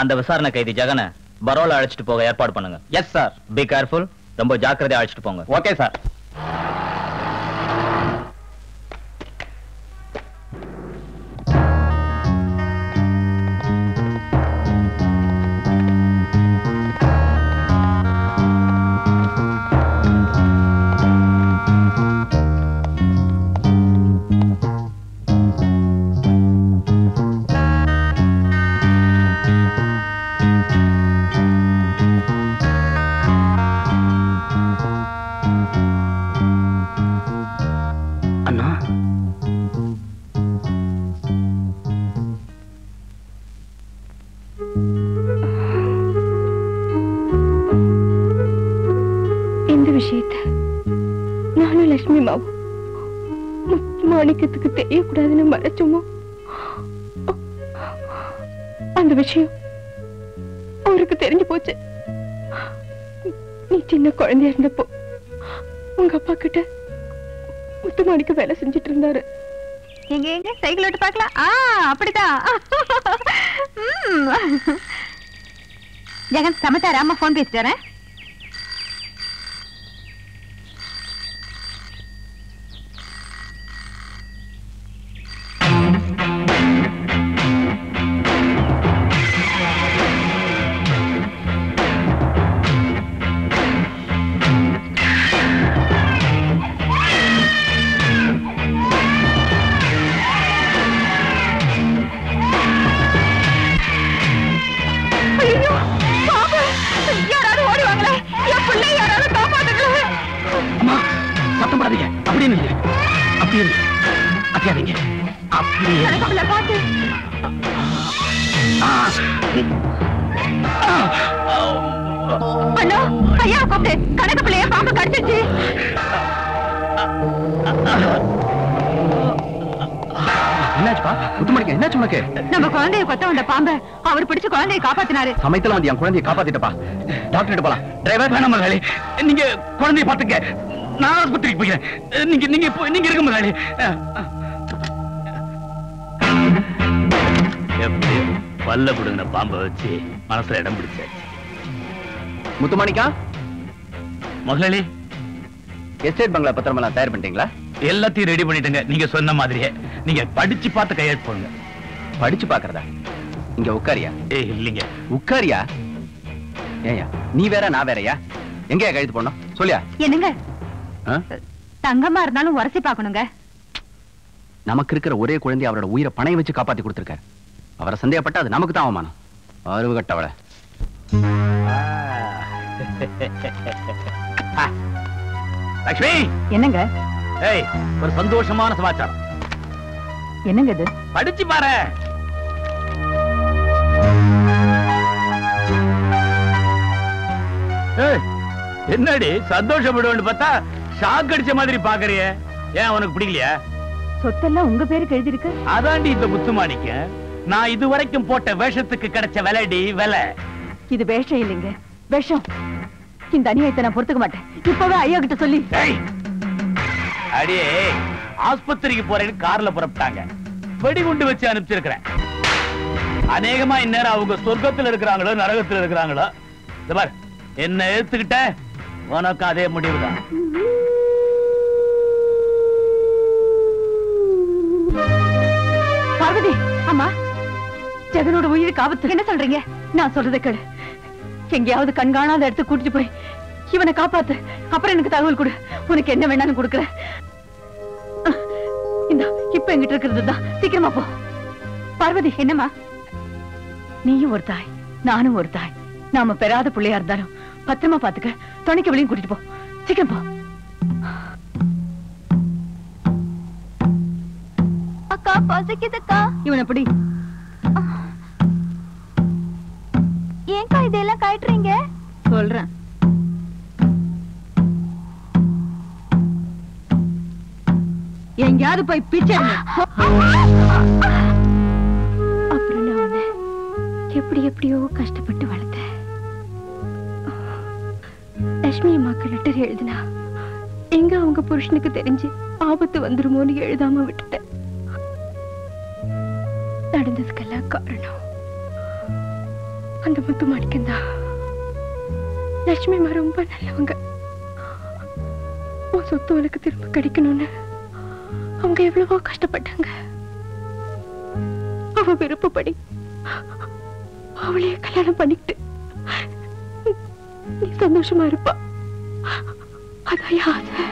அந்த விசாரணை கைதி ஜெகனை பரோலா அழைச்சிட்டு போக ஏற்பாடு பண்ணுங்க. Yes sir. Be careful. ரொம்ப ஜாக்கிரதையா அழைச்சிட்டு போங்க. Okay sir. மாணிக்கத்துக்கு தெரியக்கூடாதுன்னு மறைச்சோமோ அந்த விஷயம் அவருக்கு தெரிஞ்சு போச்சு. நீ சின்ன குழந்தையா இருந்தப்போ உங்க அப்பா கிட்ட முத்துமாணிக்க வேலை செஞ்சிட்டு இருந்தாரு. எங்க எங்க சைக்கிள் ஓட்டு பார்க்கலாம். அப்படிதான். ஜெகன் சமத்தாரு, அம்மா போன் பேசிட்டு வரேன். நம்ம குழந்தைய கொத்த வந்த பாம்பை அவர் பிடிச்சு குழந்தைய காப்பாத்தினாரு. சமயத்துல வந்து என் குழந்தைய காப்பாத்திட்டப்பா. டாக்டர் போலாம். டிரைவர் வேணாம் முதலாளி, நீங்க குழந்தைய பாத்துக்க, நான் ஆஸ்பத்திரிக்கு போகிறேன். நீங்க இருக்க முதலாளி. எப்படி பல்ல புடுங்கின பாம்பை வச்சு மனசுல இடம் பிடிச்சாச்சு. முத்துமாணிக்கா, முதலாளி எஸ்டேட் பங்களா பத்திரமெல்லாம் தயார் பண்ணிட்டீங்களா? எல்லாத்தையும் ரெடி பண்ணிட்டுங்க. நீங்க சொன்ன மாதிரியே நீங்க படிச்சு பார்த்து கையெழுத்து போடுங்க. படிச்சு பாக்குறதா? இங்க உட்காரியா? இல்லீங்க, உட்காரியா? ஏயா நீ வேற நான் வேறயா? எங்கயா கையெழுத்து போடணும் சொல்லியா? என்னங்க தங்கமா இருந்தாலும் உரசி பாக்கணுங்க. நமக்கு இருக்கிற ஒரே குழந்தை அவரோட உயிரை பணைய வச்சு காப்பாத்தி கொடுத்திருக்காரு. அவரை சந்தேகப்பட்டா அது நமக்கு தான் அவமானம். அருவு கட்டவள. லட்சுமி. என்னங்க? ஏய், ஒரு சந்தோஷமான சமாச்சாரம். என்னங்க இது? படிச்சு பாரு. என்னடி சந்தோஷப்படுவேன்னு பார்த்தா ஷாக் அடிச்ச மாதிரி பாக்குறிய? ஏன் உனக்கு பிடிக்கலையா? சொத்தெல்லாம் உங்க பேருக்கு எழுதி இருக்கு. அதாண்டி இந்த முத்துமாணிக்க நான் இது வரைக்கும் போட்ட வேஷத்துக்கு கிடைச்ச விலைடி விலை. இது வேஷம் இல்லைங்க, விஷம். இந்த அநியாயத்தை நான் பொறுத்துக்க மாட்டேன். இப்பவே ஐயா கிட்ட சொல்லி. அடியே, ஆஸ்பத்திரிக்கு போறேன்னு கார்ல புறப்பட்டாங்க. வெடிகுண்டு வச்சு அனுப்பிச்சிருக்கிறேன். அநேகமா இந்நேரம் அவங்க சொர்க்கத்தில் இருக்கிறாங்களோ நரகத்தில் இருக்கிறாங்களோ. என்ன எடுத்துக்கிட்ட உனக்கு அதே முடிவுதான். பார்வதி, அம்மா, ஜெகனோட உயிருக்கு ஆபத்து. என்ன சொல்றீங்க? நான் சொல்றதை கேளு. எங்கேயாவது கண்காணாத இடத்துக்கு கூட்டிட்டு போய் இவனை காப்பாத்து. அப்புறம் எனக்கு தகவல் கொடு. உனக்கு என்ன வேணாலும் கொடுக்குறேன். இந்த இப்ப எங்கிட்ட இருக்கிறது தான். சீக்கிரமா போ. பார்வதி, என்னம்மா? நீயும் ஒரு தாய், நானும் ஒரு தாய். நாம பெறாத பிள்ளையா இருந்தாலும் பத்திரமா பாத்துக்க. துணைக்கு வெளியும் கூட்டிட்டு போ. சீக்கிரம் போ. அக்கா பசிக்குதுக்கா. இவன் எப்படி? ஏன்க்கா இதெல்லாம் கட்டுறீங்க? சொல்றேன். எங்கயாவது போய் பிச்சை. அப்புறம் நான் உன்னை எப்படி எப்படியோ கஷ்டப்பட்டு வளர்த்தேன். லட்சுமி அம்மாக்கு லெட்டர் எழுதுனா எங்க அவங்க புருஷனுக்கு தெரிஞ்சு ஆபத்து வந்துருமோன்னு எழுதாம விட்டுட்டேன். நடந்ததுக்கெல்லாம் காரணம் அந்த முத்துமாணிக்கம் தான். லட்சுமி அம்மா ரொம்ப நல்லவங்க. உன் சொத்து உனக்கு திரும்ப கிடைக்கணும்னு அவங்க எவ்வளவோ கஷ்டப்பட்டாங்க. அவ விருப்பப்படி அவளையே கல்யாணம் பண்ணிக்கிட்டு நீ சந்தோஷமா இருப்பா. அதான் ஆசை.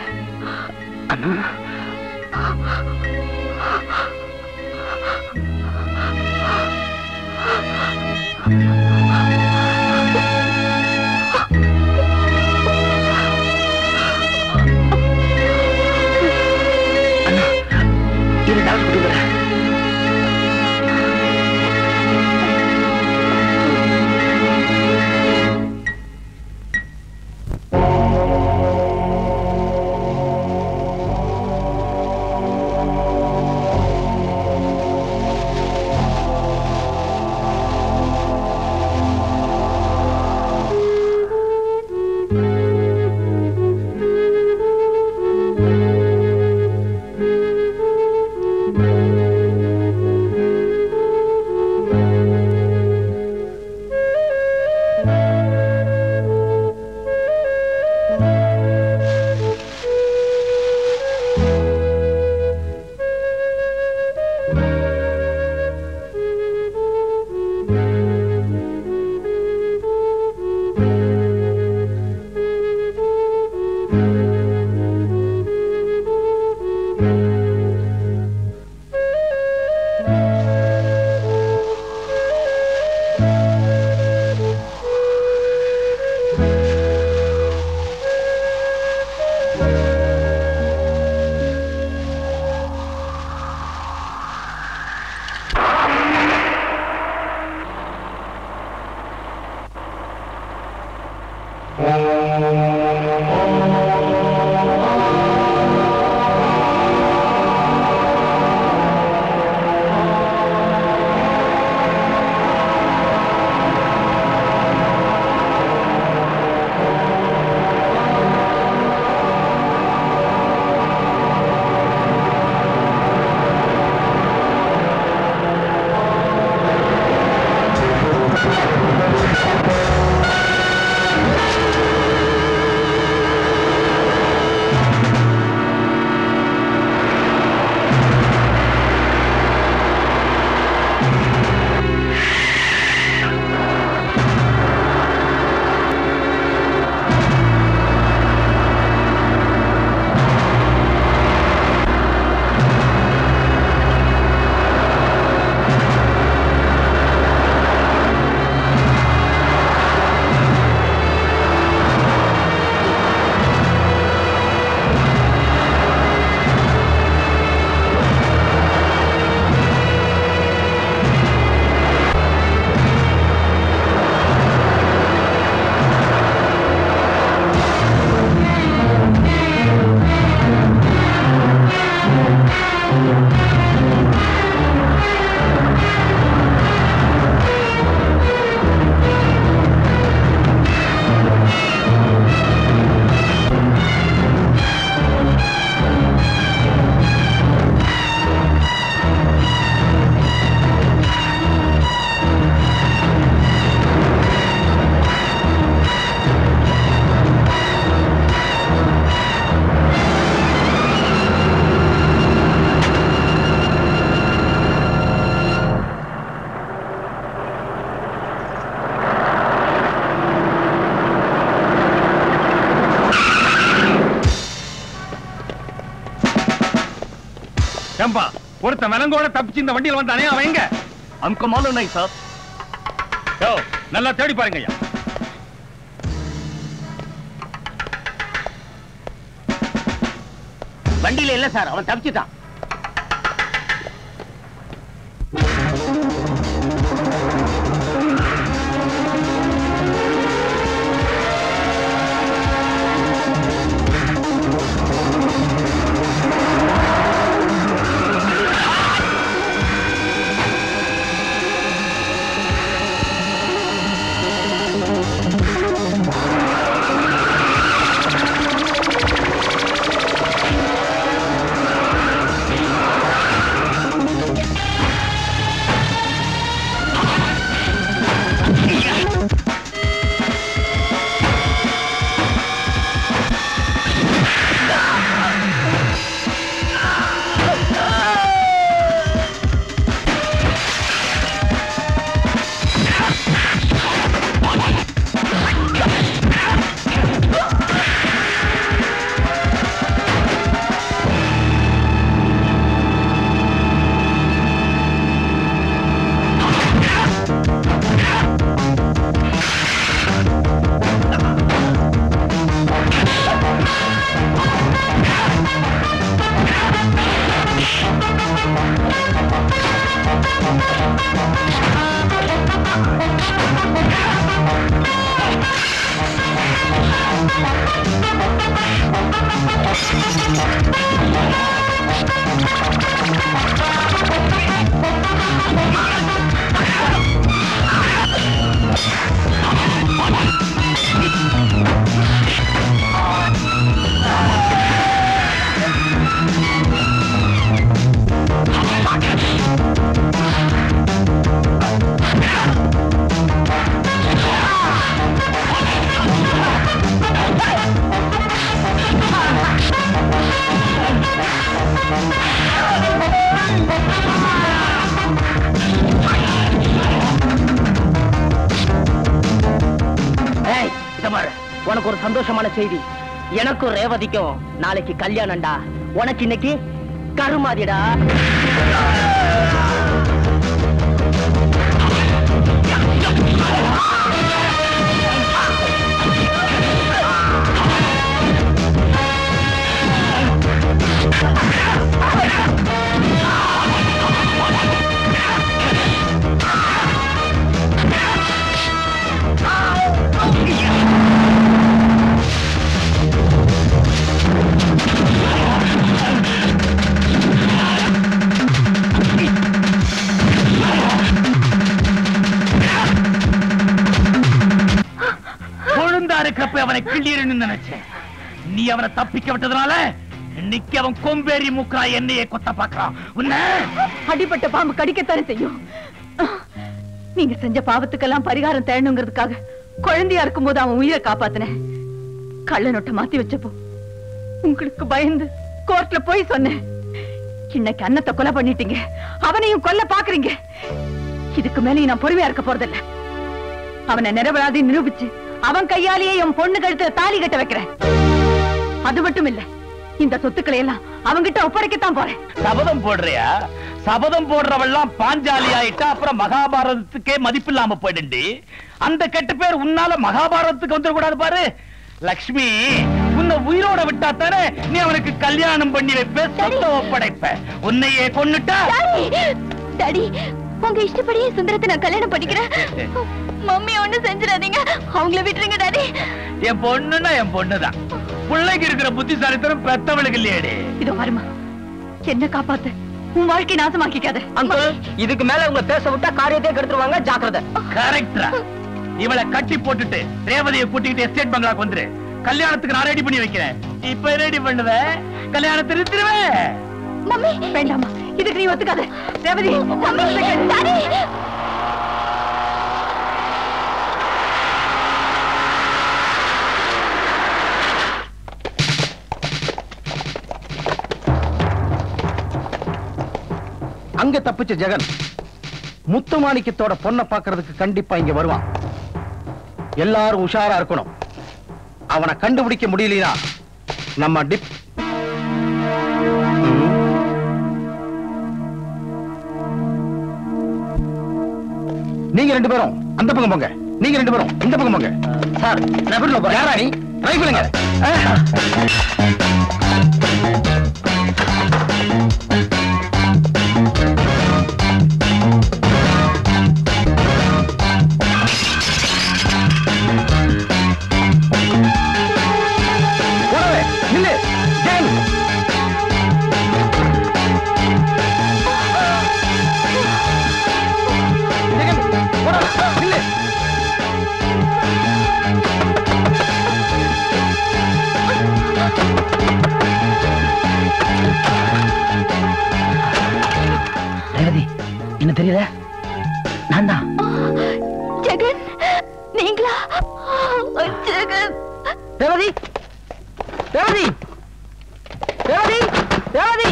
ஒருத்த விலங்கோட தப்பிச்சு இந்த வண்டியில வந்தானே அவன் எங்க? हमको मालूम नहीं साहब. யோ நல்லா தேடி பாருங்க ஐயா. வண்டியில இல்ல சார், அவன் தப்பிச்சுட்டான். உனக்கு ஒரு சந்தோஷமான செய்தி. எனக்கும் ரேவதிக்கும் நாளைக்கு கல்யாணம்டா. உனக்கு இன்னைக்கு கருமாதிடா. இருக்கப்ப அவனை கிள்ளியன்னு நினைச்சேன். நீ அவனை தப்பிக்க விட்டதுனால இன்னைக்கு அவன் கொம்பேறி மூக்கா என்னையே கொத்த பாக்குறான். உன்ன அடிபட்ட பாம்பு கடிக்கத்தானே செய்யும். நீங்க செஞ்ச பாவத்துக்கெல்லாம் பரிகாரம் தேடணுங்கிறதுக்காக குழந்தையா இருக்கும்போது அவன் உயிரை காப்பாத்தினேன். கள்ள நோட்டை மாத்தி வச்சப்போ உங்களுக்கு பயந்து கோர்ட்ல போய் சொன்னேன். இன்னைக்கு அண்ணத்தை கொலை பண்ணிட்டீங்க, அவனையும் கொல்ல பாக்குறீங்க. இதுக்கு மேலே நான் பொறுமையா இருக்க போறதில்ல. அவனை நிரபராதி நிரூபிச்சு அவன் கையாலேயே என் பொண்ணு கழுத்துல தாலி கட்ட வைக்கிறேன். அது மட்டும் இல்ல, இந்த சொத்துக்களை எல்லாம் அவங்கிட்ட ஒப்படைக்கத்தான் போறேன். சபதம் போடுறியா? சபதம் போடுறவெல்லாம் பாஞ்சாலி ஆயிட்டா அப்புறம் மகாபாரதத்துக்கே மதிப்பு இல்லாம போயிடுண்டி. அந்த கெட்ட பேர் உன்னால மகாபாரதத்துக்கு வந்துடக்கூடாது பாரு. லக்ஷ்மி, உன்னை உயிரோட விட்டா தானே நீ அவனுக்கு கல்யாணம் பண்ணி வைப்ப, சொத்தை ஒப்படைப்ப. உன்னையே கொன்னுட்டா டாடி, உங்க இஷ்டப்படியே சுந்தரத்தை நான் கல்யாணம் பண்ணிக்கிறேன். மம்மி ஒண்ணு செஞ்சிடாதீங்க, அவங்கள விட்டுருங்க டாடி. என் பொண்ணுன்னா என் பொண்ணுதான். பிள்ளைக்கு இருக்கிற புத்திசாலித்தனம் பெத்தவளுக்கு இல்லையேடி. இதோ வருமா, என்ன காப்பாத்து, உன் வாழ்க்கை நாசமாக்கிக்காத. அங்கிள், இதுக்கு மேல உங்க பேச விட்டா காரியத்தை கெடுத்துருவாங்க, ஜாக்கிரதை. கரெக்டா. இவளை கட்டி போட்டுட்டு ரேவதியை கூட்டிட்டு எஸ்டேட் பங்களாக்கு வந்துரு. கல்யாணத்துக்கு நான் ரெடி பண்ணி வைக்கிறேன். இப்ப ரெடி பண்ணுவேன், கல்யாணத்தை நிறுத்திடுவேன். மம்மி வேண்டாமா, இதுக்கு நீ ஒத்துக்காத. ரேவதி, டாடி. அங்க தப்பிச்ச ஜெகன் முத்துமாணிக்கத்தோட பொண்ணை பாக்குறதுக்கு கண்டிப்பா இங்க வருவான். எல்லாரும் உஷாரா இருக்கணும். அவனை கண்டுபிடிக்க முடியலனா நம்ம டிப் நீங்க 2 பேரும் அந்த பக்கம் போங்க, நீங்க 2 பேரும் இந்த பக்கம் போங்க. சார் நான் வீட்டுல போறேன். யாரா நீ? ரைஃபிளுங்க. என்ன தெரியல? நான் தான். ஜெகன், நீங்களா? ஜெகன். ரேவதி, ரேவதி, ரேவதி, ரேவதி.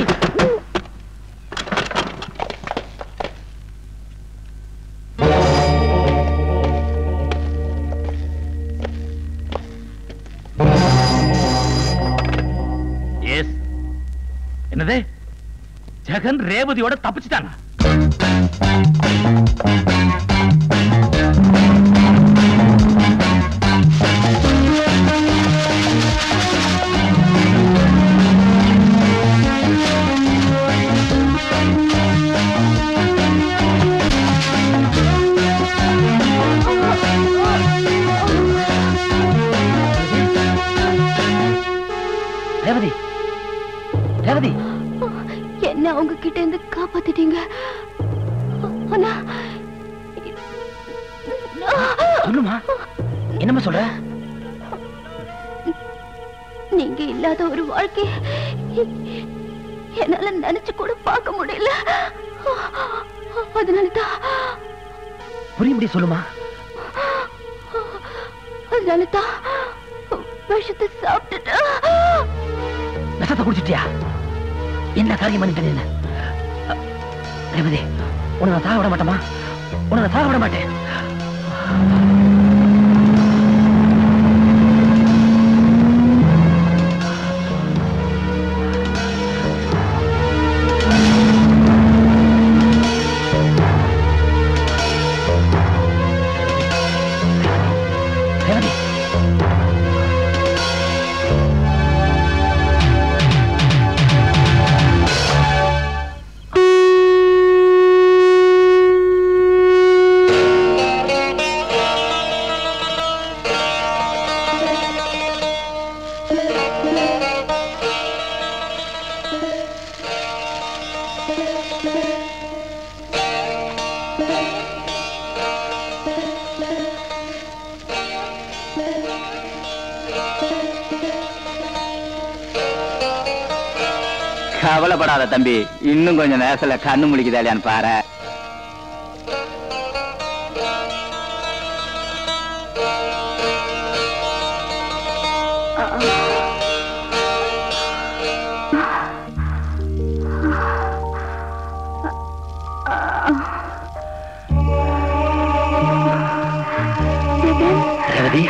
எஸ். என்னது? ஜெகன் ரேவதியோட தப்பிச்சிட்டானா? ரேவதி, ரேவதி, என்ன அவங்க கிட்ட இருந்து காப்பாத்திட்டீங்க. ஆனா சொல்லுமா, என்னம்மா சொல்ற? நீங்க இல்லாத ஒரு வாழ்க்கை என்னால நினைச்சு கூட பார்க்க முடியல. அதனாலதான் புரியும்படி சொல்லுமா. அதனாலதான் விஷத்தை சாப்பிட்டுட்டா. விஷத்தை குடிச்சிட்டியா? என்ன காரியம் பண்ணிட்டேன்? ரேவதி, உன்னை நான் சாக விட மாட்டேமா? உன்னை நான் சாக விட மாட்டேன். ரேவதி, கவலைப்படாத தம்பி, இன்னும் கொஞ்சம் நேரத்துல கண்ணு முழிக்குதா இல்லையான்னு பாரு. ரேவதி,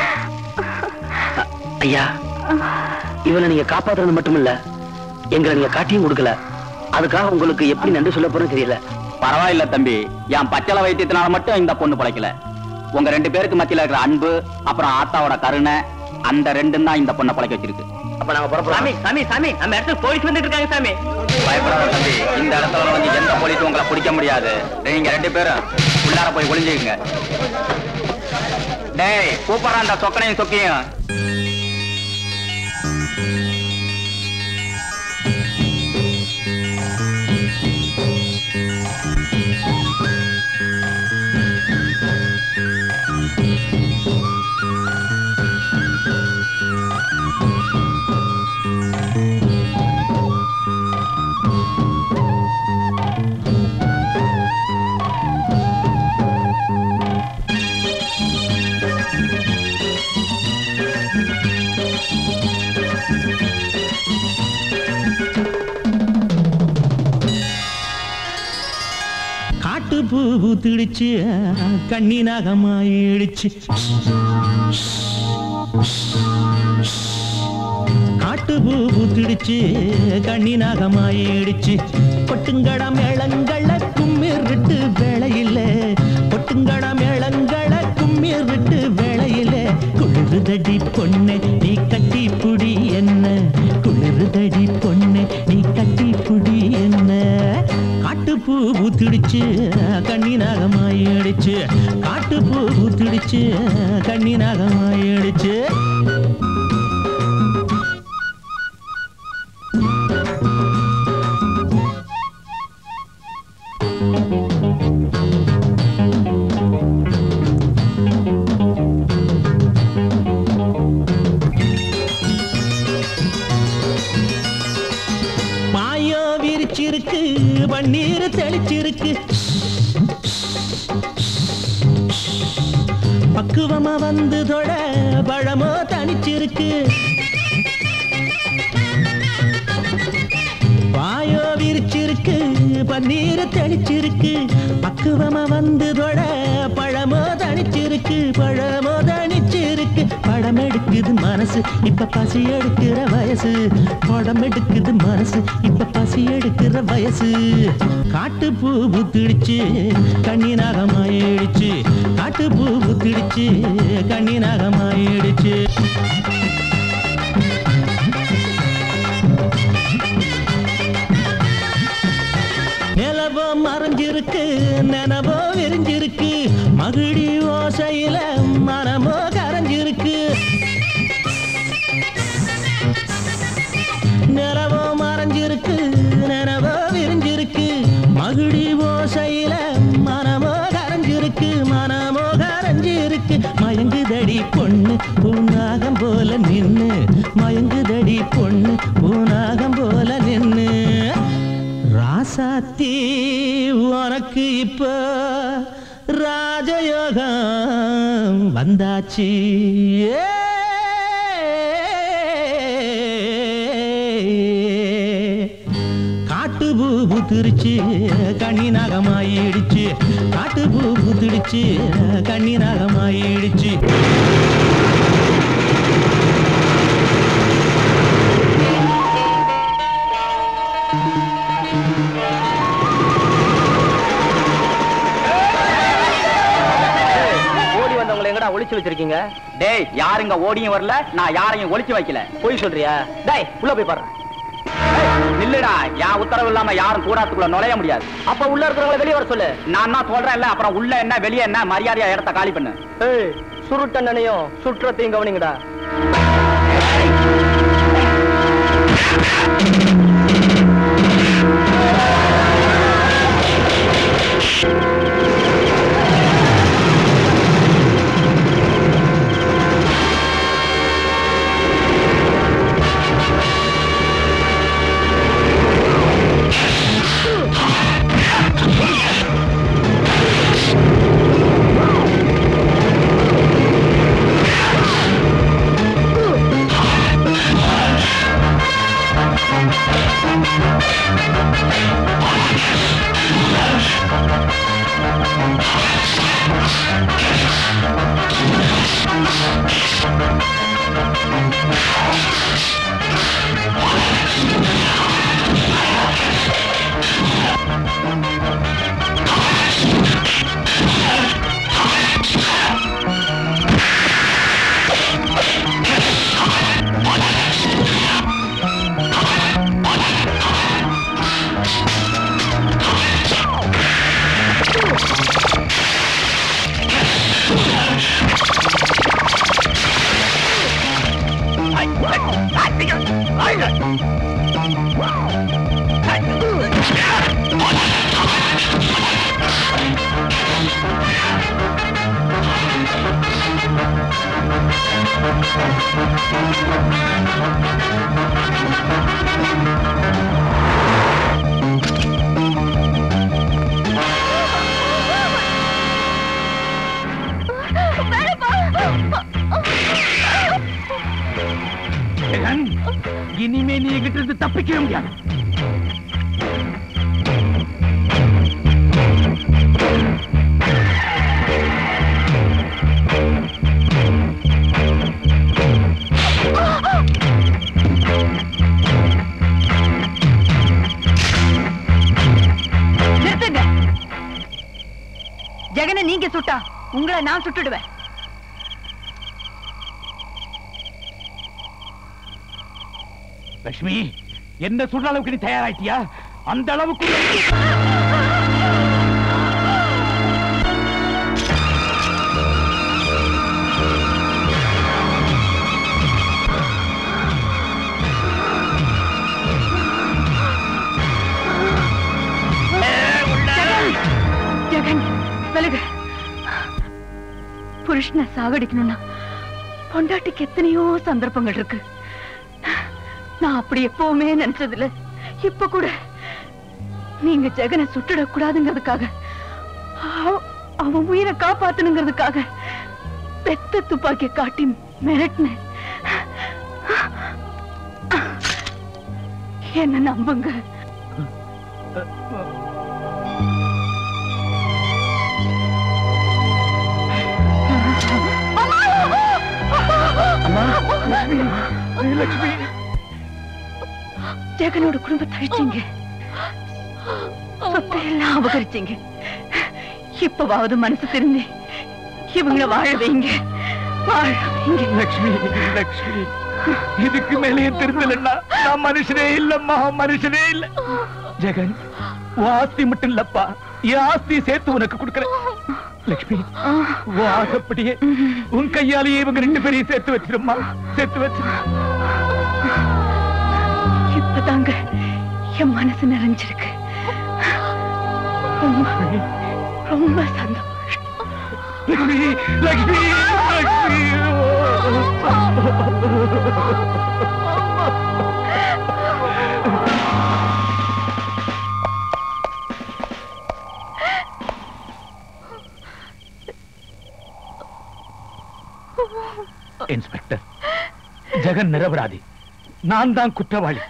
ஐயா, இவனை நீங்க காப்பாத்துறது மட்டுமில்ல, எங்களை நீங்க காட்டியும் கொடுக்கல. அதுக்காக உங்களுக்கு எப்படி நன்றி சொல்ல போறேன்னு தெரியல. பரவாயில்ல தம்பி, என் பச்சளை வைத்தியத்தினால மட்டும் இந்த பொண்ணு பிழைக்கல. உங்க 2 பேருக்கு மத்தியில இருக்கிற அன்பு, அப்புறம் ஆத்தாவோட கருணை, அந்த 2 தான் இந்த பொண்ணை பிழைக்க வச்சிருக்கு. அப்ப நாங்க புறப்படலாம். சாமி சாமி சாமி, நம்ம இடத்துக்கு போலீஸ் வந்துட்டு இருக்காங்க சாமி. பயப்படாத தம்பி, இந்த இடத்துல வந்து எந்த போலீஸும் உங்களை பிடிக்க முடியாது. நீங்க 2 பேரும் உள்ளார போய் ஒளிஞ்சுக்குங்க. டேய், கூப்பிடுற அந்த சொக்கனையும் சொக்கியும். பூ திடிச்சு கண்ணி நாகமாயிடுச்சு. காட்டு பூ திடிச்சு கண்ணி நாகமாயிடுச்சு. கொட்டுங்கட மேளங்கள கும்மிருட்டு வேளையில்லை, கொட்டுங்கட கண்ணி நாகமாயிடுச்சு காட்டு பூ பூத்திடுச்சு கண்ணி நாகமாயிடுச்சு மாயோ விரிச்சிருக்கு பன்னீர் தெளிச்சிருக்கு பக்குவமா வந்து தொட பழமோ தனிச்சிருக்கு வாயோ விரிச்சிருக்கு பன்னீர் தெளிச்சிருக்கு பக்குவமா வந்து தொட பழமோ தனிச்சிருக்கு பழமோ தனிச்சிருக்கு படம் எடுக்குது மனசு இப்ப பசி எடுக்கிற வயசு படம் எடுக்குது மனசு இப்ப பசி எடுக்கிற வயசு காட்டு பூ பூத்திடுச்சு கண்ணி நாகமாயிடுச்சு காட்டு பூ பூத்திடுச்சு கண்ணி நாகமாயிடுச்சு நிலவோ மறைஞ்சிருக்கு நினவோ விரிஞ்சிருக்கு மகிழி ஓசையில மனமோ கரைஞ்சிருக்கு நிலவோ மறைஞ்சிருக்கு நினவோ விரிஞ்சிருக்கு மகிழி ஓசையில மனமோ கரைஞ்சிருக்கு மனமோ கரைஞ்சிருக்கு மயங்குதடி பொண்ணு பூநாகம் போல நின்னு மயங்குதடி பொண்ணு பூநாகம் போல நின்னு ராசாத்தி உனக்கு இப்ப ராஜயோகம் வந்தாச்சு காட்டு பூ பூத்திருச்சு கண்ணி நாகமாயிடுச்சு காட்டு பூ பூத்திடுச்சு கண்ணி நாகமாயிடுச்சு ஒளிச்சு வச்சிருக்கீங்க டேய் யாருங்க ஓடியும் வரல நான் யாரையும் ஒளிச்சு வைக்கல போய் சொல்றியா டேய் உள்ள போய் பாரு நில்லுடா யா உத்தரவு இல்லாம யாரும் கூடாத்துக்குள்ள நுழைய முடியாது அப்ப உள்ள இருக்கிறவங்க வெளியே வர சொல்லு நான் தான் சொல்றேன்ல அப்புறம் உள்ள என்ன வெளியே என்ன மரியாதையா இடத்த காலி பண்ணு சுருட்டனையும் சுற்றத்தையும் கவனிங்கடா இனிமே நீ கிட்ட இருந்து தப்பிக்கவே முடியாது ஜெகனை நீங்க சுட்டா உங்களை நான் சுட்டுடுவேன். லட்சுமி, என்ன சுடுற அளவுக்கு நீ தயாராயிட்டியா? அந்த அளவுக்கு நாலுக புருஷனை சாகடிக்கணும்னா பொண்டாட்டிக்கு எத்தனையோ சந்தர்ப்பங்கள் இருக்கு. நான் அப்படி எப்பவுமே நினைச்சதில்ல. இப்ப கூட நீங்க ஜெகனை சுட்டுடக்கூடாதுங்கிறதுக்காக, அவன் உயிரை காப்பாத்தணுங்கிறதுக்காக பெத்த துப்பாக்கிய காட்டி மிரட்டின. என்ன நம்புங்க. ஜெகனோட குடும்பத்தை அழிச்சீங்க, சொத்தையெல்லாம் அபகரிச்சீங்க. இப்பவாவது மனசு திருந்தி இவங்கள வாழ வைங்க, வாழ வைங்க. லட்சுமி, லட்சுமி, இதுக்கு மேலேயே திருந்தலன்னா நான் மனுஷனே இல்லம்மா, மனுஷனே இல்ல. ஜெகன், உன் ஆஸ்தி மட்டும் இல்லப்பா, என் ஆஸ்தியை சேர்த்து உனக்கு கொடுக்கறேன். லட்சுமி, உன் ஆசைப்படியே உன் கையாலேயே இவங்க 2 பேரையும் சேர்த்து வச்சிருமா, சேர்த்து வச்சிரு. இப்பதாங்க என் மனசு நிறைஞ்சிருக்கு. ரொம்ப சந்தோஷம். லட்சுமி, லட்சுமி, லட்சுமி. இன்ஸ்பெக்டர், ஜெகன் நிரபராதி, நான் தான் குற்றவாளி.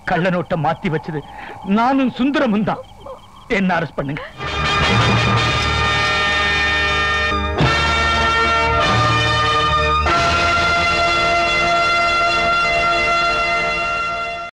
கள்ள நோட்டை மாத்தி வச்சது நானும் சுந்தரமும் தான். என்ன அரெஸ்ட் பண்ணுங்க.